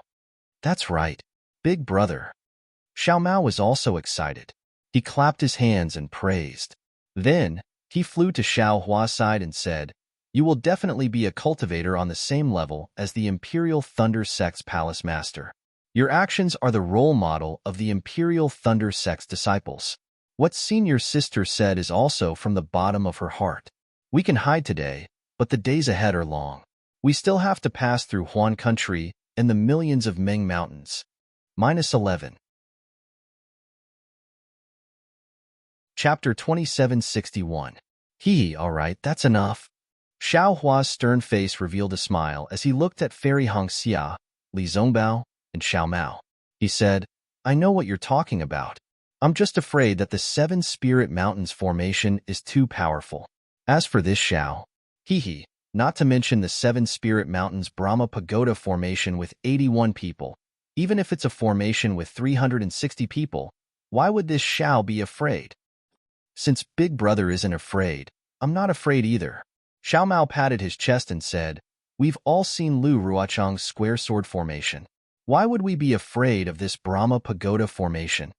"That's right, big brother." Xiao Mao was also excited. He clapped his hands and praised. Then, he flew to Xiao Hua's side and said, "You will definitely be a cultivator on the same level as the Imperial Thunder Sect's Palace Master. Your actions are the role model of the Imperial Thunder Sect's disciples." What Senior Sister said is also from the bottom of her heart. We can hide today, but the days ahead are long. We still have to pass through Huan Country and the millions of Ming Mountains. -11. Chapter 2761. Hee, all right, that's enough. Xiao Hua's stern face revealed a smile as he looked at Fairy Hong Xia, Li Zongbao, and Xiao Mao. He said, "I know what you're talking about. I'm just afraid that the Seven Spirit Mountains formation is too powerful. As for this Xiao, not to mention the Seven Spirit Mountains Brahma Pagoda formation with 81 people, even if it's a formation with 360 people, why would this Xiao be afraid? Since Big Brother isn't afraid, I'm not afraid either." Xiao Mao patted his chest and said, "We've all seen Lu Ruochang's square sword formation. Why would we be afraid of this Brahma Pagoda formation?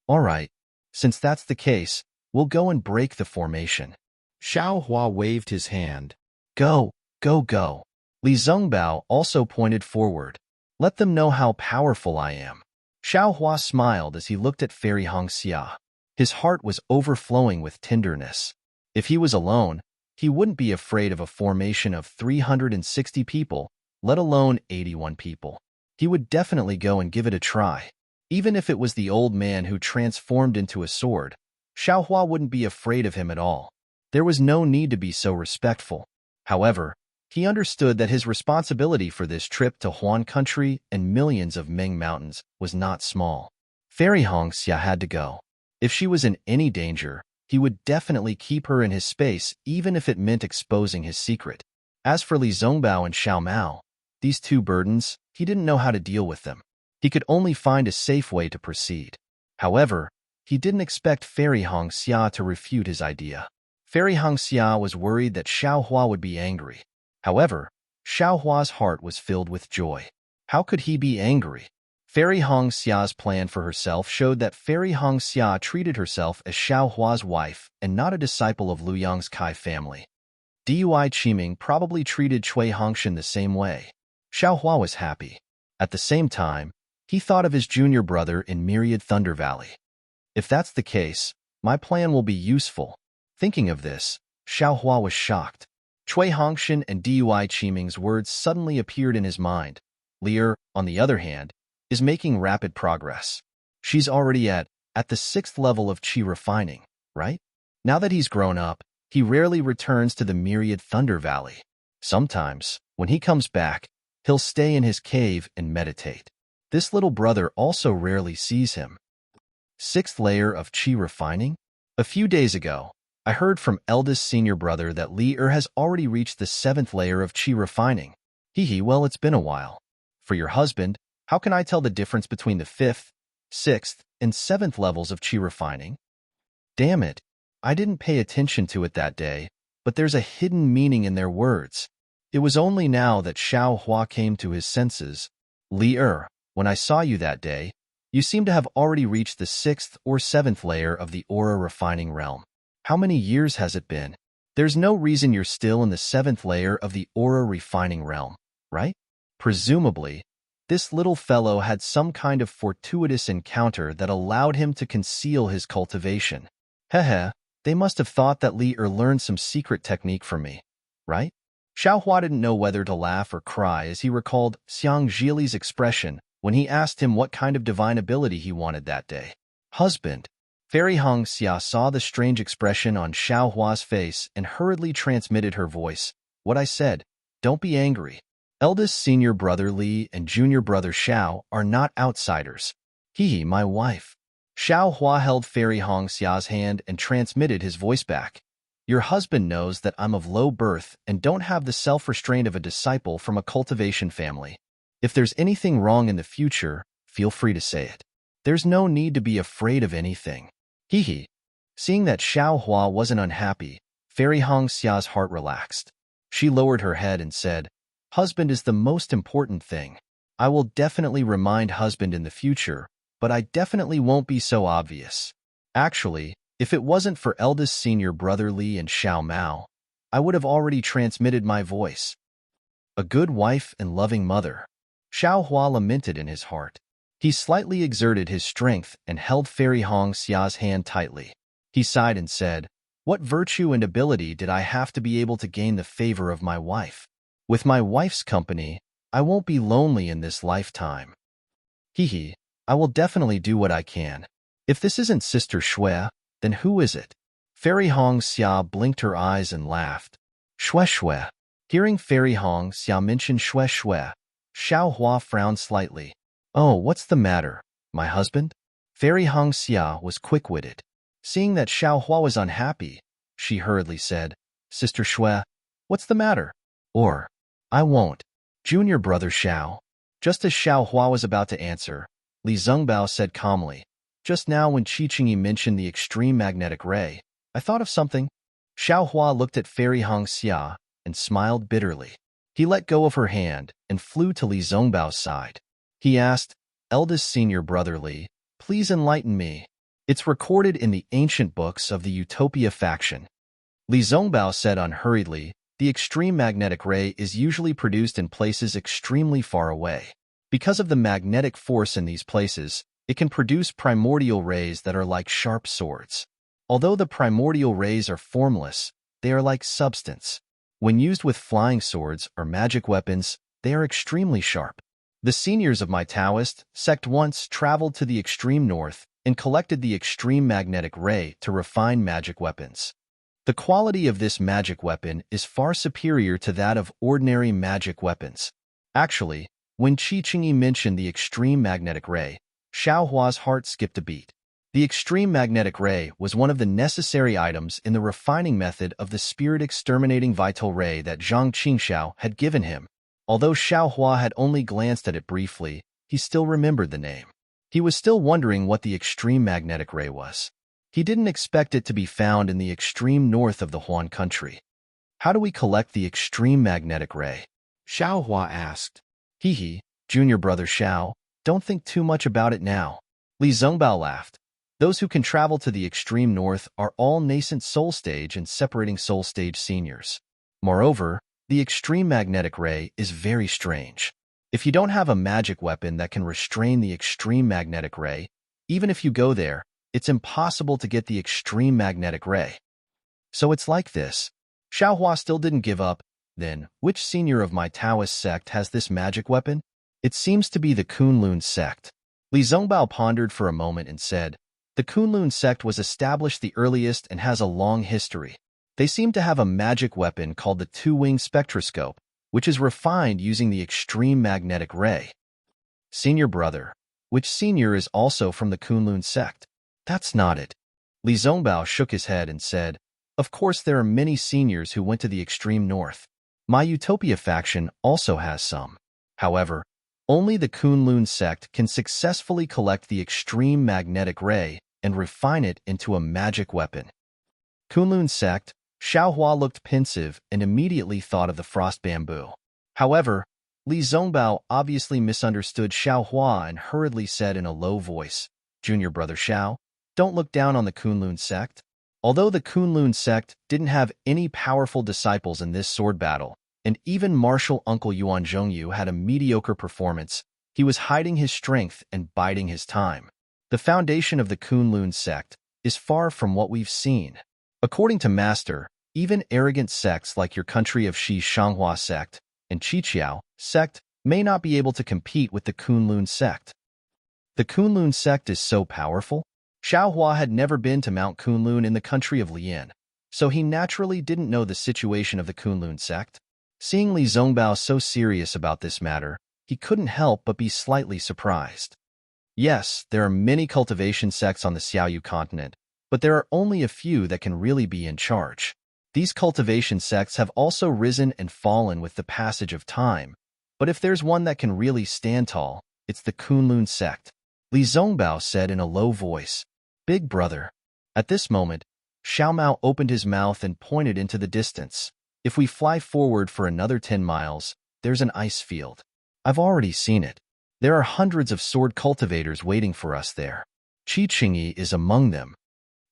All right, since that's the case, we'll go and break the formation." Xiao Hua waved his hand. "Go, go, go." Li Zongbao also pointed forward. "Let them know how powerful I am." Xiao Hua smiled as he looked at Fairy Hong Xia. His heart was overflowing with tenderness. If he was alone, he wouldn't be afraid of a formation of 360 people, let alone 81 people. He would definitely go and give it a try. Even if it was the old man who transformed into a sword, Xiao Hua wouldn't be afraid of him at all. There was no need to be so respectful. However, he understood that his responsibility for this trip to Huan Country and millions of Ming Mountains was not small. Fairy Hong Xia had to go. If she was in any danger, he would definitely keep her in his space even if it meant exposing his secret. As for Li Zongbao and Xiao Mao, these two burdens, he didn't know how to deal with them. He could only find a safe way to proceed. However, he didn't expect Fairy Hong Xia to refute his idea. Fairy Hong Xia was worried that Xiao Hua would be angry. However, Xiao Hua's heart was filled with joy. How could he be angry? Fairy Hong Xia's plan for herself showed that Fairy Hong Xia treated herself as Xiao Hua's wife and not a disciple of Lu Yang's Kai family. Dui Qiming probably treated Cui Hongshan the same way. Xiaohua was happy. At the same time, he thought of his junior brother in Myriad Thunder Valley. If that's the case, my plan will be useful. Thinking of this, Xiaohua was shocked. Cui Hongshan and Dui Qiming's words suddenly appeared in his mind. Li on the other hand, is making rapid progress. She's already at the 6th level of qi refining, right? Now that he's grown up, he rarely returns to the Myriad Thunder Valley. Sometimes, when he comes back, he'll stay in his cave and meditate. This little brother also rarely sees him. 6th layer of qi refining? A few days ago, I heard from eldest senior brother that Li has already reached the 7th layer of qi refining. Well, it's been a while. For your husband, how can I tell the difference between the 5th, 6th, and 7th levels of qi refining? Damn it, I didn't pay attention to it that day, but there's a hidden meaning in their words. It was only now that Xiaohua came to his senses. Li, when I saw you that day, you seem to have already reached the 6th or 7th layer of the aura refining realm. How many years has it been? There's no reason you're still in the 7th layer of the aura refining realm, right? Presumably, this little fellow had some kind of fortuitous encounter that allowed him to conceal his cultivation. They must have thought that Li learned some secret technique from me, right? Xiaohua didn't know whether to laugh or cry as he recalled Xiang Zhili's expression when he asked him what kind of divine ability he wanted that day. Husband. Fairy Hong Xia saw the strange expression on Xiaohua's face and hurriedly transmitted her voice. What I said, don't be angry. Eldest senior brother Li and junior brother Xiao are not outsiders. My wife. Xiaohua held Fairy Hong Xia's hand and transmitted his voice back. Your husband knows that I'm of low birth and don't have the self-restraint of a disciple from a cultivation family. If there's anything wrong in the future, feel free to say it. There's no need to be afraid of anything. Seeing that Xiaohua wasn't unhappy, Fairy Hong Xia's heart relaxed. She lowered her head and said, Husband is the most important thing. I will definitely remind husband in the future, but I definitely won't be so obvious. Actually, if it wasn't for eldest senior brother Li and Xiao Mao, I would have already transmitted my voice. A good wife and loving mother. Xiaohua lamented in his heart. He slightly exerted his strength and held Fairy Hong Xia's hand tightly. He sighed and said, What virtue and ability did I have to be able to gain the favor of my wife? With my wife's company, I won't be lonely in this lifetime. I will definitely do what I can. If this isn't Sister Shui, then who is it? Fairy Hong Xia blinked her eyes and laughed. Shui. Hearing Fairy Hong Xia mention Shui, Xiaohua frowned slightly. Oh, what's the matter, my husband? Fairy Hong Xia was quick-witted. Seeing that Xiaohua was unhappy, she hurriedly said, Sister Shui, what's the matter? Or, I won't. Junior brother Xiao. Just as Xiaohua was about to answer, Li Zhengbao said calmly, Just now when Qi Qingyi mentioned the extreme magnetic ray, I thought of something. Xiaohua looked at Fairy Hong Xia and smiled bitterly. He let go of her hand and flew to Li Zhengbao's side. He asked, Eldest senior brother Li, please enlighten me. It's recorded in the ancient books of the Utopia faction. Li Zhengbao said unhurriedly, the extreme magnetic ray is usually produced in places extremely far away. Because of the magnetic force in these places, it can produce primordial rays that are like sharp swords. Although the primordial rays are formless, they are like substance. When used with flying swords or magic weapons, they are extremely sharp. The seniors of my Taoist sect once traveled to the extreme north and collected the extreme magnetic ray to refine magic weapons. The quality of this magic weapon is far superior to that of ordinary magic weapons. Actually, when Qi Qingyi mentioned the extreme magnetic ray, Xiaohua's heart skipped a beat. The extreme magnetic ray was one of the necessary items in the refining method of the spirit-exterminating vital ray that Zhang Qingxiao had given him. Although Xiaohua had only glanced at it briefly, he still remembered the name. He was still wondering what the extreme magnetic ray was. He didn't expect it to be found in the extreme north of the Huan country. How do we collect the extreme magnetic ray? Xiaohua asked. Junior brother Xiao, don't think too much about it now. Li Zhengbao laughed. Those who can travel to the extreme north are all nascent soul stage and separating soul stage seniors. Moreover, the extreme magnetic ray is very strange. If you don't have a magic weapon that can restrain the extreme magnetic ray, even if you go there, it's impossible to get the extreme magnetic ray. So it's like this. Xiaohua still didn't give up. Then, which senior of my Taoist sect has this magic weapon? It seems to be the Kunlun sect. Li Zongbao pondered for a moment and said, the Kunlun sect was established the earliest and has a long history. They seem to have a magic weapon called the two-wing spectroscope, which is refined using the extreme magnetic ray. Senior brother, which senior is also from the Kunlun sect? That's not it. Li Zongbao shook his head and said, of course there are many seniors who went to the extreme north. My Utopia faction also has some. However, only the Kunlun sect can successfully collect the extreme magnetic ray and refine it into a magic weapon. Kunlun sect, Xiaohua looked pensive and immediately thought of the frost bamboo. However, Li Zongbao obviously misunderstood Xiaohua and hurriedly said in a low voice, Junior brother Xiao, don't look down on the Kunlun sect. Although the Kunlun sect didn't have any powerful disciples in this sword battle, and even martial uncle Yuan Zhongyu had a mediocre performance, he was hiding his strength and biding his time. The foundation of the Kunlun sect is far from what we've seen. According to Master, even arrogant sects like your country of Shi Shanghua sect and Qiqiao sect may not be able to compete with the Kunlun sect. The Kunlun sect is so powerful? Xiaohua had never been to Mount Kunlun in the country of Lian, so he naturally didn't know the situation of the Kunlun sect. Seeing Li Zongbao so serious about this matter, he couldn't help but be slightly surprised. Yes, there are many cultivation sects on the Xiaoyu continent, but there are only a few that can really be in charge. These cultivation sects have also risen and fallen with the passage of time, but if there's one that can really stand tall, it's the Kunlun sect. Li Zongbao said in a low voice, Big brother. At this moment, Xiao Mao opened his mouth and pointed into the distance. If we fly forward for another 10 miles, there's an ice field. I've already seen it. There are hundreds of sword cultivators waiting for us there. Qi Qingyi is among them.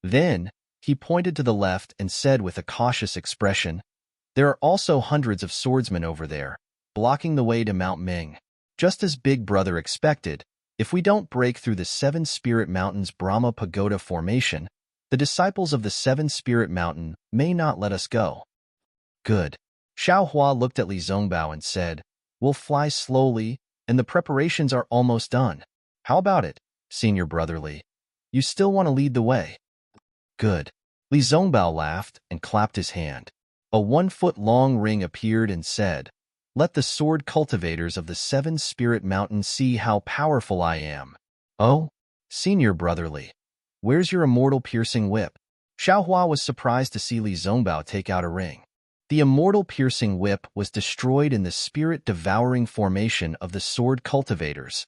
Then, he pointed to the left and said with a cautious expression, there are also hundreds of swordsmen over there, blocking the way to Mount Ming. Just as Big Brother expected, if we don't break through the Seven Spirit Mountains Brahma Pagoda formation, the disciples of the Seven Spirit Mountain may not let us go. Good. Xiaohua looked at Li Zongbao and said, we'll fly slowly, and the preparations are almost done. How about it, Senior Brother Li? You still want to lead the way? Good. Li Zongbao laughed and clapped his hand. A 1-foot-long ring appeared and said, let the sword cultivators of the Seven Spirit Mountain see how powerful I am. Oh, Senior Brother Li, where's your immortal piercing whip? Xiaohua was surprised to see Li Zongbao take out a ring. The immortal piercing whip was destroyed in the spirit-devouring formation of the sword cultivators.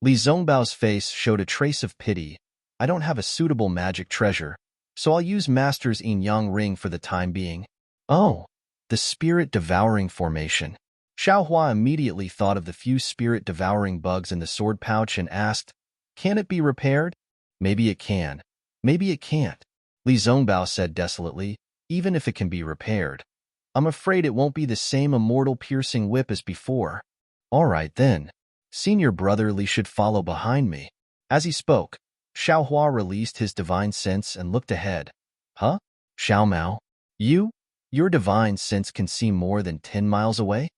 Li Zongbao's face showed a trace of pity. I don't have a suitable magic treasure, so I'll use Master's yin-yang ring for the time being. Oh, the spirit-devouring formation. Xiaohua immediately thought of the few spirit-devouring bugs in the sword pouch and asked, can it be repaired? Maybe it can. Maybe it can't. Li Zongbao said desolately, even if it can be repaired, I'm afraid it won't be the same immortal piercing whip as before. All right then. Senior Brother Li should follow behind me. As he spoke, Xiaohua released his divine sense and looked ahead. Huh? Xiao Mao? Your divine sense can see more than 10 miles away?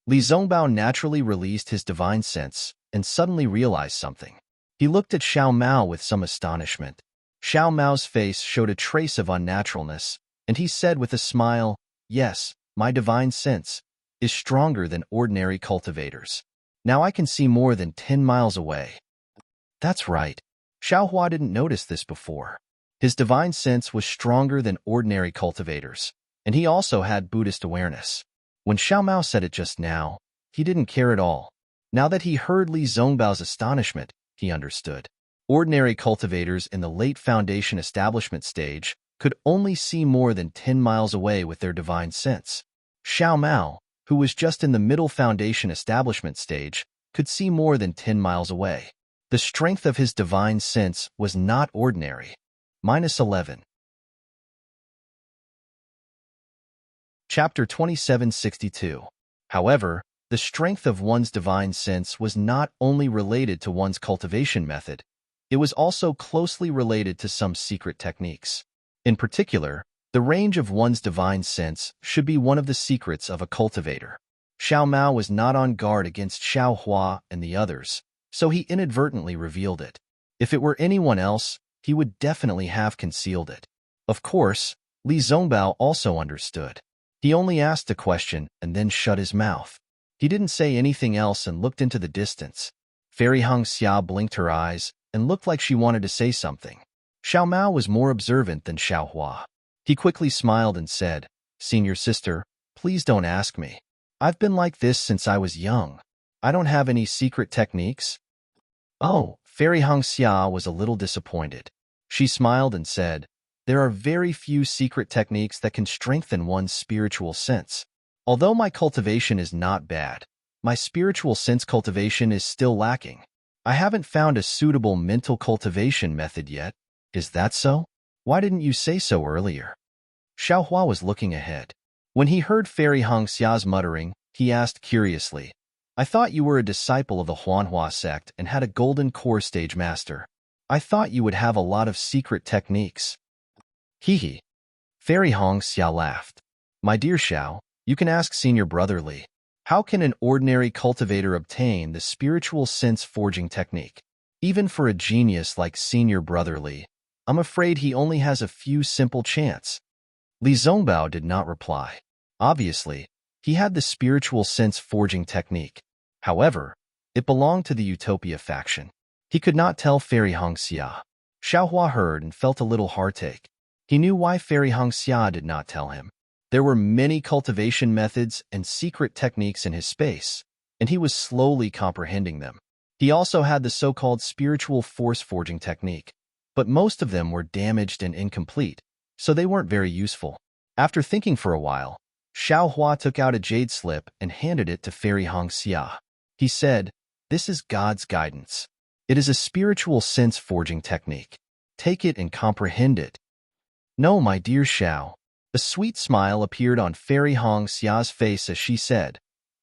Li Zongbao naturally released his divine sense and suddenly realized something. He looked at Xiao Mao with some astonishment. Xiao Mao's face showed a trace of unnaturalness, and he said with a smile, yes, my divine sense is stronger than ordinary cultivators. Now I can see more than 10 miles away. That's right. Xiaohua didn't notice this before. His divine sense was stronger than ordinary cultivators, and he also had Buddhist awareness. When Xiao Mao said it just now, he didn't care at all. Now that he heard Li Zongbao's astonishment, he understood. Ordinary cultivators in the late Foundation establishment stage could only see more than 10 miles away with their divine sense. Xiao Mao, who was just in the middle Foundation establishment stage, could see more than 10 miles away. The strength of his divine sense was not ordinary. -11. Chapter 2762. However, The strength of one's divine sense was not only related to one's cultivation method, it was also closely related to some secret techniques. In particular, the range of one's divine sense should be one of the secrets of a cultivator. Xiao Mao was not on guard against Xiao Hua and the others, so he inadvertently revealed it. If it were anyone else, he would definitely have concealed it. Of course, Li Zongbao also understood. He only asked a question and then shut his mouth. He didn't say anything else and looked into the distance. Fairy Hong Xia blinked her eyes and looked like she wanted to say something. Xiao Mao was more observant than Xiao Hua. He quickly smiled and said, "Senior sister, please don't ask me. I've been like this since I was young. I don't have any secret techniques." Oh, Fairy Hong Xia was a little disappointed. She smiled and said, "There are very few secret techniques that can strengthen one's spiritual sense. Although my cultivation is not bad, my spiritual sense cultivation is still lacking. I haven't found a suitable mental cultivation method yet." "Is that so? Why didn't you say so earlier?" Xiao Hua was looking ahead. When he heard Fairy Hong Xia's muttering, he asked curiously, "I thought you were a disciple of the Huanhua sect and had a golden core stage master. I thought you would have a lot of secret techniques." "Hee hee." Fairy Hong Xia laughed. "My dear Xiao, you can ask senior brother Li. How can an ordinary cultivator obtain the spiritual sense forging technique? Even for a genius like senior brother Li, I'm afraid he only has a few simple chants." Li Zongbao did not reply. Obviously, he had the spiritual sense forging technique. However, it belonged to the Utopia faction. He could not tell Fairy Hong Xia. Xiao Hua heard and felt a little heartache. He knew why Fairy Hong Xia did not tell him. There were many cultivation methods and secret techniques in his space, and he was slowly comprehending them. He also had the so-called spiritual force forging technique, but most of them were damaged and incomplete, so they weren't very useful. After thinking for a while, Xiao Hua took out a jade slip and handed it to Fairy Hong Xia. He said, "This is God's guidance. It is a spiritual sense forging technique. Take it and comprehend it." "No, my dear Xiao." A sweet smile appeared on Fairy Hong Xia's face as she said,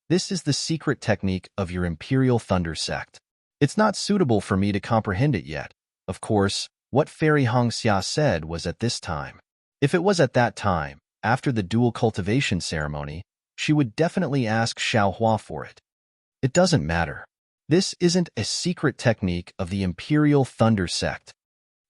"This is the secret technique of your Imperial Thunder sect. It's not suitable for me to comprehend it yet." Of course, what Fairy Hong Xia said was at this time. If it was at that time, after the dual cultivation ceremony, she would definitely ask Xiao Hua for it. It doesn't matter. This isn't a secret technique of the Imperial Thunder sect.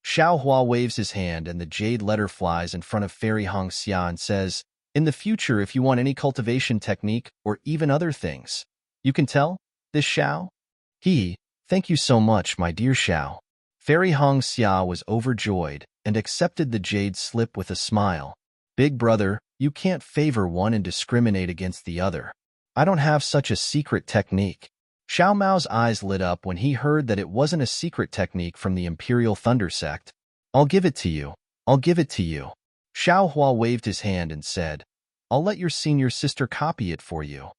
Xiao Hua waves his hand and the jade letter flies in front of Fairy Hong Xia and says, "In the future, if you want any cultivation technique or even other things, you can tell this Xiao." Thank you so much, my dear Xiao." Fairy Hong Xia was overjoyed and accepted the jade slip with a smile. "Big brother, you can't favor one and discriminate against the other. I don't have such a secret technique." Xiao Mao's eyes lit up when he heard that it wasn't a secret technique from the Imperial Thunder sect. "I'll give it to you. I'll give it to you." Xiao Hua waved his hand and said, "I'll let your senior sister copy it for you."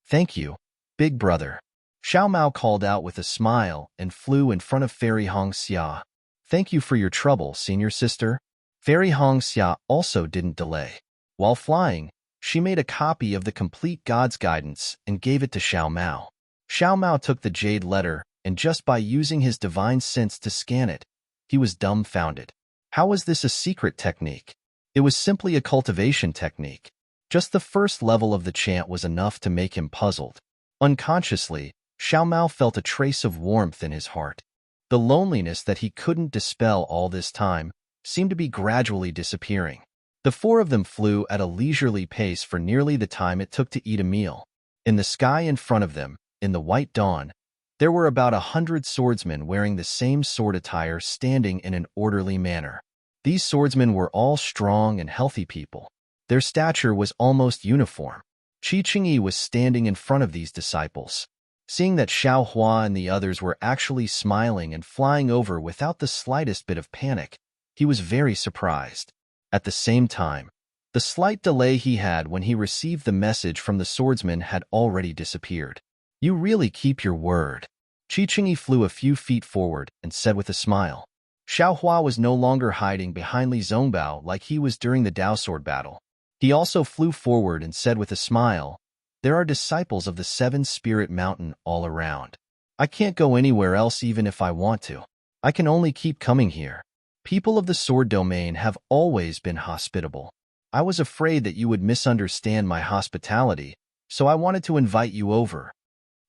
"Thank you, big brother." Xiao Mao called out with a smile and flew in front of Fairy Hong Xia. "Thank you for your trouble, senior sister." Fairy Hong Xia also didn't delay. While flying, she made a copy of the complete God's guidance and gave it to Xiao Mao. Xiao Mao took the jade letter, and just by using his divine sense to scan it, he was dumbfounded. How was this a secret technique? It was simply a cultivation technique. Just the first level of the chant was enough to make him puzzled. Unconsciously, Xiao Mao felt a trace of warmth in his heart. The loneliness that he couldn't dispel all this time seemed to be gradually disappearing. The four of them flew at a leisurely pace for nearly the time it took to eat a meal. In the sky in front of them, in the white dawn, there were about 100 swordsmen wearing the same sword attire standing in an orderly manner. These swordsmen were all strong and healthy people. Their stature was almost uniform. Qi Qingyi was standing in front of these disciples. Seeing that Xiao Hua and the others were actually smiling and flying over without the slightest bit of panic, he was very surprised. At the same time, the slight delay he had when he received the message from the swordsman had already disappeared. "You really keep your word." Qi Qingyi flew a few feet forward and said with a smile. Xiao Hua was no longer hiding behind Li Zongbao like he was during the Dao sword battle. He also flew forward and said with a smile, There are disciples of the Seven Spirit Mountain all around. I can't go anywhere else even if I want to. I can only keep coming here. People of the Sword Domain have always been hospitable. I was afraid that you would misunderstand my hospitality, so I wanted to invite you over.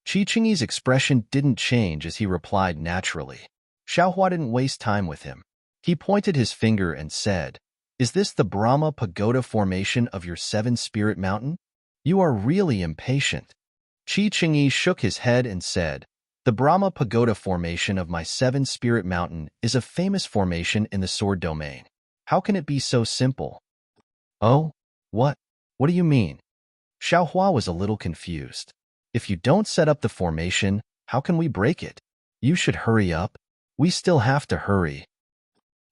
Qichingi's expression didn't change as he replied naturally. Xiaohua didn't waste time with him. He pointed his finger and said, "Is this the Brahma Pagoda formation of your Seven Spirit Mountain? You are really impatient." Qichingi shook his head and said, "The Brahma Pagoda formation of my Seven Spirit Mountain is a famous formation in the Sword Domain. How can it be so simple?" "Oh? What? What do you mean?" Xiaohua was a little confused. "If you don't set up the formation, how can we break it? You should hurry up. We still have to hurry."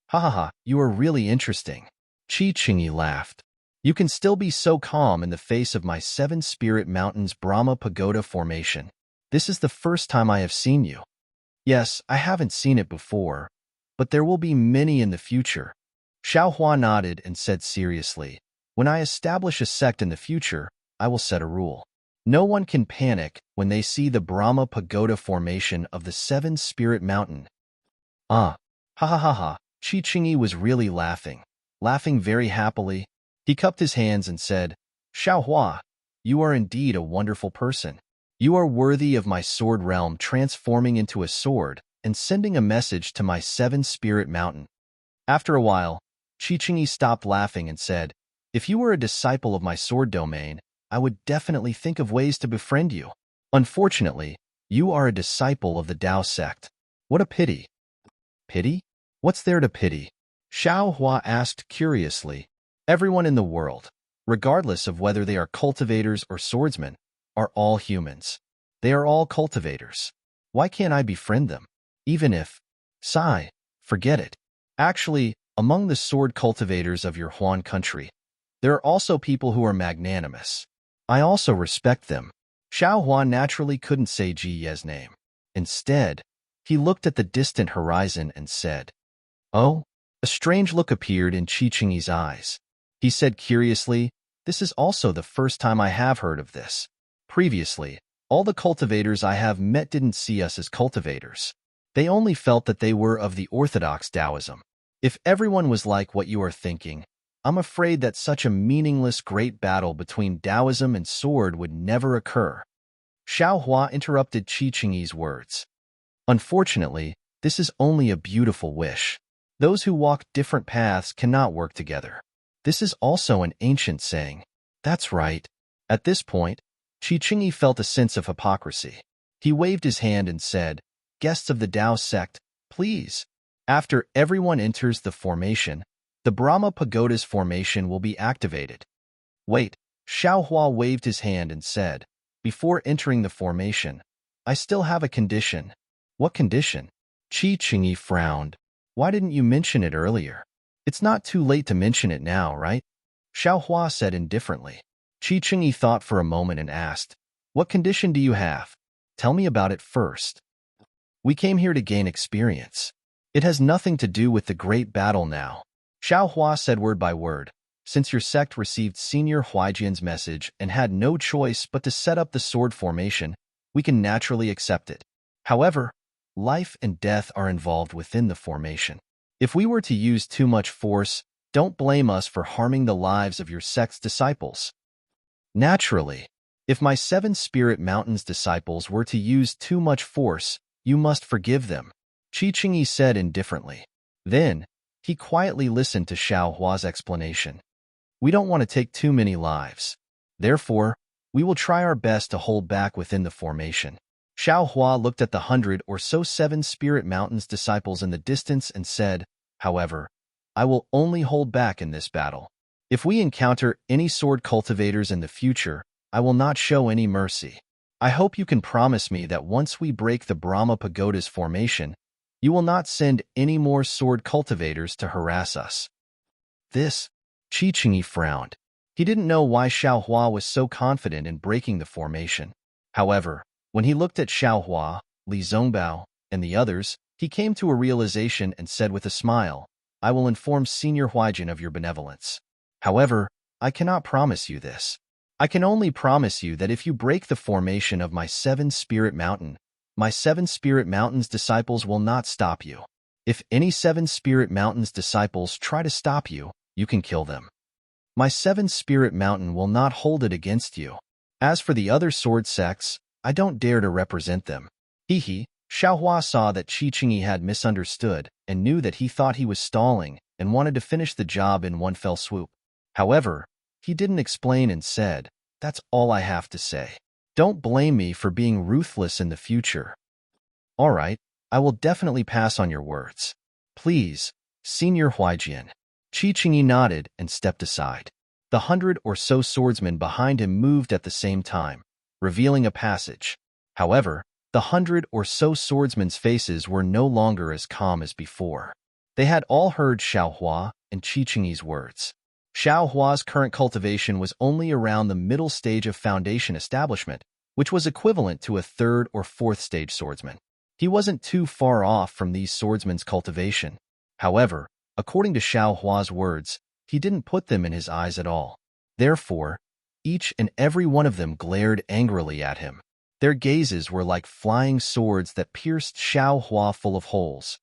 "Ha ha ha, you are really interesting." Qichingi laughed. "You can still be so calm in the face of my Seven Spirit Mountain's Brahma Pagoda formation. This is the first time I have seen you." "Yes, I haven't seen it before, but there will be many in the future." Xiaohua nodded and said seriously, "When I establish a sect in the future, I will set a rule. No one can panic when they see the Brahma Pagoda formation of the Seven Spirit Mountain." Ha ha ha ha. Qichingi was really laughing very happily. He cupped his hands and said, "Xiaohua, you are indeed a wonderful person. You are worthy of my sword realm transforming into a sword and sending a message to my Seven Spirit Mountain." After a while, Qichingi stopped laughing and said, "If you were a disciple of my sword domain, I would definitely think of ways to befriend you. Unfortunately, you are a disciple of the Dao sect. What a pity." "Pity? What's there to pity?" Xiaohua asked curiously. "Everyone in the world, regardless of whether they are cultivators or swordsmen, are all humans. They are all cultivators. Why can't I befriend them? Even if... Sigh, forget it. Actually, among the sword cultivators of your Huan country, there are also people who are magnanimous. I also respect them." Xiaohua naturally couldn't say Ji Ye's name. Instead, he looked at the distant horizon and said, "Oh?" A strange look appeared in Qichingi's eyes. He said curiously, "This is also the first time I have heard of this. Previously, all the cultivators I have met didn't see us as cultivators. They only felt that they were of the orthodox Taoism. If everyone was like what you are thinking, I'm afraid that such a meaningless great battle between Taoism and sword would never occur." Xiaohua interrupted Qichingi's words. "Unfortunately, this is only a beautiful wish. Those who walk different paths cannot work together. This is also an ancient saying." "That's right." At this point, Qichingi felt a sense of hypocrisy. He waved his hand and said, "Guests of the Dao sect, please. After everyone enters the formation, the Brahma Pagoda's formation will be activated." "Wait," Xiaohua waved his hand and said, "Before entering the formation, I still have a condition." "What condition?" Qichingi frowned. "Why didn't you mention it earlier?" "It's not too late to mention it now, right?" Xiaohua said indifferently. Qichingi thought for a moment and asked, "What condition do you have? Tell me about it first." "We came here to gain experience. It has nothing to do with the great battle now." Xiaohua said word by word, "Since your sect received Senior Huaijian's message and had no choice but to set up the sword formation, we can naturally accept it. However, life and death are involved within the formation. If we were to use too much force, don't blame us for harming the lives of your sect's disciples." "Naturally, if my Seven Spirit Mountains disciples were to use too much force, you must forgive them," Qichingi said indifferently. Then, he quietly listened to Xiaohua's explanation. "We don't want to take too many lives. Therefore, we will try our best to hold back within the formation." Xiaohua looked at the 100 or so Seven Spirit Mountains disciples in the distance and said, "However, I will only hold back in this battle. If we encounter any sword cultivators in the future, I will not show any mercy. I hope you can promise me that once we break the Brahma Pagoda's formation, you will not send any more sword cultivators to harass us." "This?" Qichingi frowned. He didn't know why Xiaohua was so confident in breaking the formation. However, when he looked at Xiaohua, Li Zongbao, and the others, he came to a realization and said with a smile, "I will inform Senior Huaijian of your benevolence. However, I cannot promise you this. I can only promise you that if you break the formation of my 7-spirit mountain, my 7-spirit mountain's disciples will not stop you. If any 7-spirit mountain's disciples try to stop you, you can kill them. My 7-spirit mountain will not hold it against you. As for the other sword sects, I don't dare to represent them. Hee. Xiaohua saw that Qi Qingyi had misunderstood and knew that he thought he was stalling and wanted to finish the job in one fell swoop. However, he didn't explain and said, "That's all I have to say. Don't blame me for being ruthless in the future." "All right, I will definitely pass on your words. Please, Senior Huaijian." Qi Qingyi nodded and stepped aside. The 100 or so swordsmen behind him moved at the same time, revealing a passage. However, the 100 or so swordsmen's faces were no longer as calm as before. They had all heard Xiaohua and Qi Qingyi's words. Xiaohua's current cultivation was only around the middle stage of foundation establishment, which was equivalent to a 3rd or 4th stage swordsman. He wasn't too far off from these swordsmen's cultivation. However, according to Xiaohua's words, he didn't put them in his eyes at all. Therefore, each and every one of them glared angrily at him. Their gazes were like flying swords that pierced Xiaohua full of holes.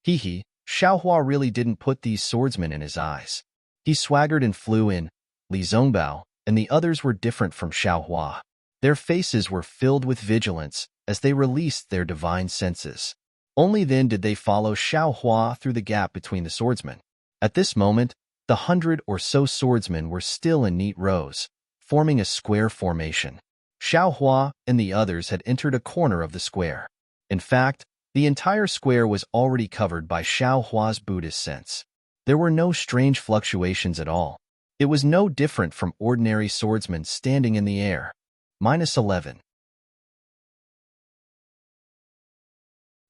Hee. Xiaohua really didn't put these swordsmen in his eyes. He swaggered and flew in. Li Zongbao and the others were different from Xiaohua. Their faces were filled with vigilance as they released their divine senses. Only then did they follow Xiaohua through the gap between the swordsmen. At this moment, the 100 or so swordsmen were still in neat rows, forming a square formation. Xiaohua and the others had entered a corner of the square. In fact, the entire square was already covered by Xiaohua's Buddhist sense. There were no strange fluctuations at all. It was no different from ordinary swordsmen standing in the air. -11.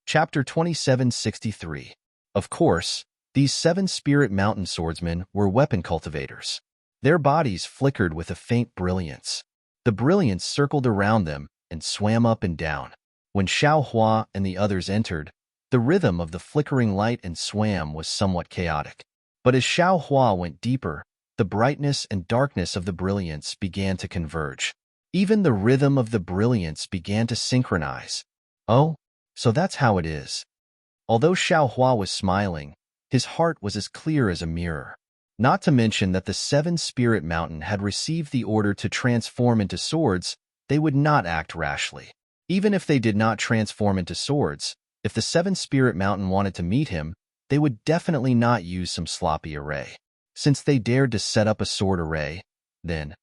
Chapter 2763. Of course, these 7-spirit mountain swordsmen were weapon cultivators. Their bodies flickered with a faint brilliance. The brilliance circled around them and swam up and down. When Xiaohua and the others entered, the rhythm of the flickering light and swam was somewhat chaotic. But as Xiaohua went deeper, the brightness and darkness of the brilliance began to converge. Even the rhythm of the brilliance began to synchronize. Oh, so that's how it is. Although Xiaohua was smiling, his heart was as clear as a mirror. Not to mention that the 7-spirit mountain had received the order to transform into swords, they would not act rashly. Even if they did not transform into swords, if the 7-spirit mountain wanted to meet him, they would definitely not use some sloppy array. Since they dared to set up a sword array, then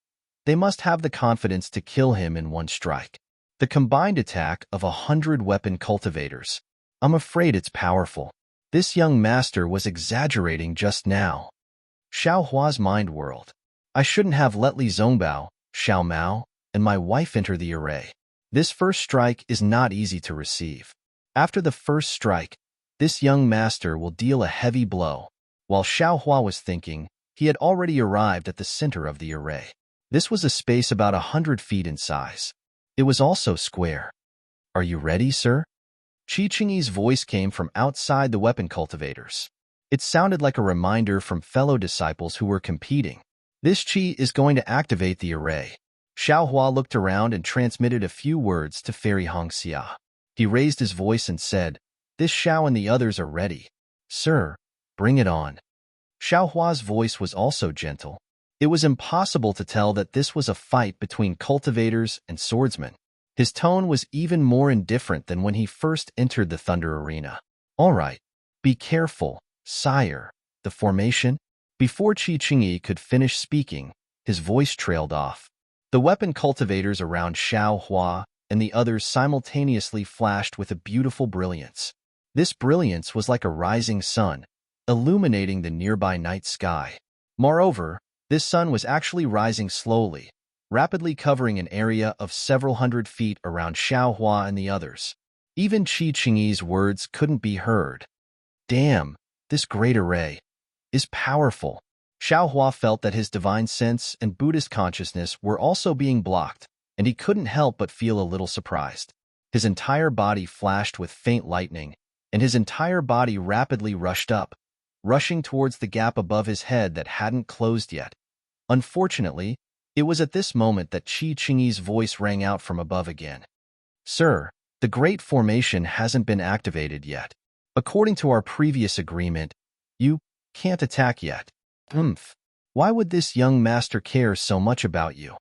they must have the confidence to kill him in one strike. The combined attack of 100 weapon cultivators. I'm afraid it's powerful. This young master was exaggerating just now. Xiaohua's mind whirled. I shouldn't have let Li Zongbao, Xiao Mao, and my wife enter the array. This first strike is not easy to receive. After the first strike, this young master will deal a heavy blow. While Xiaohua was thinking, he had already arrived at the center of the array. This was a space about 100 feet in size. It was also square. Are you ready, sir? Qi Qingyi's voice came from outside the weapon cultivators. It sounded like a reminder from fellow disciples who were competing. This Qi is going to activate the array. Xiaohua looked around and transmitted a few words to Fairy Hongxia. He raised his voice and said, "This Xiao and the others are ready. Sir, bring it on." Xiaohua's voice was also gentle. It was impossible to tell that this was a fight between cultivators and swordsmen. His tone was even more indifferent than when he first entered the Thunder Arena. All right, be careful, sire. The formation? Before Qi Qingyi could finish speaking, his voice trailed off. The weapon cultivators around Xiaohua and the others simultaneously flashed with a beautiful brilliance. This brilliance was like a rising sun, illuminating the nearby night sky. Moreover, this sun was actually rising slowly, rapidly covering an area of several hundred feet around Xiaohua and the others. Even Qi Qingyi's words couldn't be heard. Damn, this great array is powerful. Xiaohua felt that his divine sense and Buddhist consciousness were also being blocked, and he couldn't help but feel a little surprised. His entire body flashed with faint lightning, and his entire body rapidly rushed up, rushing towards the gap above his head that hadn't closed yet. Unfortunately, It was at this moment that Qi Qingyi's voice rang out from above again. Sir, the Great Formation hasn't been activated yet. According to our previous agreement, you can't attack yet. Why would this young master care so much about you?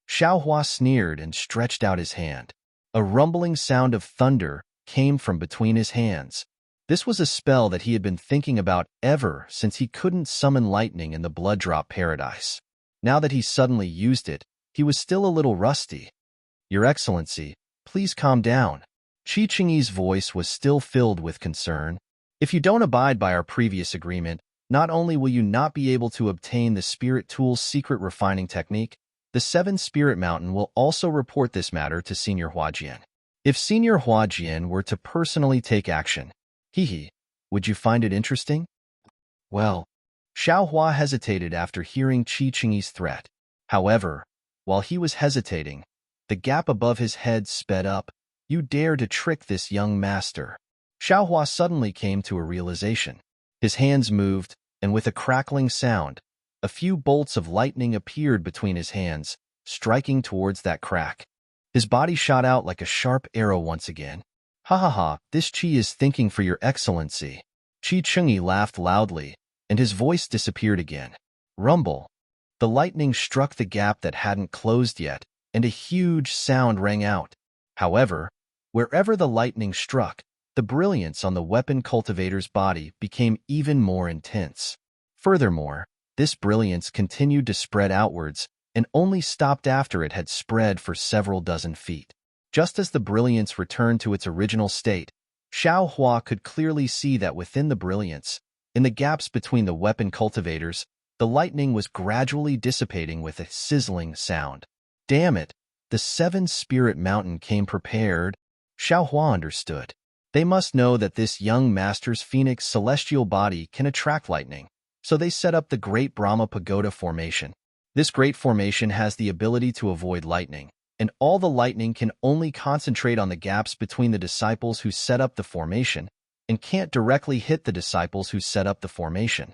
Xiaohua sneered and stretched out his hand. A rumbling sound of thunder came from between his hands. This was a spell that he had been thinking about ever since he couldn't summon lightning in the Blood Drop Paradise. Now that he suddenly used it, he was still a little rusty. Your Excellency, please calm down. Qi Qingyi's voice was still filled with concern. If you don't abide by our previous agreement, not only will you not be able to obtain the Spirit Tool's secret refining technique, the 7 Spirit Mountain will also report this matter to Senior Huajian. If Senior Huajian were to personally take action, would you find it interesting? Well, Xiaohua hesitated after hearing Qi Qingyi's threat. However, while he was hesitating, the gap above his head sped up. You dare to trick this young master. Xiaohua suddenly came to a realization. His hands moved, and with a crackling sound, a few bolts of lightning appeared between his hands, striking towards that crack. His body shot out like a sharp arrow once again. Ha ha ha, this Qi is thinking for your excellency. Qi Qingyi laughed loudly, and his voice disappeared again. Rumble. The lightning struck the gap that hadn't closed yet, and a huge sound rang out. However, wherever the lightning struck, the brilliance on the weapon cultivator's body became even more intense. Furthermore, this brilliance continued to spread outwards and only stopped after it had spread for several dozen feet. Just as the brilliance returned to its original state, Xiaohua could clearly see that within the brilliance, in the gaps between the weapon cultivators, the lightning was gradually dissipating with a sizzling sound. Damn it, the 7 Spirit Mountain came prepared. Xiaohua understood. They must know that this young master's phoenix celestial body can attract lightning, so they set up the Great Brahma Pagoda Formation. This great formation has the ability to avoid lightning, and all the lightning can only concentrate on the gaps between the disciples who set up the formation, and can't directly hit the disciples who set up the formation.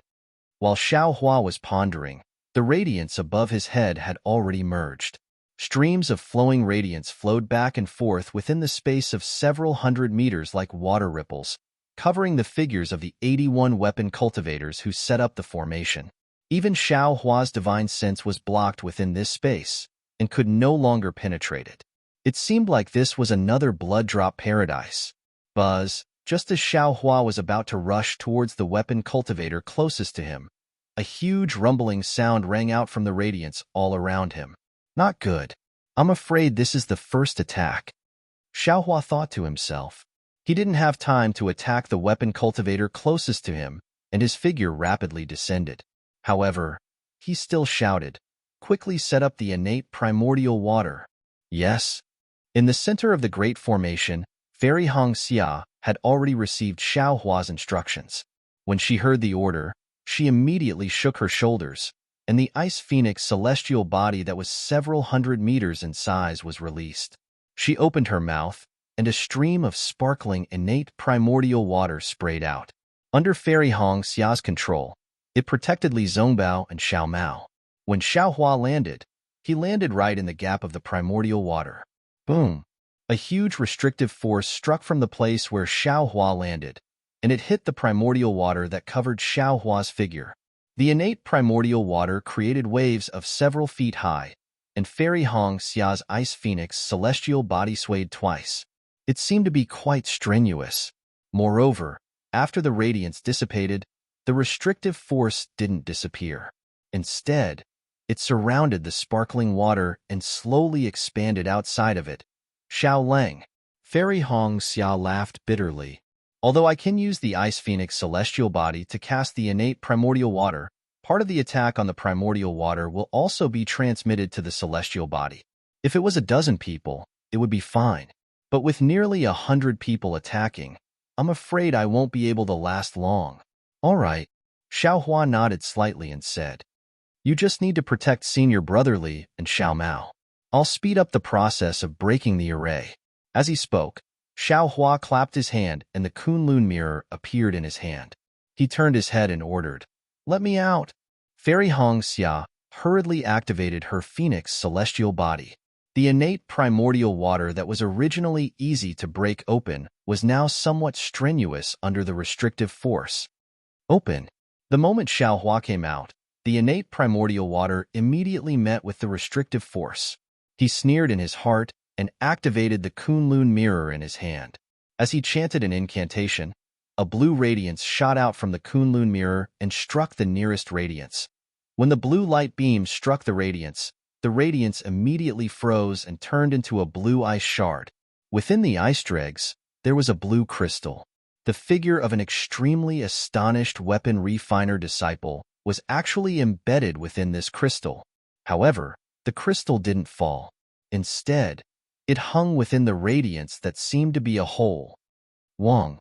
While Xiaohua was pondering, the radiance above his head had already merged. Streams of flowing radiance flowed back and forth within the space of several hundred meters like water ripples, covering the figures of the 81 weapon cultivators who set up the formation. Even Xiaohua's divine sense was blocked within this space, and could no longer penetrate it. It seemed like this was another blood drop paradise. Buzz, just as Xiaohua was about to rush towards the weapon cultivator closest to him, a huge rumbling sound rang out from the radiance all around him. Not good. I'm afraid this is the first attack. Xiaohua thought to himself. He didn't have time to attack the weapon cultivator closest to him, and his figure rapidly descended. However, he still shouted, quickly set up the innate primordial water. Yes. In the center of the great formation, Fairy Hong Xia had already received Xiaohua's instructions. When she heard the order, she immediately shook her shoulders, and the ice phoenix celestial body that was several hundred meters in size was released. She opened her mouth, and a stream of sparkling innate primordial water sprayed out. Under Fairy Hong Xia's control, it protected Li Zongbao and Xiao Mao. When Xiaohua landed, he landed right in the gap of the primordial water. Boom! A huge restrictive force struck from the place where Xiaohua landed, and it hit the primordial water that covered Xiaohua's figure. The innate primordial water created waves of several feet high, and Fairy Hong Xia's ice phoenix celestial body swayed twice. It seemed to be quite strenuous. Moreover, after the radiance dissipated, the restrictive force didn't disappear. Instead, it surrounded the sparkling water and slowly expanded outside of it. Xiao Lang. Fairy Hong Xia laughed bitterly. Although I can use the Ice Phoenix celestial body to cast the innate primordial water, part of the attack on the primordial water will also be transmitted to the celestial body. If it was a dozen people, it would be fine. But with nearly 100 people attacking, I'm afraid I won't be able to last long. All right. Xiaohua nodded slightly and said, you just need to protect Senior Brother Li and Xiao Mao. I'll speed up the process of breaking the array. As he spoke, Xiaohua clapped his hand and the Kunlun mirror appeared in his hand. He turned his head and ordered, let me out. Fairy Hong Xia, hurriedly activated her phoenix celestial body. The innate primordial water that was originally easy to break open was now somewhat strenuous under the restrictive force. Open. The moment Xiaohua came out, the innate primordial water immediately met with the restrictive force. He sneered in his heart and activated the Kunlun mirror in his hand. As he chanted an incantation, a blue radiance shot out from the Kunlun mirror and struck the nearest radiance. When the blue light beam struck the radiance immediately froze and turned into a blue ice shard. Within the ice dregs, there was a blue crystal. The figure of an extremely astonished weapon refiner disciple was actually embedded within this crystal. However, the crystal didn't fall. Instead, it hung within the radiance that seemed to be a hole. Wong.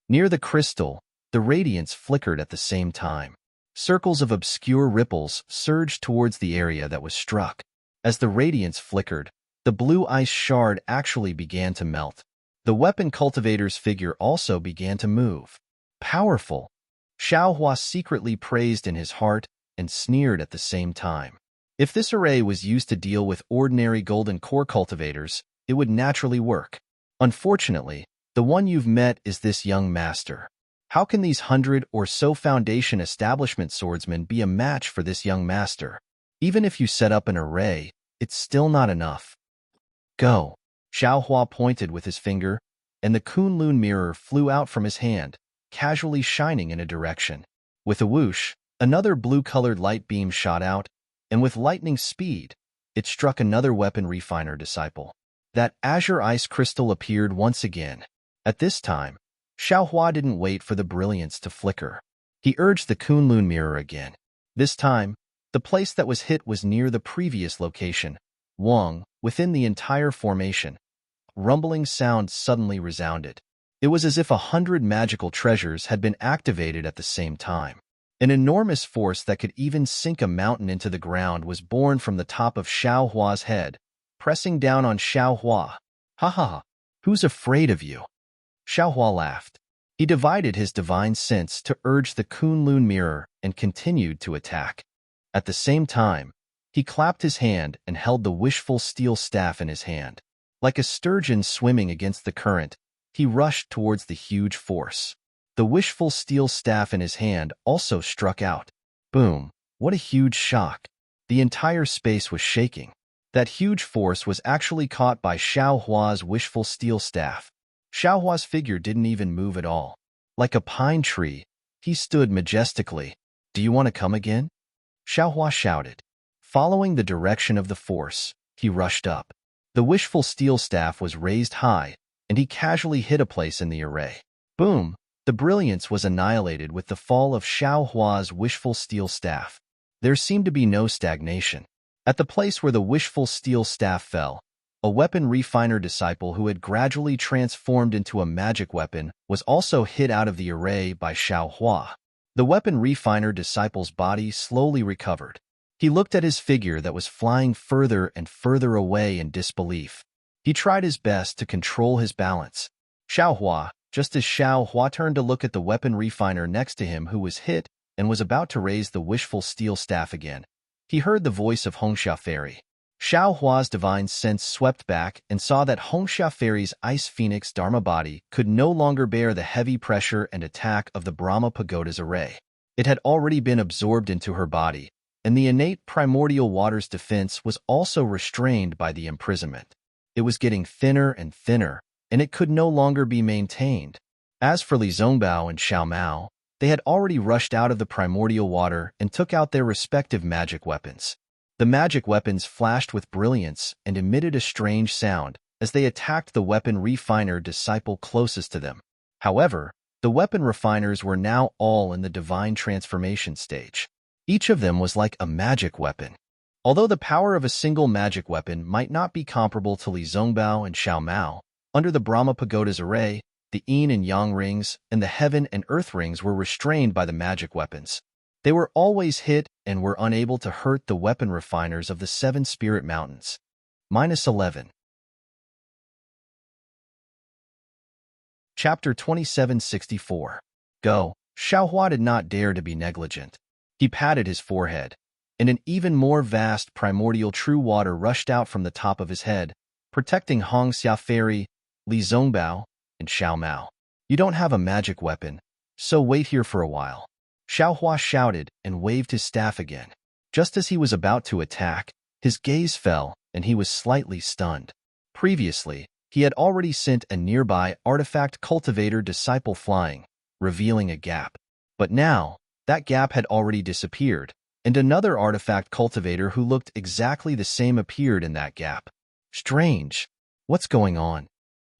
Near the crystal, the radiance flickered at the same time. Circles of obscure ripples surged towards the area that was struck. As the radiance flickered, the blue ice shard actually began to melt. The weapon cultivator's figure also began to move. Powerful. Xiaohua secretly praised in his heart and sneered at the same time. If this array was used to deal with ordinary golden core cultivators, it would naturally work. Unfortunately, the one you've met is this young master. How can these 100 or so Foundation establishment swordsmen be a match for this young master? Even if you set up an array, it's still not enough. Go. Xiaohua pointed with his finger, and the Kunlun mirror flew out from his hand, casually shining in a direction. With a whoosh, another blue-colored light beam shot out, and with lightning speed, it struck another weapon refiner disciple. That azure ice crystal appeared once again. At this time, Xiaohua didn't wait for the brilliance to flicker. He urged the Kunlun mirror again. This time, the place that was hit was near the previous location, Wang, within the entire formation. Rumbling sound suddenly resounded. It was as if 100 magical treasures had been activated at the same time. An enormous force that could even sink a mountain into the ground was born from the top of Xiaohua's head, pressing down on Xiaohua. Ha ha ha, who's afraid of you? Xiaohua laughed. He divided his divine sense to urge the Kunlun mirror and continued to attack. At the same time, he clapped his hand and held the wishful steel staff in his hand. Like a sturgeon swimming against the current, he rushed towards the huge force. The wishful steel staff in his hand also struck out. Boom! What a huge shock! The entire space was shaking. That huge force was actually caught by Xiaohua's wishful steel staff. Xiaohua's figure didn't even move at all. Like a pine tree, he stood majestically. Do you want to come again? Xiaohua shouted. Following the direction of the force, he rushed up. The wishful steel staff was raised high, and he casually hit a place in the array. Boom! The brilliance was annihilated with the fall of Xiaohua's wishful steel staff. There seemed to be no stagnation. At the place where the wishful steel staff fell, a weapon refiner disciple who had gradually transformed into a magic weapon was also hit out of the array by Xiaohua. The weapon refiner disciple's body slowly recovered. He looked at his figure that was flying further and further away in disbelief. He tried his best to control his balance. Xiaohua, just as Xiaohua turned to look at the weapon refiner next to him who was hit and was about to raise the wishful steel staff again, he heard the voice of Hongxia Fairy. Xiaohua's divine sense swept back and saw that Hongxia Fairy's ice phoenix Dharma body could no longer bear the heavy pressure and attack of the Brahma Pagoda's array. It had already been absorbed into her body, and the innate primordial water's defense was also restrained by the imprisonment. It was getting thinner and thinner, and it could no longer be maintained. As for Li Zongbao and Xiao Mao, they had already rushed out of the primordial water and took out their respective magic weapons. The magic weapons flashed with brilliance and emitted a strange sound as they attacked the weapon refiner disciple closest to them. However, the weapon refiners were now all in the divine transformation stage. Each of them was like a magic weapon. Although the power of a single magic weapon might not be comparable to Li Zongbao and Xiao Mao, under the Brahma Pagoda's array, the Yin and Yang rings and the Heaven and Earth rings were restrained by the magic weapons. They were always hit and were unable to hurt the weapon refiners of the 7 Spirit Mountains. -11. Chapter 2764. Go. Xiaohua did not dare to be negligent. He patted his forehead. and an even more vast primordial true water rushed out from the top of his head, protecting Hong Xia Fairy, Li Zongbao, and Xiao Mao. You don't have a magic weapon, so wait here for a while. Xiao Hua shouted and waved his staff again. Just as he was about to attack, his gaze fell, and he was slightly stunned. Previously, he had already sent a nearby artifact cultivator disciple flying, revealing a gap. But now, that gap had already disappeared, and another artifact cultivator who looked exactly the same appeared in that gap. Strange. What's going on?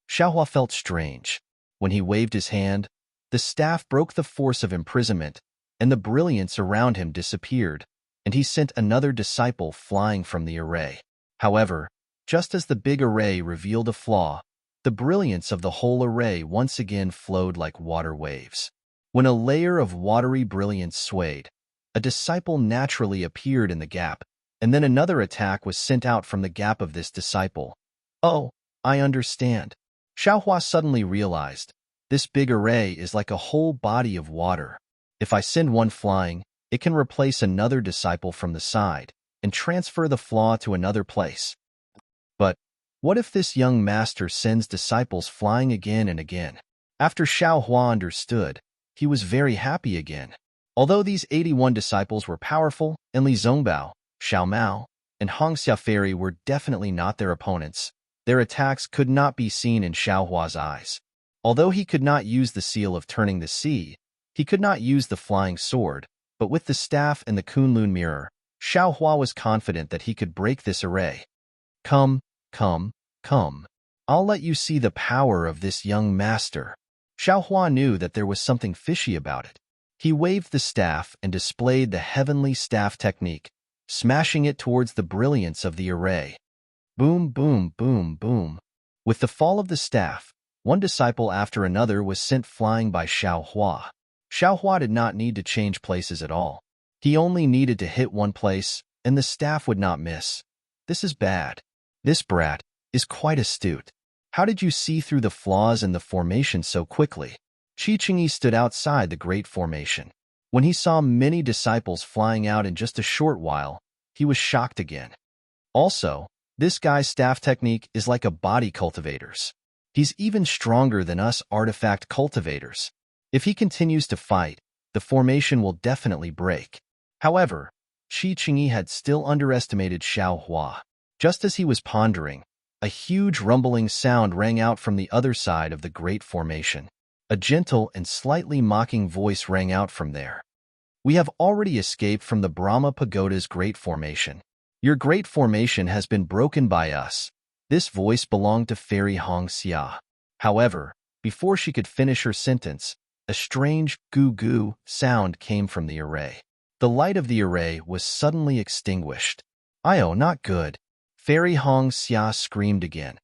Xiaohua felt strange. When he waved his hand, the staff broke the force of imprisonment, and the brilliance around him disappeared, and he sent another disciple flying from the array. However, just as the big array revealed a flaw, the brilliance of the whole array once again flowed like water waves. When a layer of watery brilliance swayed, a disciple naturally appeared in the gap, and then another attack was sent out from the gap of this disciple. Oh, I understand. Xiaohua suddenly realized, this big array is like a whole body of water. If I send one flying, it can replace another disciple from the side and transfer the flaw to another place. But what if this young master sends disciples flying again and again? After Xiaohua understood, he was very happy again. Although these 81 disciples were powerful, and Li Zongbao, Xiao Mao, and Hong Xia Fairy were definitely not their opponents, their attacks could not be seen in Xiaohua's eyes. Although he could not use the seal of turning the sea, he could not use the flying sword, but with the staff and the Kunlun mirror, Xiaohua was confident that he could break this array. Come, come, come. I'll let you see the power of this young master. Xiaohua knew that there was something fishy about it. He waved the staff and displayed the heavenly staff technique, smashing it towards the brilliance of the array. Boom, boom, boom, boom. With the fall of the staff, one disciple after another was sent flying by Xiaohua. Xiaohua did not need to change places at all. He only needed to hit one place, and the staff would not miss. This is bad. This brat is quite astute. How did you see through the flaws in the formation so quickly? Qi Qingyi stood outside the great formation. When he saw many disciples flying out in just a short while, he was shocked again. Also, this guy's staff technique is like a body cultivator's. He's even stronger than us artifact cultivators. If he continues to fight, the formation will definitely break. However, Qi Qingyi had still underestimated Xiaohua. Just as he was pondering, a huge rumbling sound rang out from the other side of the great formation. A gentle and slightly mocking voice rang out from there. We have already escaped from the Brahma Pagoda's great formation. Your great formation has been broken by us. This voice belonged to Fairy Hong Xia. However, before she could finish her sentence, a strange goo-goo sound came from the array. The light of the array was suddenly extinguished. "Io, not good." Fairy Hong Xia screamed again.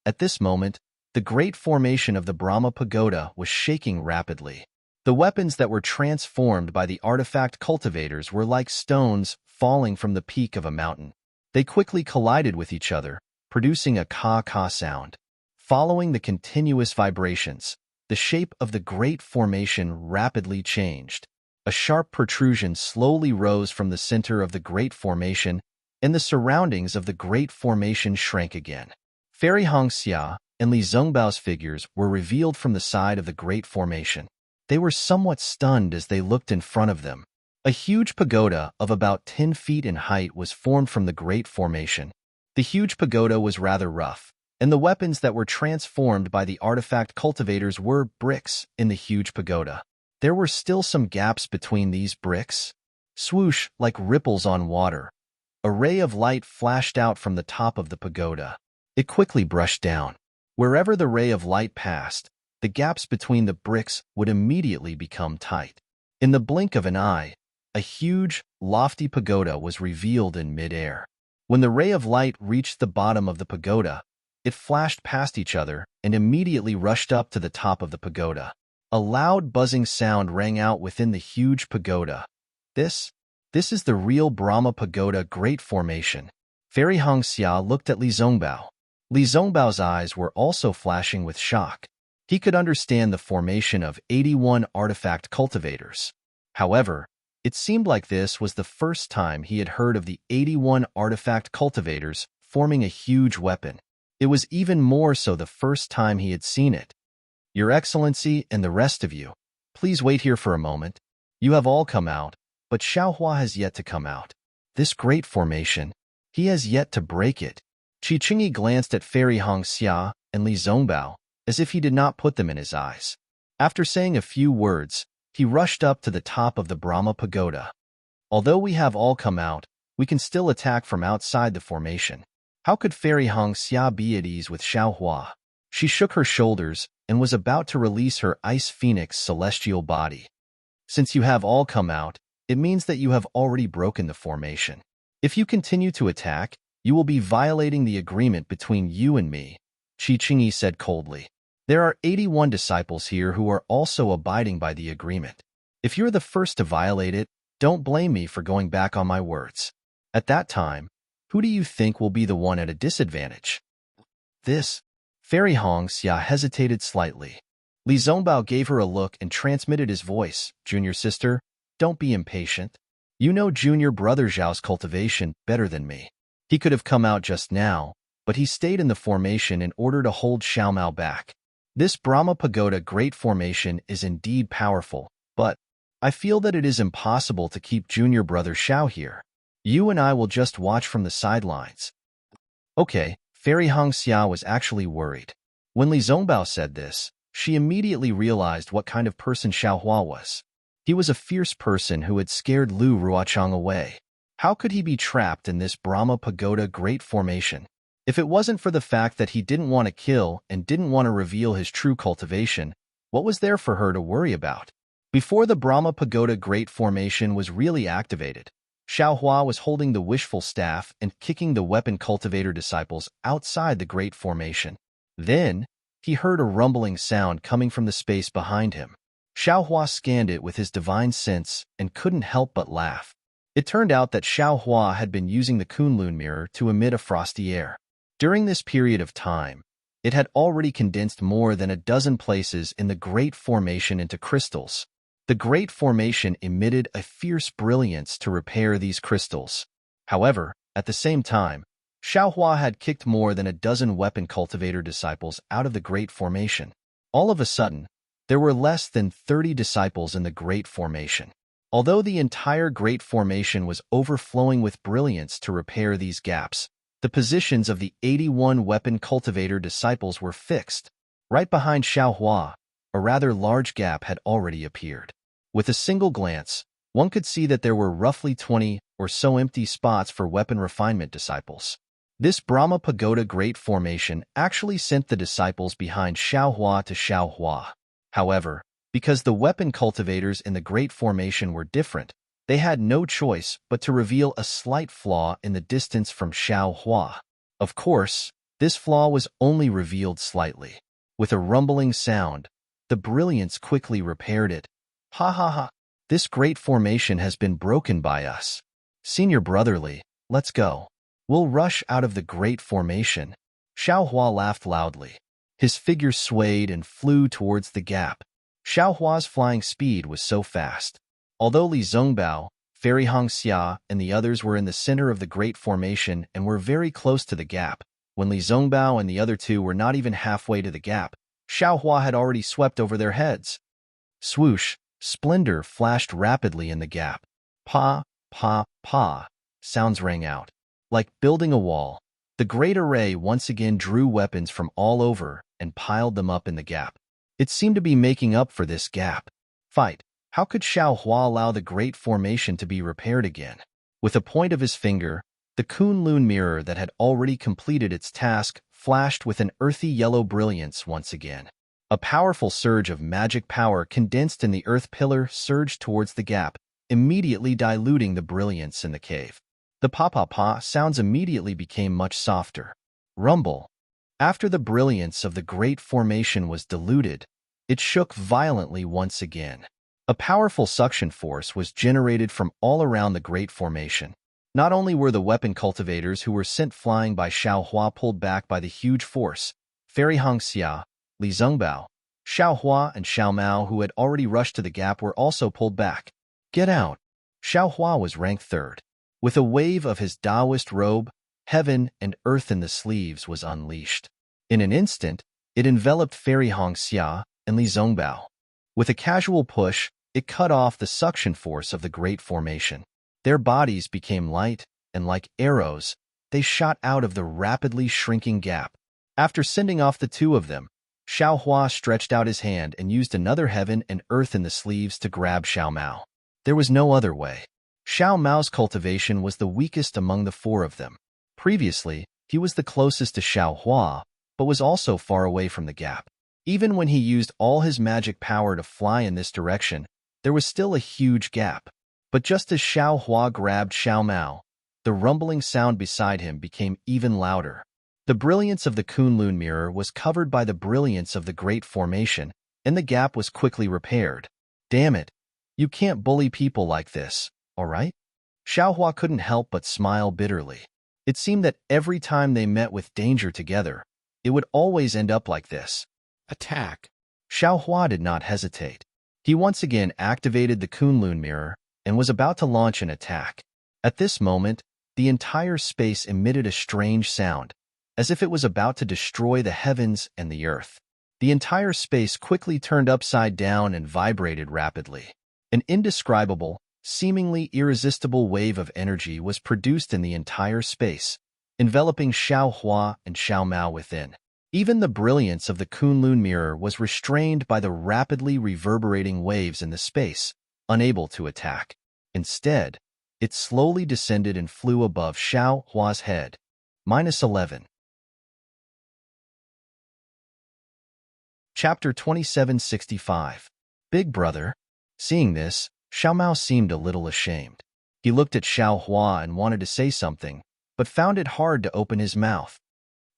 At this moment, the great formation of the Brahma Pagoda was shaking rapidly. The weapons that were transformed by the artifact cultivators were like stones falling from the peak of a mountain. They quickly collided with each other, producing a ka-ka sound. Following the continuous vibrations, the shape of the great formation rapidly changed. A sharp protrusion slowly rose from the center of the great formation, and the surroundings of the great formation shrank again. Fairy Hong Xia and Li Zongbao's figures were revealed from the side of the great formation. They were somewhat stunned as they looked in front of them. A huge pagoda of about 10 feet in height was formed from the great formation. The huge pagoda was rather rough, and the weapons that were transformed by the artifact cultivators were bricks in the huge pagoda. There were still some gaps between these bricks. Swoosh, like ripples on water. A ray of light flashed out from the top of the pagoda. It quickly brushed down. Wherever the ray of light passed, the gaps between the bricks would immediately become tight. In the blink of an eye, a huge, lofty pagoda was revealed in mid-air. When the ray of light reached the bottom of the pagoda, it flashed past each other and immediately rushed up to the top of the pagoda. A loud buzzing sound rang out within the huge pagoda. This is the real Brahma Pagoda Great Formation. Fairy Hong Xia looked at Li Zongbao. Li Zongbao's eyes were also flashing with shock. He could understand the formation of 81 artifact cultivators. However, It seemed like this was the first time he had heard of the 81 artifact cultivators forming a huge weapon. It was even more so the first time he had seen it. Your Excellency and the rest of you, please wait here for a moment. You have all come out, but Xiaohua has yet to come out. This great formation, he has yet to break it. Qi Qingyi glanced at Fairy Hongxia and Li Zongbao, as if he did not put them in his eyes. After saying a few words, he rushed up to the top of the Brahma Pagoda. Although we have all come out, we can still attack from outside the formation. How could Fairy Hongxia be at ease with Xiaohua? She shook her shoulders and was about to release her Ice Phoenix celestial body. Since you have all come out, it means that you have already broken the formation. If you continue to attack, you will be violating the agreement between you and me, Qi Qingyi said coldly. There are 81 disciples here who are also abiding by the agreement. If you're the first to violate it, don't blame me for going back on my words. At that time, who do you think will be the one at a disadvantage? This. Fairy Hongxia hesitated slightly. Li Zongbao gave her a look and transmitted his voice. Junior sister, don't be impatient. You know junior brother Zhao's cultivation better than me. He could have come out just now, but he stayed in the formation in order to hold Xiaomao back. This Brahma Pagoda Great Formation is indeed powerful, but I feel that it is impossible to keep junior brother Xiao here. You and I will just watch from the sidelines. Okay, Fairy Hongxia was actually worried. When Li Zongbao said this, she immediately realized what kind of person Xiaohua was. He was a fierce person who had scared Lu Ruochang away. How could he be trapped in this Brahma Pagoda Great Formation? If it wasn't for the fact that he didn't want to kill and didn't want to reveal his true cultivation, what was there for her to worry about? Before the Brahma Pagoda Great Formation was really activated, Xiaohua was holding the wishful staff and kicking the weapon cultivator disciples outside the Great Formation. Then, he heard a rumbling sound coming from the space behind him. Xiaohua scanned it with his divine sense and couldn't help but laugh. It turned out that Xiaohua had been using the Kunlun mirror to emit a frosty air. During this period of time, it had already condensed more than a dozen places in the Great Formation into crystals. The Great Formation emitted a fierce brilliance to repair these crystals. However, at the same time, Xiaohua had kicked more than a dozen weapon cultivator disciples out of the Great Formation. All of a sudden, there were less than 30 disciples in the Great Formation. Although the entire Great Formation was overflowing with brilliance to repair these gaps, the positions of the 81 weapon cultivator disciples were fixed. Right behind Xiaohua, a rather large gap had already appeared. With a single glance, one could see that there were roughly 20 or so empty spots for weapon refinement disciples. This Brahma Pagoda Great Formation actually sent the disciples behind Xiaohua to Xiaohua. However, because the weapon cultivators in the Great Formation were different, they had no choice but to reveal a slight flaw in the distance from Xiaohua. Of course, this flaw was only revealed slightly. With a rumbling sound, the brilliance quickly repaired it. Ha ha ha! This Great Formation has been broken by us. Senior Brotherly, let's go. We'll rush out of the Great Formation. Xiaohua laughed loudly. His figure swayed and flew towards the gap. Xiaohua's flying speed was so fast. Although Li Zongbao, Fairy Hongxia, and the others were in the center of the Great Formation and were very close to the gap, when Li Zongbao and the other two were not even halfway to the gap, Xiaohua had already swept over their heads. Swoosh, splendor flashed rapidly in the gap. Pa, pa, pa, sounds rang out. Like building a wall, the great array once again drew weapons from all over and piled them up in the gap. It seemed to be making up for this gap. Fight. How could Xiaohua allow the Great Formation to be repaired again? With a point of his finger, the Kunlun mirror that had already completed its task flashed with an earthy yellow brilliance once again. A powerful surge of magic power condensed in the earth pillar surged towards the gap, immediately diluting the brilliance in the cave. The pa-pa-pa sounds immediately became much softer. Rumble. After the brilliance of the Great Formation was diluted, it shook violently once again. A powerful suction force was generated from all around the Great Formation. Not only were the weapon cultivators who were sent flying by Xiaohua pulled back by the huge force, Fairy Hongxia, Li Zongbao, Xiaohua, and Xiaomao who had already rushed to the gap were also pulled back. Get out! Xiao Hua was ranked third. With a wave of his Taoist robe, heaven and earth in the sleeves was unleashed. In an instant, it enveloped Fairy Hongxia and Li Zongbao. With a casual push, it cut off the suction force of the great formation. Their bodies became light, and like arrows, they shot out of the rapidly shrinking gap. After sending off the two of them, Xiao Hua stretched out his hand and used another heaven and earth in the sleeves to grab Xiao Mao. There was no other way. Xiao Mao's cultivation was the weakest among the four of them. Previously, he was the closest to Xiao Hua, but was also far away from the gap. Even when he used all his magic power to fly in this direction, there was still a huge gap. But just as Xiao Hua grabbed Xiao Mao, the rumbling sound beside him became even louder. The brilliance of the Kunlun mirror was covered by the brilliance of the Great Formation, and the gap was quickly repaired. Damn it! You can't bully people like this, all right? Xiao Hua couldn't help but smile bitterly. It seemed that every time they met with danger together, it would always end up like this. Attack! Xiao Hua did not hesitate. He once again activated the Kunlun mirror and was about to launch an attack. At this moment, the entire space emitted a strange sound, as if it was about to destroy the heavens and the earth. The entire space quickly turned upside down and vibrated rapidly. An indescribable, seemingly irresistible wave of energy was produced in the entire space, enveloping Xiao Hua and Xiao Mao within. Even the brilliance of the Kunlun mirror was restrained by the rapidly reverberating waves in the space, unable to attack. Instead, it slowly descended and flew above Xiao Hua's head. -11. Chapter 2765. Big Brother. Seeing this, Xiao Mao seemed a little ashamed. He looked at Xiao Hua and wanted to say something, but found it hard to open his mouth.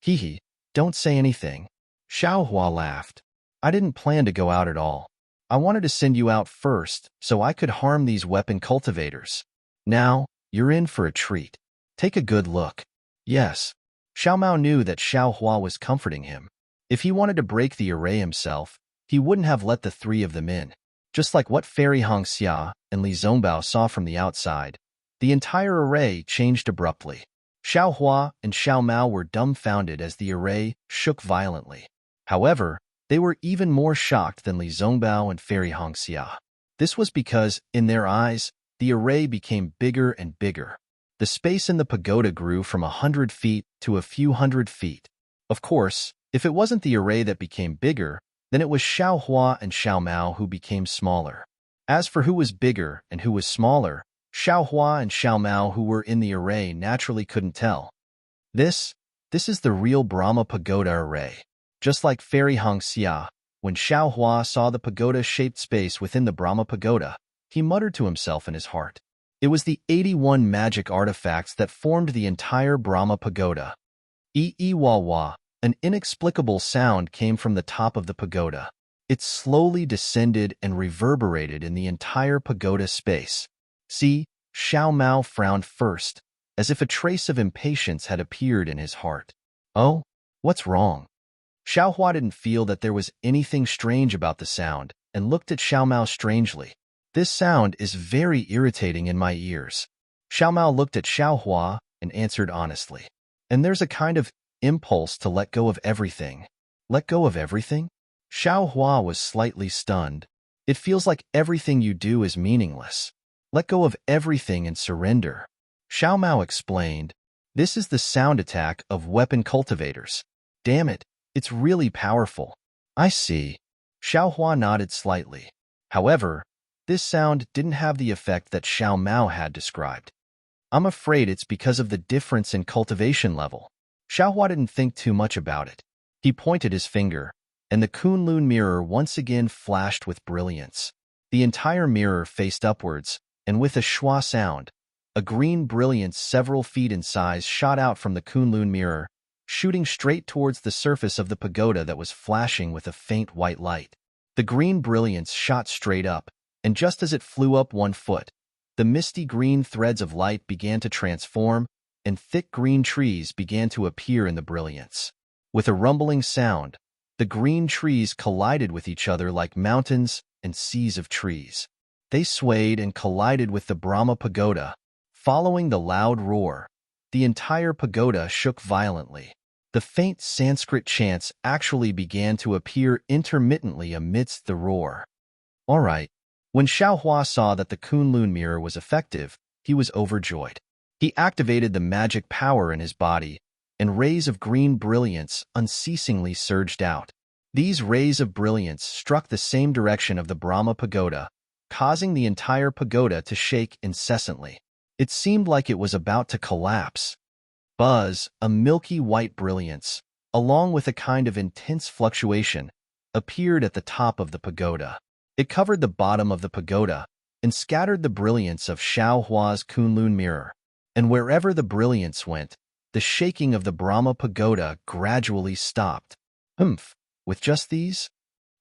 Hee, don't say anything. Xiao Hua laughed. I didn't plan to go out at all. I wanted to send you out first so I could harm these weapon cultivators. Now, you're in for a treat. Take a good look. Yes. Xiao Mao knew that Xiao Hua was comforting him. If he wanted to break the array himself, he wouldn't have let the three of them in. Just like what Fairy Hongxia and Li Zongbao saw from the outside, the entire array changed abruptly. Xiao Hua and Xiao Mao were dumbfounded as the array shook violently. However, they were even more shocked than Li Zongbao and Fairy Hongxia. This was because, in their eyes, the array became bigger and bigger. The space in the pagoda grew from 100 feet to a few hundred feet. Of course, if it wasn't the array that became bigger, then it was Xiao Hua and Xiao Mao who became smaller. As for who was bigger and who was smaller, Xiao Hua and Xiao Mao who were in the array naturally couldn't tell. This is the real Brahma Pagoda array. Just like Fairy Hongxia, when Xiao Hua saw the pagoda-shaped space within the Brahma Pagoda, he muttered to himself in his heart. It was the 81 magic artifacts that formed the entire Brahma Pagoda. Wah-wah. An inexplicable sound came from the top of the pagoda. It slowly descended and reverberated in the entire pagoda space. See, Xiao Mao frowned first, as if a trace of impatience had appeared in his heart. Oh, what's wrong? Xiao Hua didn't feel that there was anything strange about the sound and looked at Xiao Mao strangely. This sound is very irritating in my ears. Xiao Mao looked at Xiao Hua and answered honestly. And there's a kind of impulse to let go of everything. Let go of everything? Xiao Hua was slightly stunned. It feels like everything you do is meaningless. Let go of everything and surrender. Xiao Mao explained, this is the sound attack of weapon cultivators. Damn it, it's really powerful. I see. Xiao Hua nodded slightly. However, this sound didn't have the effect that Xiao Mao had described. I'm afraid it's because of the difference in cultivation level. Xiao Hua didn't think too much about it. He pointed his finger, and the Kunlun mirror once again flashed with brilliance. The entire mirror faced upwards, and with a schwa sound, a green brilliance several feet in size shot out from the Kunlun mirror, shooting straight towards the surface of the pagoda that was flashing with a faint white light. The green brilliance shot straight up, and just as it flew up 1 foot, the misty green threads of light began to transform, and thick green trees began to appear in the brilliance. With a rumbling sound, the green trees collided with each other like mountains and seas of trees. They swayed and collided with the Brahma pagoda. Following the loud roar, the entire pagoda shook violently. The faint Sanskrit chants actually began to appear intermittently amidst the roar. All right. When Xiaohua saw that the Kunlun mirror was effective, he was overjoyed. He activated the magic power in his body, and rays of green brilliance unceasingly surged out. These rays of brilliance struck the same direction of the Brahma pagoda, causing the entire pagoda to shake incessantly. It seemed like it was about to collapse. Buzz, a milky white brilliance, along with a kind of intense fluctuation, appeared at the top of the pagoda. It covered the bottom of the pagoda and scattered the brilliance of Xiaohua's Kunlun mirror. And wherever the brilliance went, the shaking of the Brahma pagoda gradually stopped. Humph, with just these?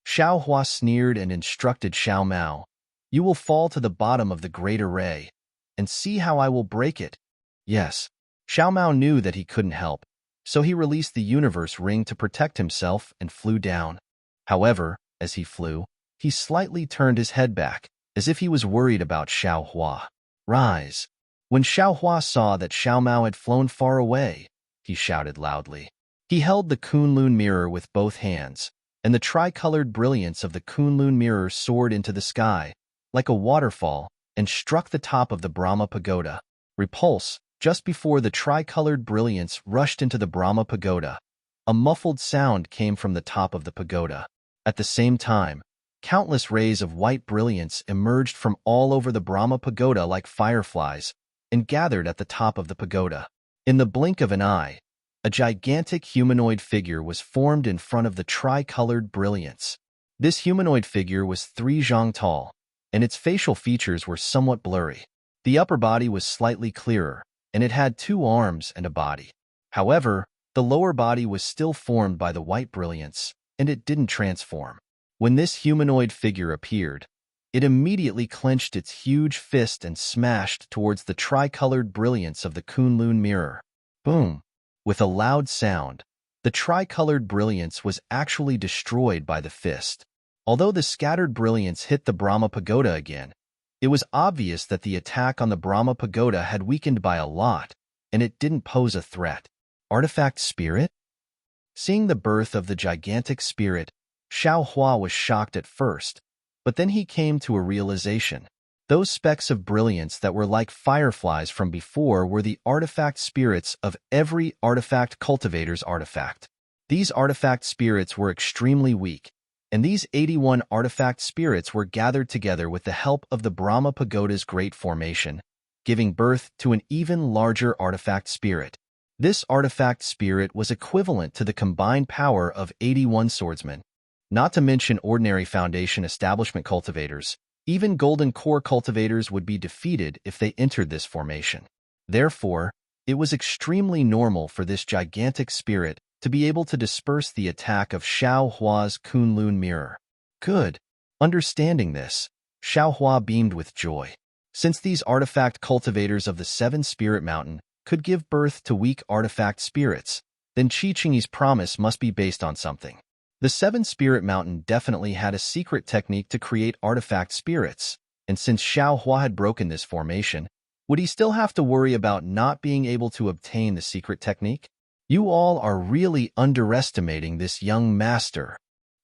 Xiaohua sneered and instructed Xiao Mao, "You will fall to the bottom of the great array, and see how I will break it." Yes, Xiao Mao knew that he couldn't help, so he released the universe ring to protect himself and flew down. However, as he flew, he slightly turned his head back, as if he was worried about Xiaohua. "Rise!" When Xiaohua saw that Xiao Mao had flown far away, he shouted loudly. He held the Kunlun mirror with both hands, and the tricolored brilliance of the Kunlun mirror soared into the sky, like a waterfall, and struck the top of the Brahma pagoda. Repulse, just before the tricolored brilliance rushed into the Brahma pagoda, a muffled sound came from the top of the pagoda. At the same time, countless rays of white brilliance emerged from all over the Brahma pagoda like fireflies, and gathered at the top of the pagoda. In the blink of an eye, a gigantic humanoid figure was formed in front of the tricolored brilliance. This humanoid figure was 3 zhang tall, and its facial features were somewhat blurry. The upper body was slightly clearer, and it had 2 arms and a body. However, the lower body was still formed by the white brilliance, and it didn't transform. When this humanoid figure appeared, it immediately clenched its huge fist and smashed towards the tricolored brilliance of the Kunlun mirror. Boom! With a loud sound, the tricolored brilliance was actually destroyed by the fist. Although the scattered brilliance hit the Brahma pagoda again, it was obvious that the attack on the Brahma pagoda had weakened by a lot, and it didn't pose a threat. Artifact spirit? Seeing the birth of the gigantic spirit, Xiaohua was shocked at first, but then he came to a realization. Those specks of brilliance that were like fireflies from before were the artifact spirits of every artifact cultivator's artifact. These artifact spirits were extremely weak, and these 81 artifact spirits were gathered together with the help of the Brahma pagoda's great formation, giving birth to an even larger artifact spirit. This artifact spirit was equivalent to the combined power of 81 swordsmen. Not to mention ordinary foundation establishment cultivators, even golden core cultivators would be defeated if they entered this formation. Therefore, it was extremely normal for this gigantic spirit to be able to disperse the attack of Xiaohua's Kunlun mirror. Good. Understanding this, Xiaohua beamed with joy. Since these artifact cultivators of the 7 Spirit Mountain could give birth to weak artifact spirits, then Qi-Qingyi's promise must be based on something. The 7 Spirit Mountain definitely had a secret technique to create artifact spirits, and since Xiaohua had broken this formation, would he still have to worry about not being able to obtain the secret technique? You all are really underestimating this young master.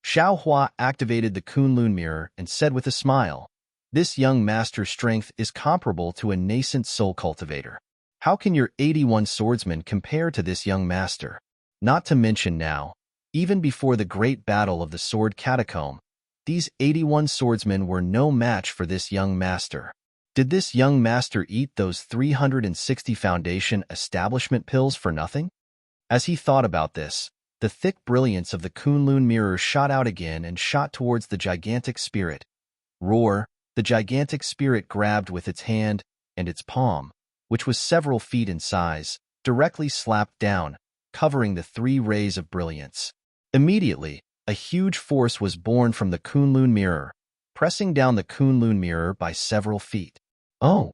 Xiaohua activated the Kunlun mirror and said with a smile, "This young master's strength is comparable to a nascent soul cultivator. How can your 81 swordsmen compare to this young master? Not to mention now, even before the great battle of the Sword Catacomb, these 81 swordsmen were no match for this young master. Did this young master eat those 360 foundation establishment pills for nothing?" As he thought about this, the thick brilliance of the Kunlun mirror shot out again and shot towards the gigantic spirit. Roar! The gigantic spirit grabbed with its hand and its palm, which was several feet in size, directly slapped down, covering the 3 rays of brilliance. Immediately, a huge force was born from the Kunlun mirror, pressing down the Kunlun mirror by several feet. Oh!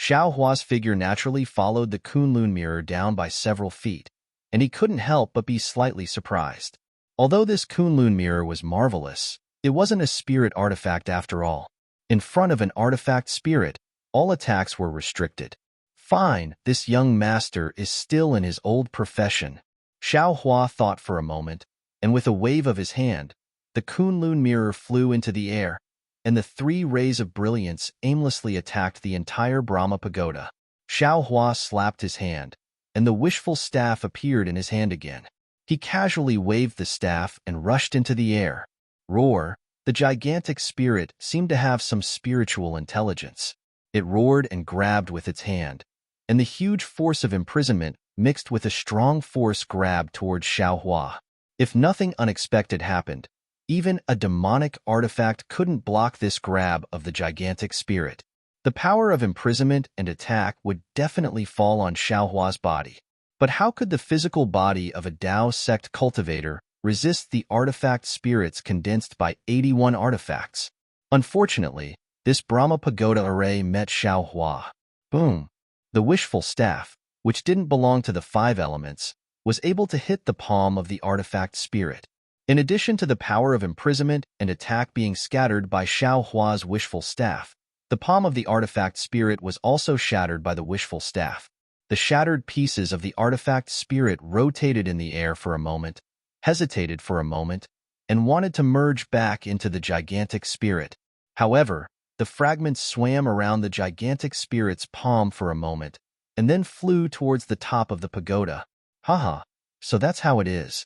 Xiaohua's figure naturally followed the Kunlun mirror down by several feet, and he couldn't help but be slightly surprised. Although this Kunlun mirror was marvelous, it wasn't a spirit artifact after all. In front of an artifact spirit, all attacks were restricted. Fine, this young master is still in his old profession. Xiao Hua thought for a moment, and with a wave of his hand, the Kunlun mirror flew into the air, and the 3 rays of brilliance aimlessly attacked the entire Brahma pagoda. Xiao Hua slapped his hand, and the wishful staff appeared in his hand again. He casually waved the staff and rushed into the air. Roar! The gigantic spirit seemed to have some spiritual intelligence. It roared and grabbed with its hand, and the huge force of imprisonment mixed with a strong force grab towards Xiao Hua. If nothing unexpected happened, even a demonic artifact couldn't block this grab of the gigantic spirit. The power of imprisonment and attack would definitely fall on Xiao Hua's body. But how could the physical body of a Dao sect cultivator resist the artifact spirits condensed by 81 artifacts? Unfortunately, this Brahma Pagoda array met Xiao Hua. Boom! The wishful staff, which didn't belong to the 5 elements, was able to hit the palm of the artifact spirit. In addition to the power of imprisonment and attack being scattered by Xiao Hua's wishful staff, the palm of the artifact spirit was also shattered by the wishful staff. The shattered pieces of the artifact spirit rotated in the air for a moment, hesitated for a moment, and wanted to merge back into the gigantic spirit. However, the fragments swam around the gigantic spirit's palm for a moment, and then flew towards the top of the pagoda. Haha, so that's how it is.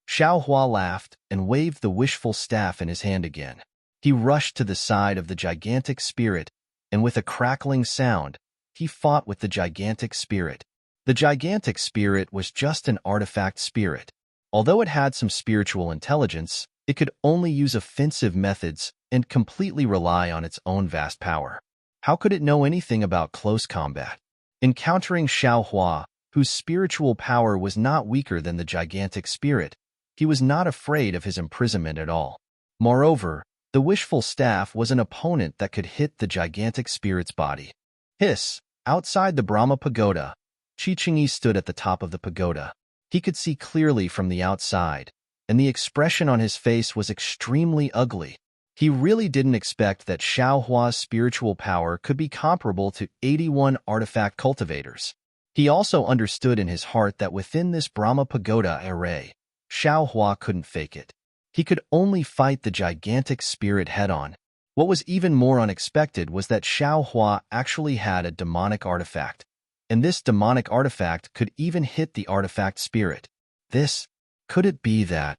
Xiao Hua laughed and waved the wishful staff in his hand again. He rushed to the side of the gigantic spirit, and with a crackling sound, he fought with the gigantic spirit. The gigantic spirit was just an artifact spirit. Although it had some spiritual intelligence, it could only use offensive methods and completely rely on its own vast power. How could it know anything about close combat? Encountering Xiao Hua, whose spiritual power was not weaker than the gigantic spirit, he was not afraid of his imprisonment at all. Moreover, the wishful staff was an opponent that could hit the gigantic spirit's body. Hiss! Outside the Brahma pagoda, Qi stood at the top of the pagoda. He could see clearly from the outside, and the expression on his face was extremely ugly. He really didn't expect that Xiao Hua's spiritual power could be comparable to 81 artifact cultivators. He also understood in his heart that within this Brahma pagoda array, Xiao Hua couldn't fake it. He could only fight the gigantic spirit head-on. What was even more unexpected was that Xiao Hua actually had a demonic artifact, and this demonic artifact could even hit the artifact spirit. Could it be that?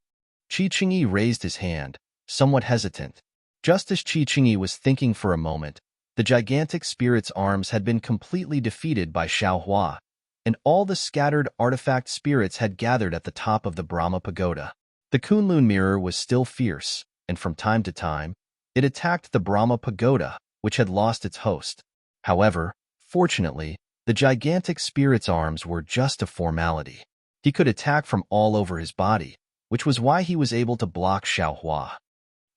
Qi raised his hand, somewhat hesitant. Just as Qi was thinking for a moment, the gigantic spirit's arms had been completely defeated by Xiao Hua, and all the scattered artifact spirits had gathered at the top of the Brahma pagoda. The Kunlun mirror was still fierce, and from time to time, it attacked the Brahma pagoda, which had lost its host. However, fortunately, the gigantic spirit's arms were just a formality. He could attack from all over his body, which was why he was able to block Xiao Hua.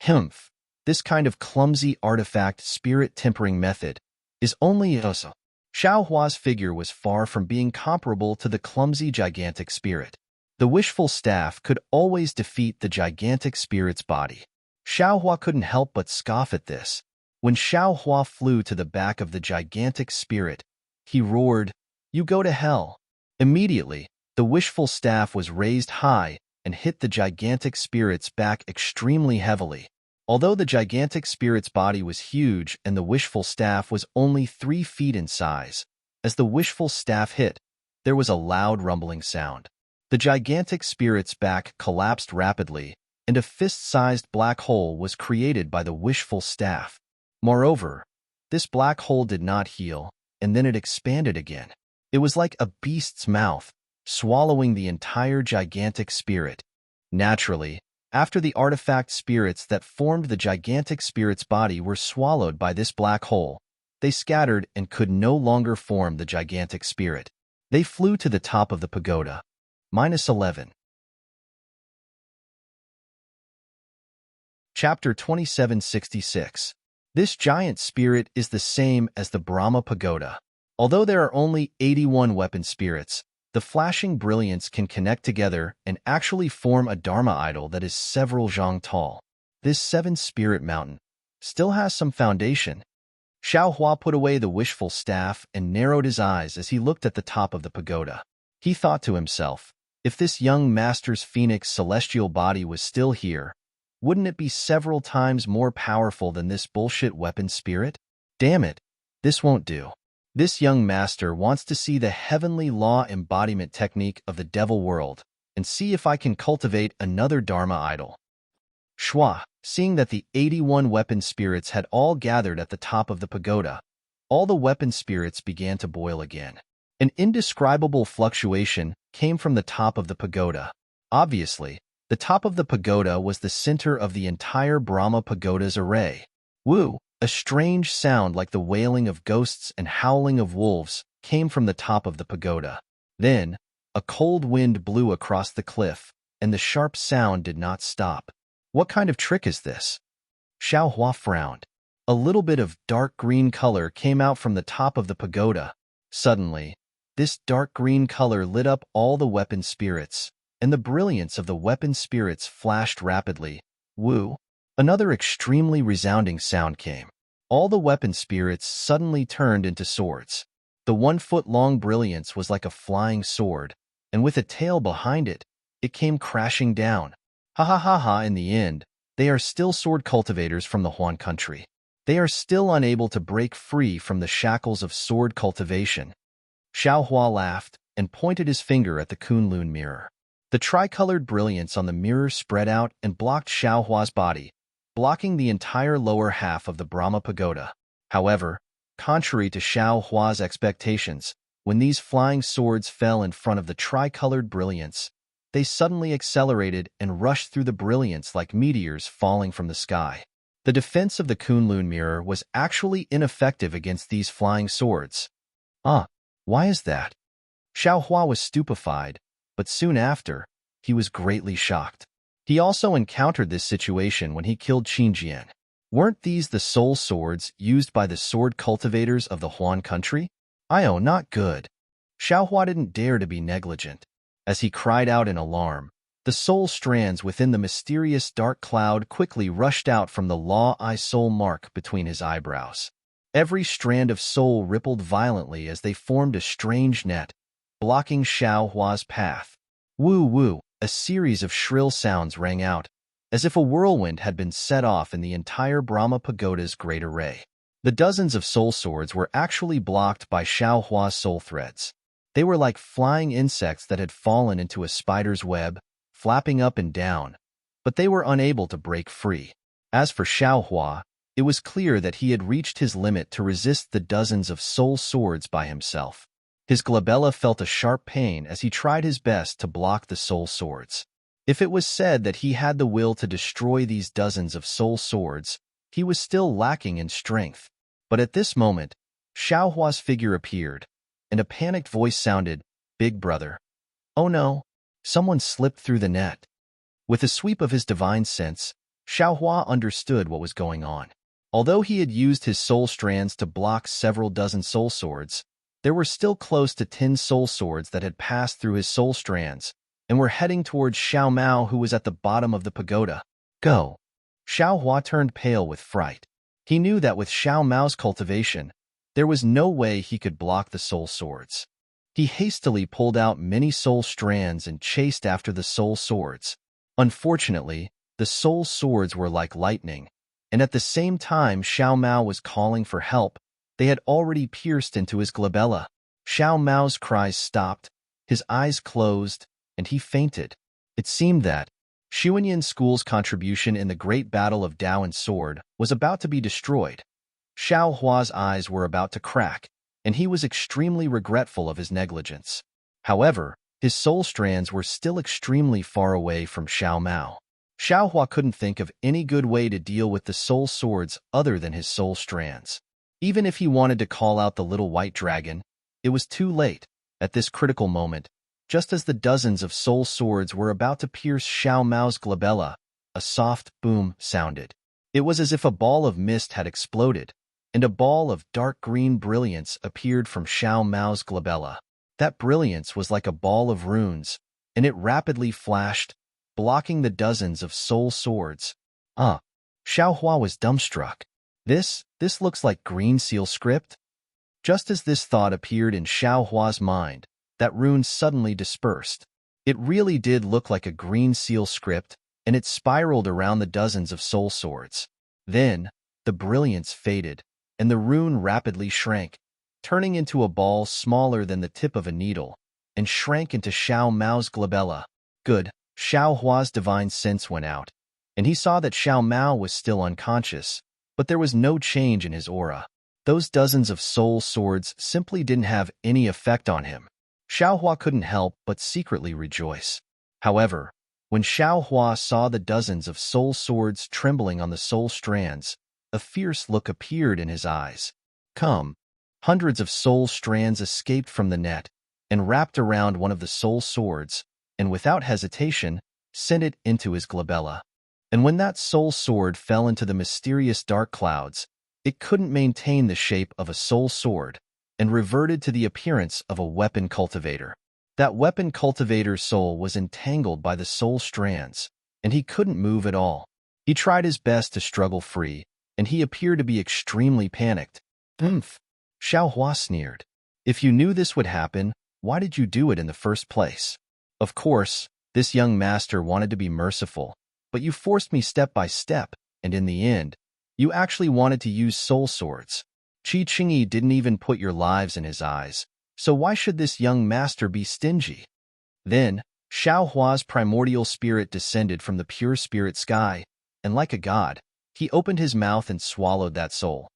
Humph! This kind of clumsy artifact spirit tempering method is only Osa. Xiao Hua's figure was far from being comparable to the clumsy gigantic spirit. The wishful staff could always defeat the gigantic spirit's body. Xiao Hua couldn't help but scoff at this. When Xiao Hua flew to the back of the gigantic spirit, he roared, "You go to hell!" Immediately, the wishful staff was raised high and hit the gigantic spirit's back extremely heavily. Although the gigantic spirit's body was huge and the wishful staff was only 3 feet in size, as the wishful staff hit, there was a loud rumbling sound. The gigantic spirit's back collapsed rapidly, and a fist-sized black hole was created by the wishful staff. Moreover, this black hole did not heal, and then it expanded again. It was like a beast's mouth, swallowing the entire gigantic spirit. Naturally, after the artifact spirits that formed the gigantic spirit's body were swallowed by this black hole, they scattered and could no longer form the gigantic spirit. They flew to the top of the pagoda. -11. Chapter 2766. This giant spirit is the same as the Brahma pagoda. Although there are only 81 weapon spirits, the flashing brilliance can connect together and actually form a Dharma idol that is several zhang tall. This 7-spirit mountain, still has some foundation. Xiao Hua put away the wishful staff and narrowed his eyes as he looked at the top of the pagoda. He thought to himself, if this young master's phoenix celestial body was still here, wouldn't it be several times more powerful than this bullshit weapon spirit? Damn it, this won't do. This young master wants to see the heavenly law embodiment technique of the devil world and see if I can cultivate another Dharma idol. Shua, seeing that the 81 weapon spirits had all gathered at the top of the pagoda, all the weapon spirits began to boil again. An indescribable fluctuation came from the top of the pagoda. Obviously, the top of the pagoda was the center of the entire Brahma pagoda's array. Woo! A strange sound like the wailing of ghosts and howling of wolves came from the top of the pagoda. Then, a cold wind blew across the cliff, and the sharp sound did not stop. What kind of trick is this? Xiao Hua frowned. A little bit of dark green color came out from the top of the pagoda. Suddenly, this dark green color lit up all the weapon spirits, and the brilliance of the weapon spirits flashed rapidly. Woo! Another extremely resounding sound came. All the weapon spirits suddenly turned into swords. The 1-foot-long brilliance was like a flying sword, and with a tail behind it, it came crashing down. Ha ha ha ha, in the end, they are still sword cultivators from the Huan country. They are still unable to break free from the shackles of sword cultivation. Xiao Hua laughed and pointed his finger at the Kunlun mirror. The tricolored brilliance on the mirror spread out and blocked Xiao Hua's body, blocking the entire lower half of the Brahma pagoda. However, contrary to Xiao Hua's expectations, when these flying swords fell in front of the tricolored brilliance, they suddenly accelerated and rushed through the brilliance like meteors falling from the sky. The defense of the Kunlun mirror was actually ineffective against these flying swords. Why is that? Xiao Hua was stupefied, but soon after, he was greatly shocked. He also encountered this situation when he killed Qinjian. Weren't these the soul swords used by the sword cultivators of the Huan country? Not good. Xiao Hua didn't dare to be negligent. As he cried out in alarm, the soul strands within the mysterious dark cloud quickly rushed out from the law-eye soul mark between his eyebrows. Every strand of soul rippled violently as they formed a strange net, blocking Xiao Hua's path. Woo-woo, a series of shrill sounds rang out, as if a whirlwind had been set off in the entire Brahma pagoda's great array. The dozens of soul swords were actually blocked by Xiao Hua's soul threads. They were like flying insects that had fallen into a spider's web, flapping up and down, but they were unable to break free. As for Xiao Hua, it was clear that he had reached his limit to resist the dozens of soul swords by himself. His glabella felt a sharp pain as he tried his best to block the soul swords. If it was said that he had the will to destroy these dozens of soul swords, he was still lacking in strength. But at this moment, Xiao Hua's figure appeared, and a panicked voice sounded, "Big brother. Oh no, someone slipped through the net." With a sweep of his divine sense, Xiao Hua understood what was going on. Although he had used his soul strands to block several dozen soul swords, there were still close to 10 soul swords that had passed through his soul strands and were heading towards Xiao Mao, who was at the bottom of the pagoda. Go! Xiao Hua turned pale with fright. He knew that with Xiao Mao's cultivation, there was no way he could block the soul swords. He hastily pulled out many soul strands and chased after the soul swords. Unfortunately, the soul swords were like lightning, and at the same time Xiao Mao was calling for help, they had already pierced into his glabella. Xiao Mao's cries stopped, his eyes closed, and he fainted. It seemed that Xuanyan School's contribution in the great battle of Dao and Sword was about to be destroyed. Xiao Hua's eyes were about to crack, and he was extremely regretful of his negligence. However, his soul strands were still extremely far away from Xiao Mao. Xiao Hua couldn't think of any good way to deal with the soul swords other than his soul strands. Even if he wanted to call out the little white dragon, it was too late. At this critical moment, just as the dozens of soul swords were about to pierce Xiao Mao's glabella, a soft boom sounded. It was as if a ball of mist had exploded, and a ball of dark green brilliance appeared from Xiao Mao's glabella. That brilliance was like a ball of runes, and it rapidly flashed, blocking the dozens of soul swords. Xiao Hua was dumbstruck. This looks like green seal script. Just as this thought appeared in Xiao Hua's mind, that rune suddenly dispersed. It really did look like a green seal script, and it spiraled around the dozens of soul swords. Then, the brilliance faded, and the rune rapidly shrank, turning into a ball smaller than the tip of a needle, and shrank into Xiao Mao's glabella. Good. Xiao Hua's divine sense went out, and he saw that Xiao Mao was still unconscious, but there was no change in his aura. Those dozens of soul swords simply didn't have any effect on him. Xiao Hua couldn't help but secretly rejoice. However, when Xiao Hua saw the dozens of soul swords trembling on the soul strands, a fierce look appeared in his eyes. Come. Hundreds of soul strands escaped from the net and wrapped around one of the soul swords, and without hesitation, sent it into his glabella. And when that soul sword fell into the mysterious dark clouds, it couldn't maintain the shape of a soul sword and reverted to the appearance of a weapon cultivator. That weapon cultivator's soul was entangled by the soul strands, and he couldn't move at all. He tried his best to struggle free, and he appeared to be extremely panicked. Oomph! Xiao Hua sneered. If you knew this would happen, why did you do it in the first place? Of course, this young master wanted to be merciful, but you forced me step by step, and in the end, you actually wanted to use soul swords. Qi Qingyi didn't even put your lives in his eyes, so why should this young master be stingy? Then, Xiao Hua's primordial spirit descended from the pure spirit sky, and like a god, he opened his mouth and swallowed that soul.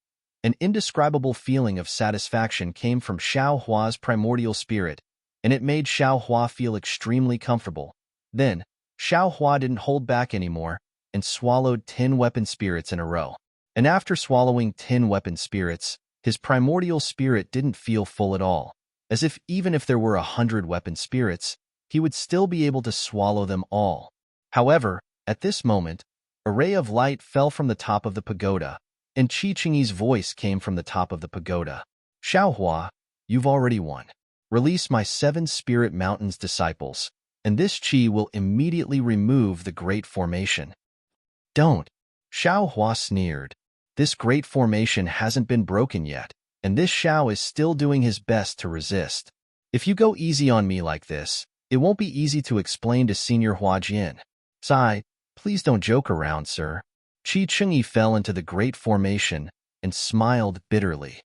An indescribable feeling of satisfaction came from Xiao Hua's primordial spirit, and it made Xiao Hua feel extremely comfortable. Then, Xiao Hua didn't hold back anymore and swallowed 10 weapon spirits in a row. And after swallowing 10 weapon spirits, his primordial spirit didn't feel full at all, as if even if there were 100 weapon spirits, he would still be able to swallow them all. However, at this moment, a ray of light fell from the top of the pagoda, and Qi Qingyi's voice came from the top of the pagoda. Xiao Hua, you've already won. Release my 7 spirit mountains disciples, and this Qi will immediately remove the great formation. Don't. Xiao Hua sneered. This great formation hasn't been broken yet, and this Xiao is still doing his best to resist. If you go easy on me like this, it won't be easy to explain to Senior Huajian. Sai, please don't joke around, sir. Qi Qingyi fell into the great formation and smiled bitterly.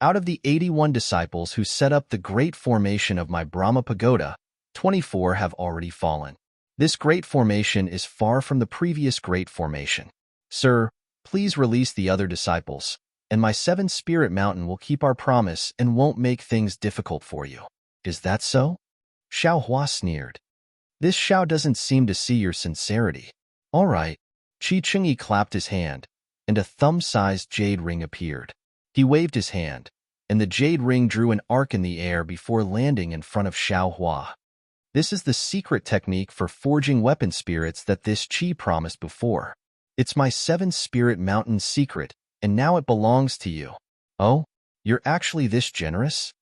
Out of the 81 disciples who set up the great formation of my Brahma Pagoda, 24 have already fallen. This great formation is far from the previous great formation. Sir, please release the other disciples, and my 7 spirit mountain will keep our promise and won't make things difficult for you. Is that so? Xiao Hua sneered. This Xiao doesn't seem to see your sincerity. All right. Qi Qingyi clapped his hand, and a thumb-sized jade ring appeared. He waved his hand, and the jade ring drew an arc in the air before landing in front of Xiao Hua. This is the secret technique for forging weapon spirits that this Qi promised before. It's my 7 spirit mountain secret, and now it belongs to you. Oh, you're actually this generous?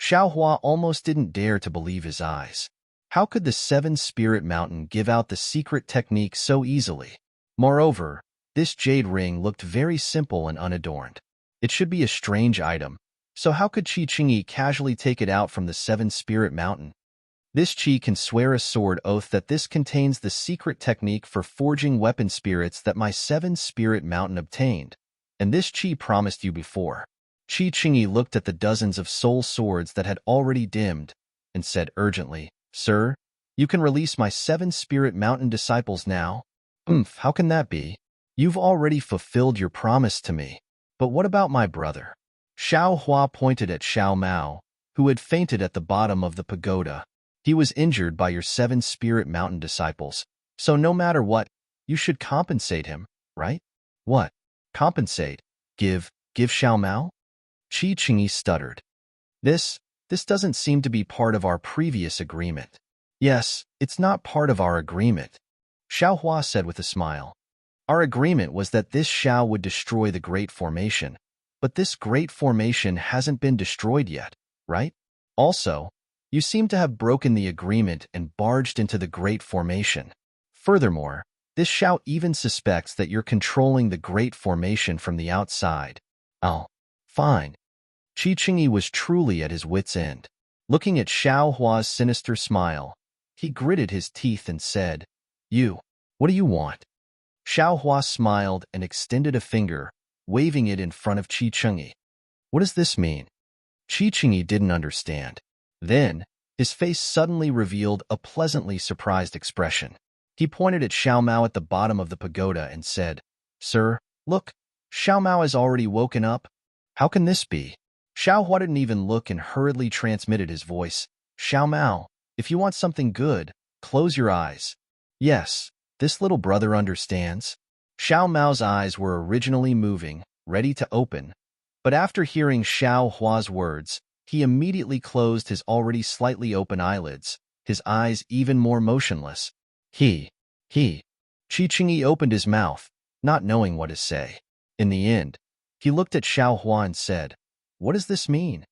Xiao Hua almost didn't dare to believe his eyes. How could the 7 spirit mountain give out the secret technique so easily? Moreover, this jade ring looked very simple and unadorned. It should be a strange item, so how could Qi Qingyi casually take it out from the 7 spirit mountain? This Qi can swear a sword oath that this contains the secret technique for forging weapon spirits that my 7 spirit mountain obtained, and this Qi promised you before. Qi Qingyi looked at the dozens of soul swords that had already dimmed, and said urgently, Sir, you can release my 7 spirit mountain disciples now? How can that be? You've already fulfilled your promise to me. But what about my brother? Xiao Hua pointed at Xiao Mao, who had fainted at the bottom of the pagoda. He was injured by your 7 spirit mountain disciples, so no matter what, you should compensate him, right? What? Compensate? Give Xiao Mao? Qi Qingyi stuttered. This doesn't seem to be part of our previous agreement. Yes, it's not part of our agreement, Xiao Hua said with a smile. Our agreement was that this Xiao would destroy the Great Formation, but this Great Formation hasn't been destroyed yet, right? Also, you seem to have broken the agreement and barged into the Great Formation. Furthermore, This shout even suspects that you're controlling the great formation from the outside. Oh, fine. Qi Qingyi was truly at his wit's end. Looking at Xiao Hua's sinister smile, he gritted his teeth and said, what do you want? Xiao Hua smiled and extended a finger, waving it in front of Qi Qingyi. What does this mean? Qi Qingyi didn't understand. Then, his face suddenly revealed a pleasantly surprised expression. He pointed at Xiao Mao at the bottom of the pagoda and said, Sir, look, Xiao Mao has already woken up. How can this be? Xiao Hua didn't even look and hurriedly transmitted his voice. Xiao Mao, if you want something good, close your eyes. Yes, this little brother understands. Xiao Mao's eyes were originally moving, ready to open, but after hearing Xiao Hua's words, he immediately closed his already slightly open eyelids, his eyes even more motionless. Qi Qingyi opened his mouth, not knowing what to say. In the end, he looked at Xiao Hua and said, What does this mean?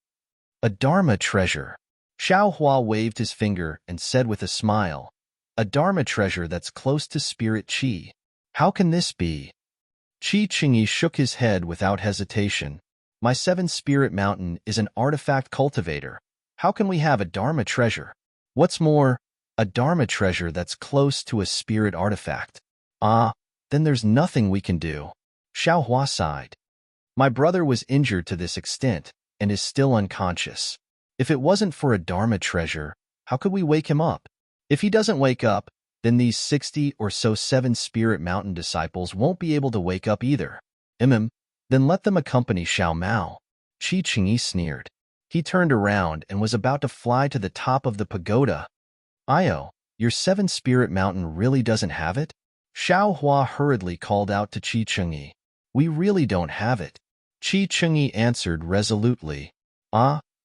A Dharma treasure. Xiao Hua waved his finger and said with a smile, A Dharma treasure that's close to spirit Qi. How can this be? Qi Qingyi shook his head without hesitation. My 7-spirit mountain is an artifact cultivator. How can we have a Dharma treasure? What's more, a Dharma treasure that's close to a spirit artifact. Then there's nothing we can do. Xiao Hua sighed. My brother was injured to this extent and is still unconscious. If it wasn't for a Dharma treasure, how could we wake him up? If he doesn't wake up, then these 60 or so 7-spirit mountain disciples won't be able to wake up either. Then let them accompany Xiao Mao. Qi Qingyi sneered. He turned around and was about to fly to the top of the pagoda. Io, your 7-spirit mountain really doesn't have it? Xiao Hua hurriedly called out to Qi Qingyi. We really don't have it. Qi Qingyi answered resolutely.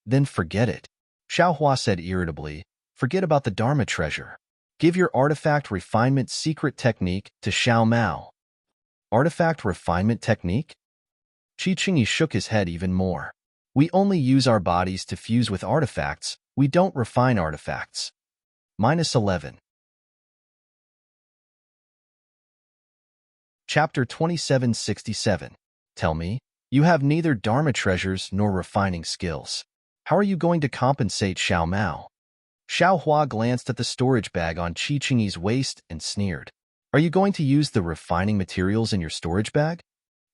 Then forget it. Xiao Hua said irritably. Forget about the Dharma treasure. Give your artifact refinement secret technique to Xiao Mao. Artifact refinement technique? Qi Qingyi shook his head even more. We only use our bodies to fuse with artifacts. We don't refine artifacts. -11. Chapter 2767. Tell me, you have neither Dharma treasures nor refining skills. How are you going to compensate Xiao Mao? Xiao Hua glanced at the storage bag on Qi Qingyi's waist and sneered. Are you going to use the refining materials in your storage bag?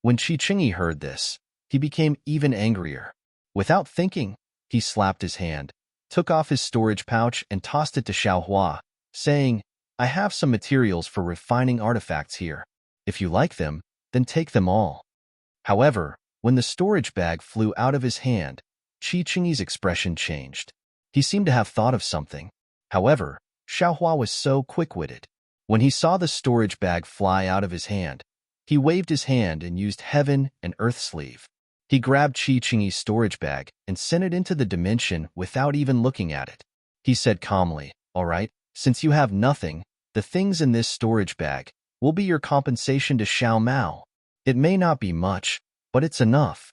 When Qi Qingyi heard this, he became even angrier. Without thinking, he slapped his hand, took off his storage pouch and tossed it to Xiao Hua, saying, I have some materials for refining artifacts here. If you like them, then take them all. However, when the storage bag flew out of his hand, Qi Qingyi's expression changed. He seemed to have thought of something. However, Xiao Hua was so quick-witted. When he saw the storage bag fly out of his hand, he waved his hand and used heaven and earth sleeve. He grabbed Qi Qingyi's storage bag and sent it into the dimension without even looking at it. He said calmly, All right, since you have nothing, the things in this storage bag will be your compensation to Xiao Mao. It may not be much, but it's enough.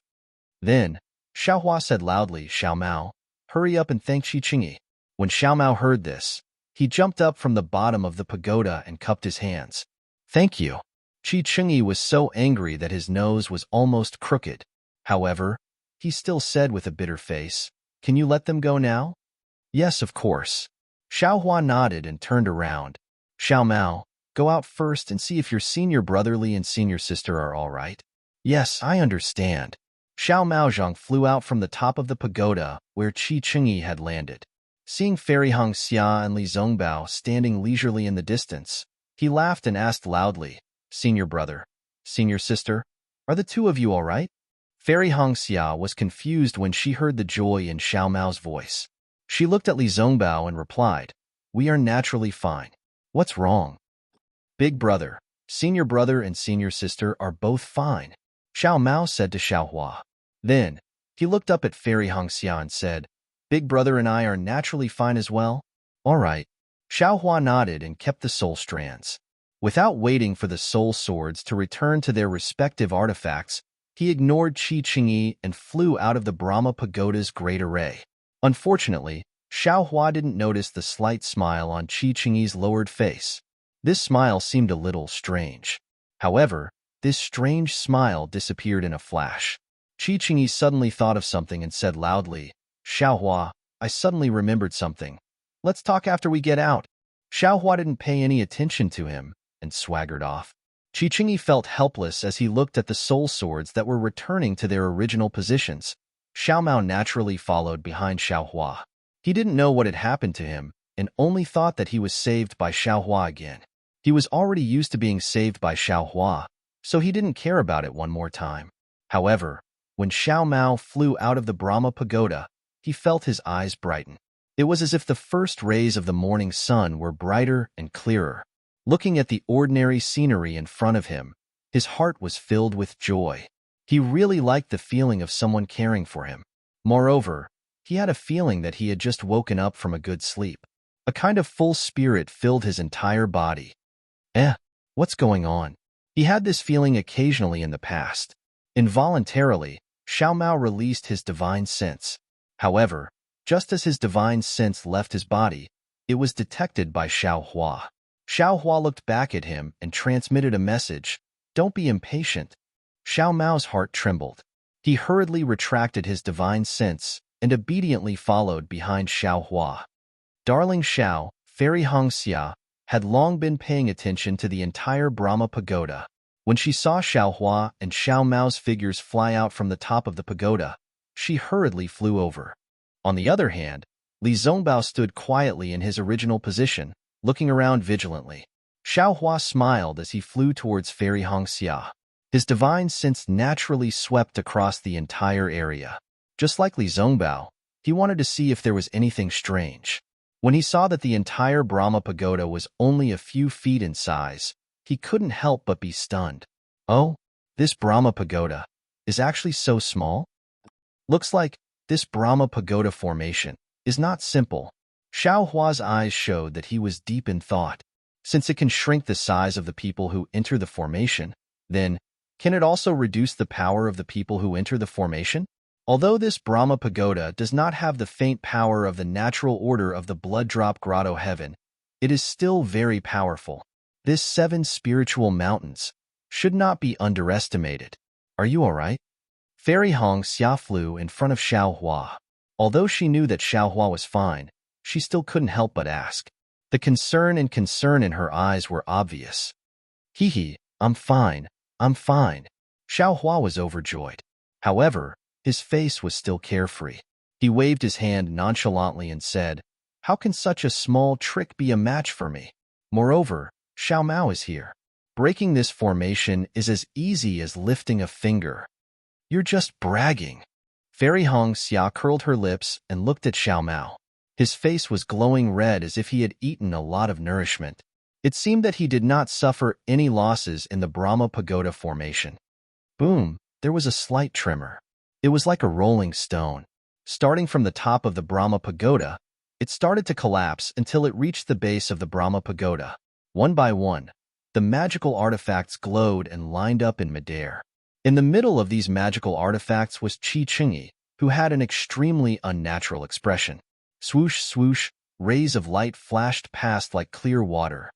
Then, Xiao Hua said loudly, Xiao Mao, hurry up and thank Qi Qingyi. When Xiao Mao heard this, he jumped up from the bottom of the pagoda and cupped his hands. Thank you. Qi Qingyi was so angry that his nose was almost crooked. However, he still said with a bitter face, Can you let them go now? Yes, of course. Xiao Hua nodded and turned around. Xiao Mao, go out first and see if your senior brotherly and senior sister are all right. Yes, I understand. Xiao Maozhong flew out from the top of the pagoda where Qi Qingyi had landed. Seeing Fairy Hong Xia and Li Zongbao standing leisurely in the distance, he laughed and asked loudly, Senior brother, senior sister, are the two of you all right? Fairy Hong Xia was confused when she heard the joy in Xiao Mao's voice. She looked at Li Zongbao and replied, We are naturally fine. What's wrong? Big brother, senior brother and senior sister are both fine, Xiao Mao said to Xiao Hua. Then, he looked up at Fairy Hong Xia and said, Big brother and I are naturally fine as well? All right. Xiao Hua nodded and kept the soul strands. Without waiting for the soul swords to return to their respective artifacts, he ignored Qi Qingyi and flew out of the Brahma Pagoda's great array. Unfortunately, Xiao Hua didn't notice the slight smile on Qi Qingyi's lowered face. This smile seemed a little strange. However, this strange smile disappeared in a flash. Qi Qingyi suddenly thought of something and said loudly, Xiaohua, I suddenly remembered something. Let's talk after we get out. Xiaohua didn't pay any attention to him and swaggered off. Qi Qingyi felt helpless as he looked at the soul swords that were returning to their original positions. Xiao Mao naturally followed behind Xiaohua. He didn't know what had happened to him and only thought that he was saved by Xiaohua again. He was already used to being saved by Xiaohua, so he didn't care about it one more time. However, when Xiao Mao flew out of the Brahma Pagoda, he felt his eyes brighten. It was as if the first rays of the morning sun were brighter and clearer. Looking at the ordinary scenery in front of him, his heart was filled with joy. He really liked the feeling of someone caring for him. Moreover, he had a feeling that he had just woken up from a good sleep. A kind of full spirit filled his entire body. What's going on? He had this feeling occasionally in the past. Involuntarily, Xiao Mao released his divine sense. However, just as his divine sense left his body, it was detected by Xiaohua. Xiaohua looked back at him and transmitted a message, Don't be impatient. Xiao Mao's heart trembled. He hurriedly retracted his divine sense and obediently followed behind Xiaohua. Darling Xiao, Fairy Hongxia, had long been paying attention to the entire Brahma Pagoda. When she saw Xiaohua and Xiao Mao's figures fly out from the top of the pagoda, she hurriedly flew over. On the other hand, Li Zongbao stood quietly in his original position, looking around vigilantly. Xiaohua smiled as he flew towards Fairy Hongxia. His divine sense naturally swept across the entire area. Just like Li Zongbao, he wanted to see if there was anything strange. When he saw that the entire Brahma Pagoda was only a few feet in size, he couldn't help but be stunned. Oh, this Brahma Pagoda is actually so small? Looks like this Brahma Pagoda formation is not simple. Xiaohua's eyes showed that he was deep in thought. Since it can shrink the size of the people who enter the formation, then can it also reduce the power of the people who enter the formation? Although this Brahma Pagoda does not have the faint power of the natural order of the Blood Drop Grotto Heaven, it is still very powerful. This 7 spiritual mountains should not be underestimated. Are you all right? Fairy Hongxia flew in front of Xiaohua. Although she knew that Xiaohua was fine, she still couldn't help but ask. The concern in her eyes were obvious. Hee, I'm fine, I'm fine. Xiaohua was overjoyed. However, his face was still carefree. He waved his hand nonchalantly and said, How can such a small trick be a match for me? Moreover, Xiao Mao is here. Breaking this formation is as easy as lifting a finger. You're just bragging. Fairy Hongxia curled her lips and looked at Xiao Mao. His face was glowing red as if he had eaten a lot of nourishment. It seemed that he did not suffer any losses in the Brahma Pagoda formation. Boom, there was a slight tremor. It was like a rolling stone. Starting from the top of the Brahma Pagoda, it started to collapse until it reached the base of the Brahma Pagoda. One by one, the magical artifacts glowed and lined up in midair. In the middle of these magical artifacts was Qi Qingyi, who had an extremely unnatural expression. Swoosh, swoosh, rays of light flashed past like clear water.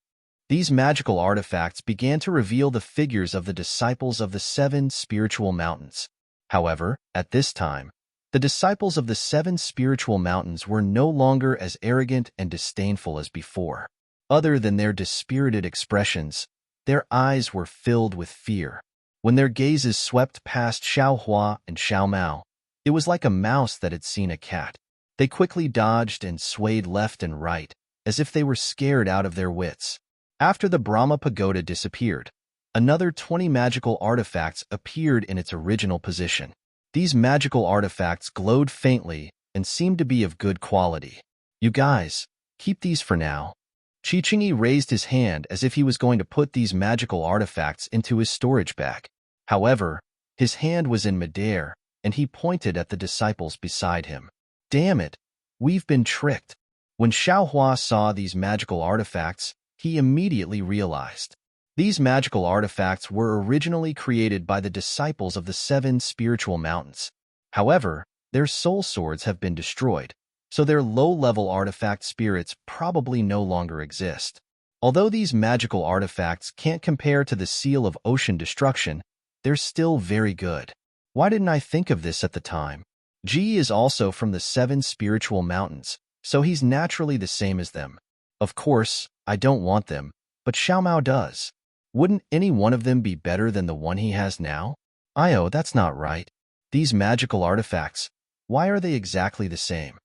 These magical artifacts began to reveal the figures of the disciples of the 7 spiritual mountains. However, at this time, the disciples of the 7 spiritual mountains were no longer as arrogant and disdainful as before. Other than their dispirited expressions, their eyes were filled with fear. When their gazes swept past Xiaohua and Xiao Mao, it was like a mouse that had seen a cat. They quickly dodged and swayed left and right, as if they were scared out of their wits. After the Brahma Pagoda disappeared, another 20 magical artifacts appeared in its original position. These magical artifacts glowed faintly and seemed to be of good quality. You guys, keep these for now. Qi Qingyi raised his hand as if he was going to put these magical artifacts into his storage bag. However, his hand was in midair, and he pointed at the disciples beside him. Damn it, we've been tricked. When Xiaohua saw these magical artifacts, he immediately realized. These magical artifacts were originally created by the disciples of the 7 spiritual mountains. However, their soul swords have been destroyed, so their low-level artifact spirits probably no longer exist. Although these magical artifacts can't compare to the seal of ocean destruction, they're still very good. Why didn't I think of this at the time? Ji is also from the 7 spiritual mountains, so he's naturally the same as them. Of course, I don't want them, but Xiao Mao does. Wouldn't any one of them be better than the one he has now? Io, that's not right. These magical artifacts, why are they exactly the same?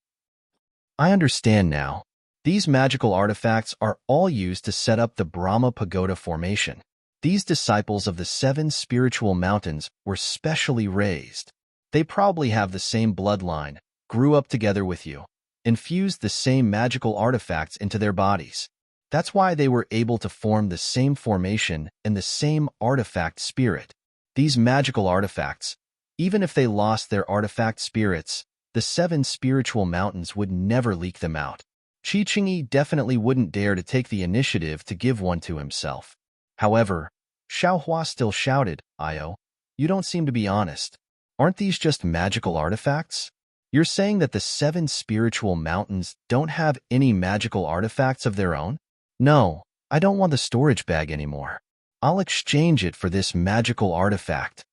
I understand now. These magical artifacts are all used to set up the Brahma Pagoda formation. These disciples of the 7 spiritual mountains were specially raised. They probably have the same bloodline, grew up together with you, infused the same magical artifacts into their bodies. That's why they were able to form the same formation and the same artifact spirit. These magical artifacts, even if they lost their artifact spirits, the 7 spiritual mountains would never leak them out. Qi Qingyi definitely wouldn't dare to take the initiative to give one to himself. However, Xiao Hua still shouted, Io, you don't seem to be honest. Aren't these just magical artifacts? You're saying that the 7 spiritual mountains don't have any magical artifacts of their own? No, I don't want the storage bag anymore. I'll exchange it for this magical artifact.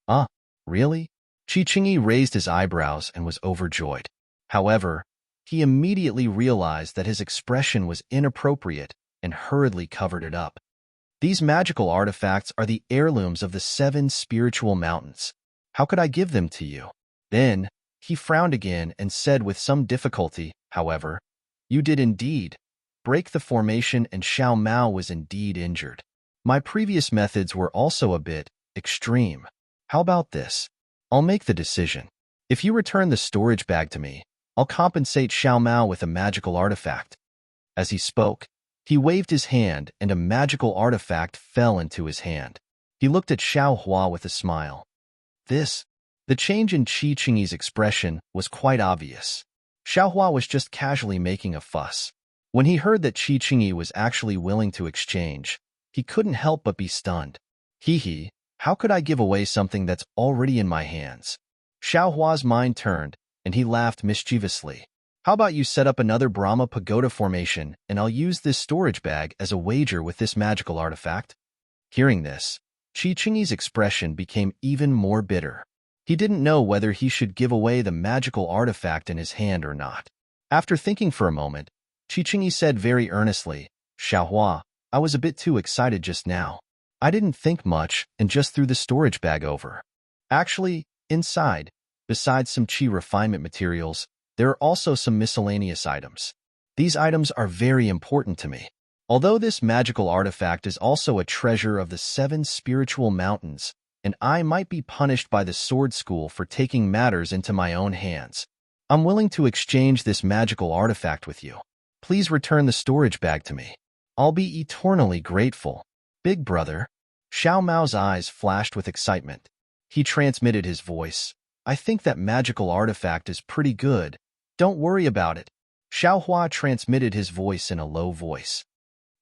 Ah, really? Qi Qingyi raised his eyebrows and was overjoyed. However, he immediately realized that his expression was inappropriate and hurriedly covered it up. These magical artifacts are the heirlooms of the 7 spiritual mountains. How could I give them to you? Then, he frowned again and said with some difficulty, however, you did indeed break the formation and Xiao Mao was indeed injured. My previous methods were also a bit extreme. How about this? I'll make the decision. If you return the storage bag to me, I'll compensate Xiao Mao with a magical artifact. As he spoke, he waved his hand and a magical artifact fell into his hand. He looked at Xiao Hua with a smile. The change in Qi Qingyi's expression was quite obvious. Xiao Hua was just casually making a fuss. When he heard that Qi Qingyi was actually willing to exchange, he couldn't help but be stunned. Hee, how could I give away something that's already in my hands? Xiao Hua's mind turned, and he laughed mischievously. How about you set up another Brahma Pagoda formation, and I'll use this storage bag as a wager with this magical artifact? Hearing this, Qi Qingyi's expression became even more bitter. He didn't know whether he should give away the magical artifact in his hand or not. After thinking for a moment, Qi Qingyi said very earnestly, Xiao Hua, I was a bit too excited just now. I didn't think much and just threw the storage bag over. Actually, inside, besides some Qi refinement materials, there are also some miscellaneous items. These items are very important to me. Although this magical artifact is also a treasure of the 7 spiritual mountains, and I might be punished by the sword school for taking matters into my own hands, I'm willing to exchange this magical artifact with you. Please return the storage bag to me. I'll be eternally grateful. Big brother. Xiao Mao's eyes flashed with excitement. He transmitted his voice. I think that magical artifact is pretty good. Don't worry about it. Xiao Hua transmitted his voice in a low voice.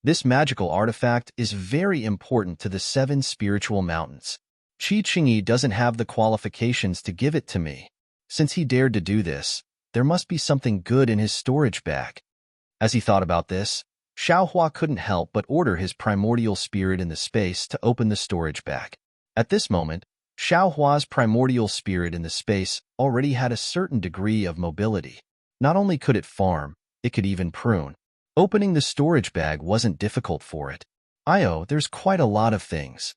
This magical artifact is very important to the 7 spiritual mountains. Qi Qingyi doesn't have the qualifications to give it to me. Since he dared to do this, there must be something good in his storage bag. As he thought about this, Xiao Hua couldn't help but order his primordial spirit in the space to open the storage bag. At this moment, Xiao Hua's primordial spirit in the space already had a certain degree of mobility. Not only could it farm, it could even prune. Opening the storage bag wasn't difficult for it. There's quite a lot of things.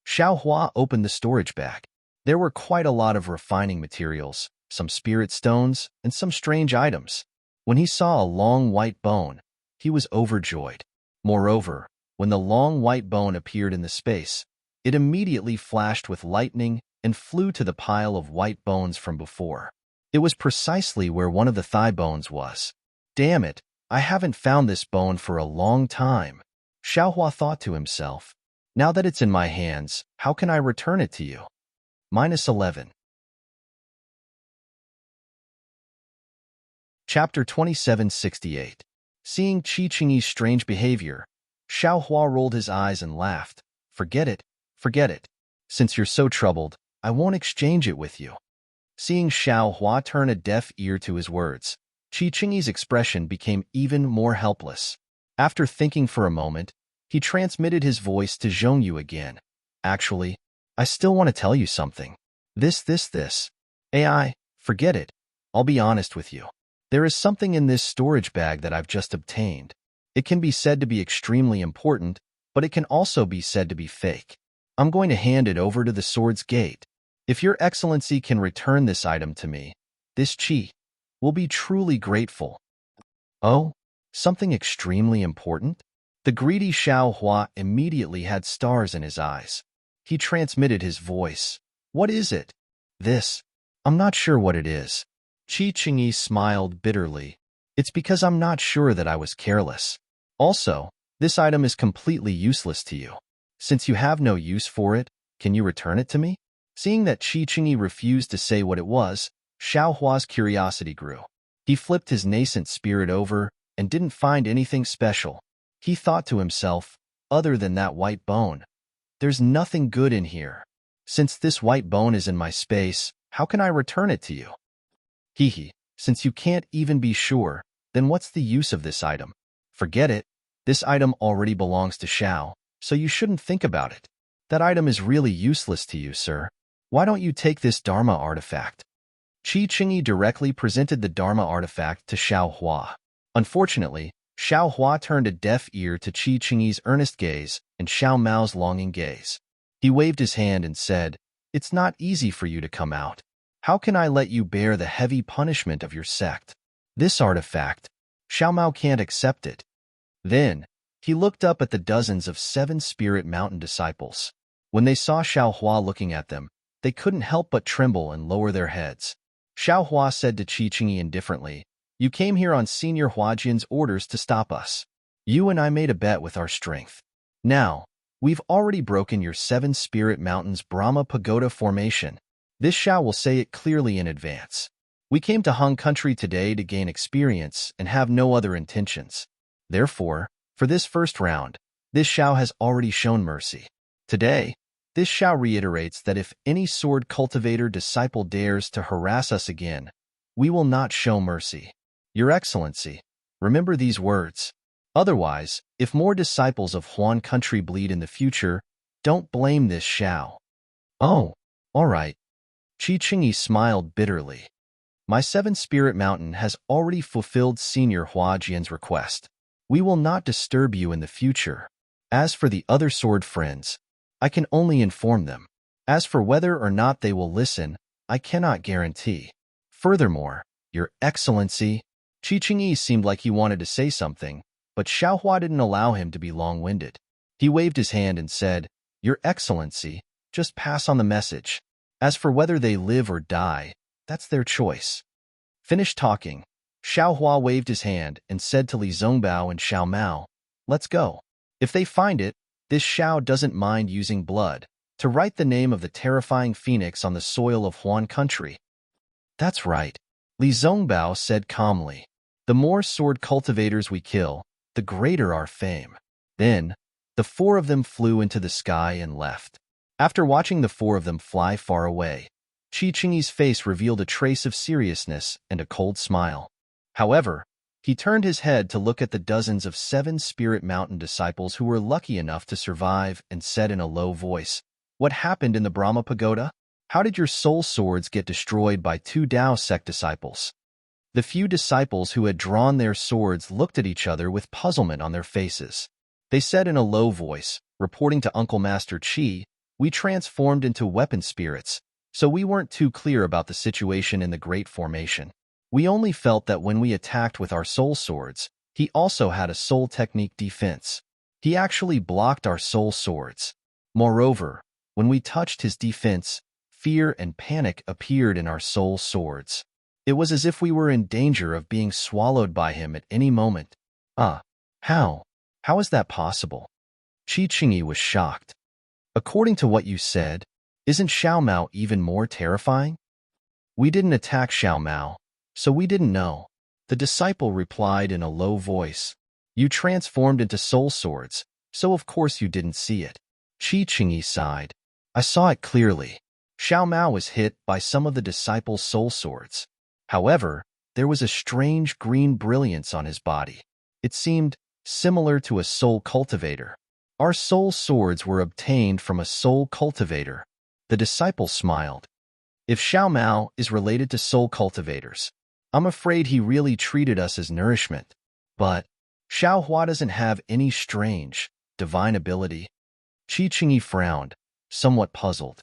Xiao Hua opened the storage bag. There were quite a lot of refining materials, some spirit stones, and some strange items. When he saw a long white bone, he was overjoyed. Moreover, when the long white bone appeared in the space, it immediately flashed with lightning and flew to the pile of white bones from before. It was precisely where one of the thigh bones was. Damn it, I haven't found this bone for a long time. Xiao Hua thought to himself. Now that it's in my hands, how can I return it to you? -11. Chapter 2768. Seeing Qi Qingyi's strange behavior, Xiao Hua rolled his eyes and laughed. Forget it. Since you're so troubled, I won't exchange it with you. Seeing Xiao Hua turn a deaf ear to his words, Qi Qingyi's expression became even more helpless. After thinking for a moment, he transmitted his voice to Zhongyu again. Actually, I still want to tell you something. This. AI, forget it. I'll be honest with you. There is something in this storage bag that I've just obtained. It can be said to be extremely important, but it can also be said to be fake. I'm going to hand it over to the Sword's Gate. If your excellency can return this item to me, this chi will be truly grateful. Oh, something extremely important? The greedy Xiao Hua immediately had stars in his eyes. He transmitted his voice. What is it? This. I'm not sure what it is. Qi Qingyi smiled bitterly. It's because I'm not sure that I was careless. Also, this item is completely useless to you. Since you have no use for it, can you return it to me? Seeing that Qi Qingyi refused to say what it was, Xiao Hua's curiosity grew. He flipped his nascent spirit over and didn't find anything special. He thought to himself, other than that white bone, there's nothing good in here. Since this white bone is in my space, how can I return it to you? Hee, since you can't even be sure, then what's the use of this item? Forget it. This item already belongs to Xiao, so you shouldn't think about it. That item is really useless to you, sir. Why don't you take this Dharma artifact? Qi Qingyi directly presented the Dharma artifact to Xiao Hua. Unfortunately, Xiao Hua turned a deaf ear to Qi Qingyi's earnest gaze and Xiao Mao's longing gaze. He waved his hand and said, "It's not easy for you to come out. How can I let you bear the heavy punishment of your sect? This artifact, Xiao Mao can't accept it." Then, he looked up at the dozens of 7 Spirit Mountain disciples. When they saw Xiao Hua looking at them, they couldn't help but tremble and lower their heads. Xiao Hua said to Qi Qingyi indifferently, "You came here on Senior Huajian's orders to stop us. You and I made a bet with our strength. Now, we've already broken your 7 Spirit Mountains Brahma Pagoda formation. This Xiao will say it clearly in advance. We came to Hung Country today to gain experience and have no other intentions. Therefore, for this first round, this Xiao has already shown mercy. Today, this Xiao reiterates that if any sword cultivator disciple dares to harass us again, we will not show mercy. Your Excellency, remember these words. Otherwise, if more disciples of Huan Country bleed in the future, don't blame this Xiao." "Oh, all right." Qi Qingyi smiled bitterly. "My 7 Spirit Mountain has already fulfilled Senior Huajian's request. We will not disturb you in the future. As for the other sword friends, I can only inform them. As for whether or not they will listen, I cannot guarantee. Furthermore, Your Excellency," Qi Qingyi seemed like he wanted to say something, but Xiao Hua didn't allow him to be long-winded. He waved his hand and said, "Your Excellency, just pass on the message. As for whether they live or die, that's their choice." Finished talking, Xiao Hua waved his hand and said to Li Zongbao and Xiao Mao, "Let's go. If they find it, this Xiao doesn't mind using blood to write the name of the terrifying phoenix on the soil of Huan Country." "That's right," Li Zongbao said calmly. "The more sword cultivators we kill, the greater our fame." Then, the 4 of them flew into the sky and left. After watching the 4 of them fly far away, Qi Qingyi's face revealed a trace of seriousness and a cold smile. However, he turned his head to look at the dozens of 7 Spirit Mountain disciples who were lucky enough to survive and said in a low voice, "What happened in the Brahma Pagoda? How did your soul swords get destroyed by 2 Dao sect disciples?" The few disciples who had drawn their swords looked at each other with puzzlement on their faces. They said in a low voice, reporting to Uncle Master Qi, "We transformed into weapon spirits, so we weren't too clear about the situation in the Great Formation. We only felt that when we attacked with our soul swords, he also had a soul technique defense. He actually blocked our soul swords. Moreover, when we touched his defense, fear and panic appeared in our soul swords. It was as if we were in danger of being swallowed by him at any moment." How? How is that possible?" Qi Qingyi was shocked. "According to what you said, isn't Xiao Mao even more terrifying?" "We didn't attack Xiao Mao, so we didn't know," the disciple replied in a low voice. "You transformed into soul swords, so of course you didn't see it." Qi Qingyi sighed. "I saw it clearly. Xiao Mao was hit by some of the disciples' soul swords. However, there was a strange green brilliance on his body. It seemed similar to a soul cultivator. Our soul swords were obtained from a soul cultivator. The disciple smiled. If Xiao Mao is related to soul cultivators, I'm afraid he really treated us as nourishment. But Xiao Hua doesn't have any strange, divine ability. Qi Qingyi frowned, somewhat puzzled.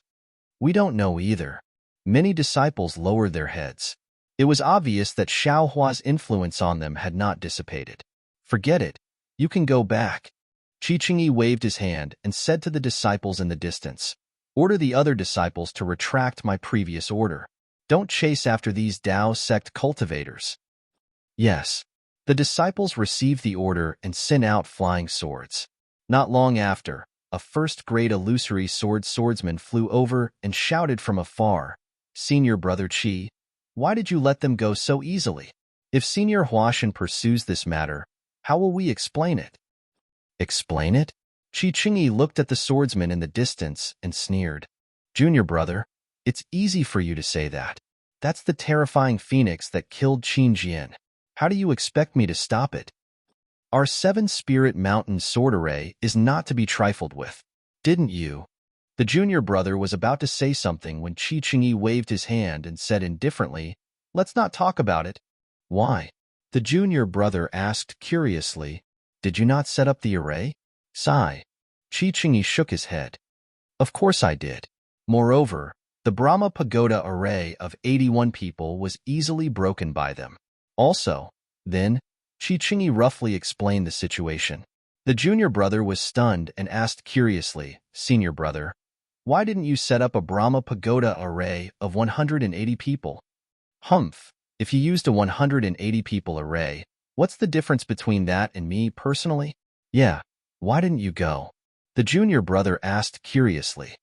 We don't know either. Many disciples lowered their heads. It was obvious that Xiao Hua's influence on them had not dissipated. Forget it. You can go back. Qi Qingyi waved his hand and said to the disciples in the distance, order the other disciples to retract my previous order. Don't chase after these Dao sect cultivators. Yes. The disciples received the order and sent out flying swords. Not long after, a first-grade illusory swordsman flew over and shouted from afar, Senior Brother Qi, why did you let them go so easily? If Senior Huashan pursues this matter, how will we explain it? Explain it? Qi Qingyi looked at the swordsman in the distance and sneered. Junior brother, it's easy for you to say that. That's the terrifying phoenix that killed Qin Jian. How do you expect me to stop it? Our 7-spirit mountain sword array is not to be trifled with. Didn't you? The junior brother was about to say something when Qi Qingyi waved his hand and said indifferently, let's not talk about it. Why? The junior brother asked curiously, did you not set up the array? Sigh. Qi Qingyi shook his head. Of course I did. Moreover, the Brahma Pagoda array of 81 people was easily broken by them. Also, then, Qi Qingyi roughly explained the situation. The junior brother was stunned and asked curiously, Senior brother, why didn't you set up a Brahma Pagoda array of 180 people? Humph, if you used a 180 people array, what's the difference between that and me personally? Yeah, why didn't you go? The junior brother asked curiously.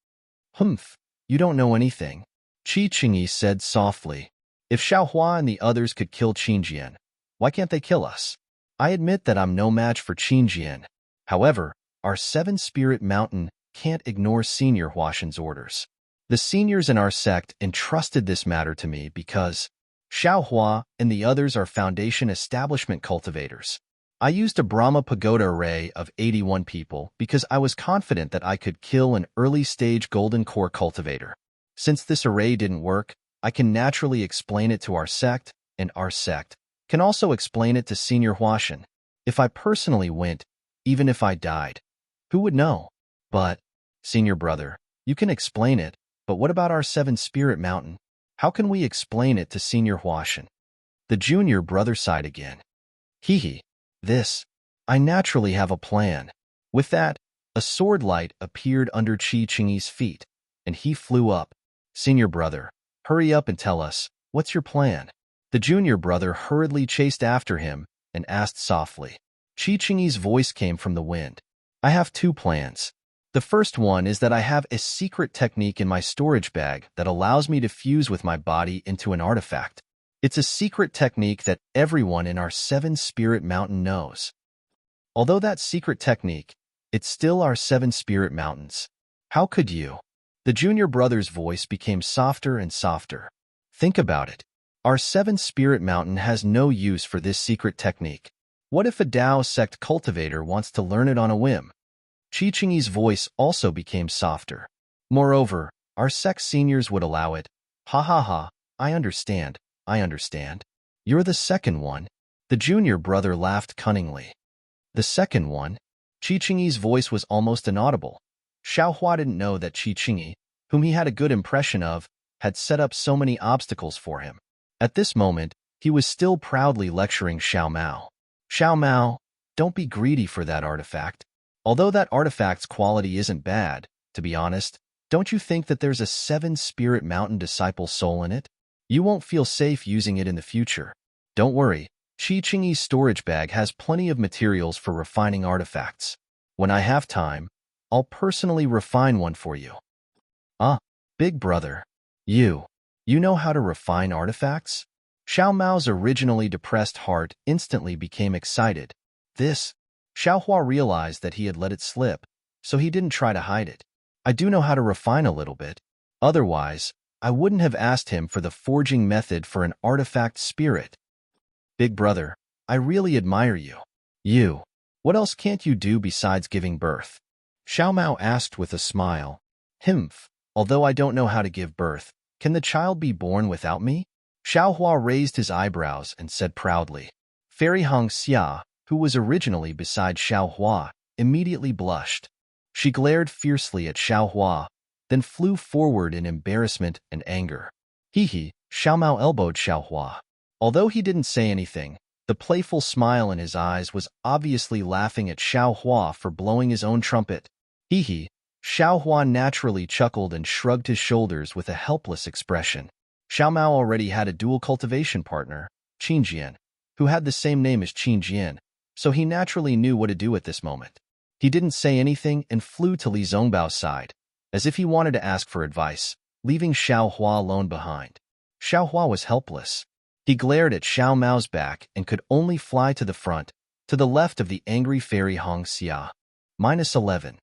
Humph, you don't know anything. Qi Qingyi said softly. If Xiaohua and the others could kill Qinjian, why can't they kill us? I admit that I'm no match for Qinjian. However, our 7-spirit mountain can't ignore Senior Huashan's orders. The seniors in our sect entrusted this matter to me because Xiaohua and the others are foundation establishment cultivators. I used a Brahma Pagoda array of 81 people because I was confident that I could kill an early-stage golden core cultivator. Since this array didn't work, I can naturally explain it to our sect, and our sect can also explain it to Senior Huashan. If I personally went, even if I died, who would know? But, Senior brother, you can explain it, but what about our 7-spirit mountain? How can we explain it to Senior Huashan? The junior brother sighed again. Hee. I naturally have a plan. With that, a sword light appeared under Qi Qingyi's feet, and he flew up. Senior brother, hurry up and tell us, what's your plan? The junior brother hurriedly chased after him and asked softly. Qi Qingyi's voice came from the wind. I have 2 plans. The first one is that I have a secret technique in my storage bag that allows me to fuse with my body into an artifact. It's a secret technique that everyone in our 7-spirit mountain knows. Although that secret technique, it's still our 7 spirit mountains. How could you? The junior brother's voice became softer and softer. Think about it. Our 7 spirit mountain has no use for this secret technique. What if a Dao sect cultivator wants to learn it on a whim? Qi Qingyi's voice also became softer. Moreover, our sect seniors would allow it. Ha ha ha, I understand. You're the second one. The junior brother laughed cunningly. The second one? Qi Qingyi's voice was almost inaudible. Xiaohua didn't know that Qi Qingyi, whom he had a good impression of, had set up so many obstacles for him. At this moment, he was still proudly lecturing Xiao Mao. Xiao Mao, don't be greedy for that artifact. Although that artifact's quality isn't bad, to be honest, don't you think that there's a 7-spirit mountain disciple soul in it? You won't feel safe using it in the future. Don't worry, Qi Qingyi's storage bag has plenty of materials for refining artifacts. When I have time, I'll personally refine one for you. Ah, big brother. You know how to refine artifacts? Xiao Mao's originally depressed heart instantly became excited. Xiaohua realized that he had let it slip, so he didn't try to hide it. I do know how to refine a little bit. Otherwise, I wouldn't have asked him for the forging method for an artifact spirit. Big brother, I really admire you. What else can't you do besides giving birth? Xiao Mao asked with a smile. Himph, although I don't know how to give birth, can the child be born without me? Xiao Hua raised his eyebrows and said proudly. Fairy Hong Xia, who was originally beside Xiao Hua, immediately blushed. She glared fiercely at Xiao Hua, then flew forward in embarrassment and anger. Hee, Xiao Mao elbowed Xiao Hua. Although he didn't say anything, the playful smile in his eyes was obviously laughing at Xiao Hua for blowing his own trumpet. Hee, Xiao Hua naturally chuckled and shrugged his shoulders with a helpless expression. Xiao Mao already had a dual cultivation partner, Qin Jian, who had the same name as Qin Jian, so he naturally knew what to do at this moment. He didn't say anything and flew to Li Zongbao's side, as if he wanted to ask for advice, leaving Xiao Hua alone behind. Xiao Hua was helpless. He glared at Xiao Mao's back and could only fly to the front, to the left of the angry fairy Hong Xia. -11.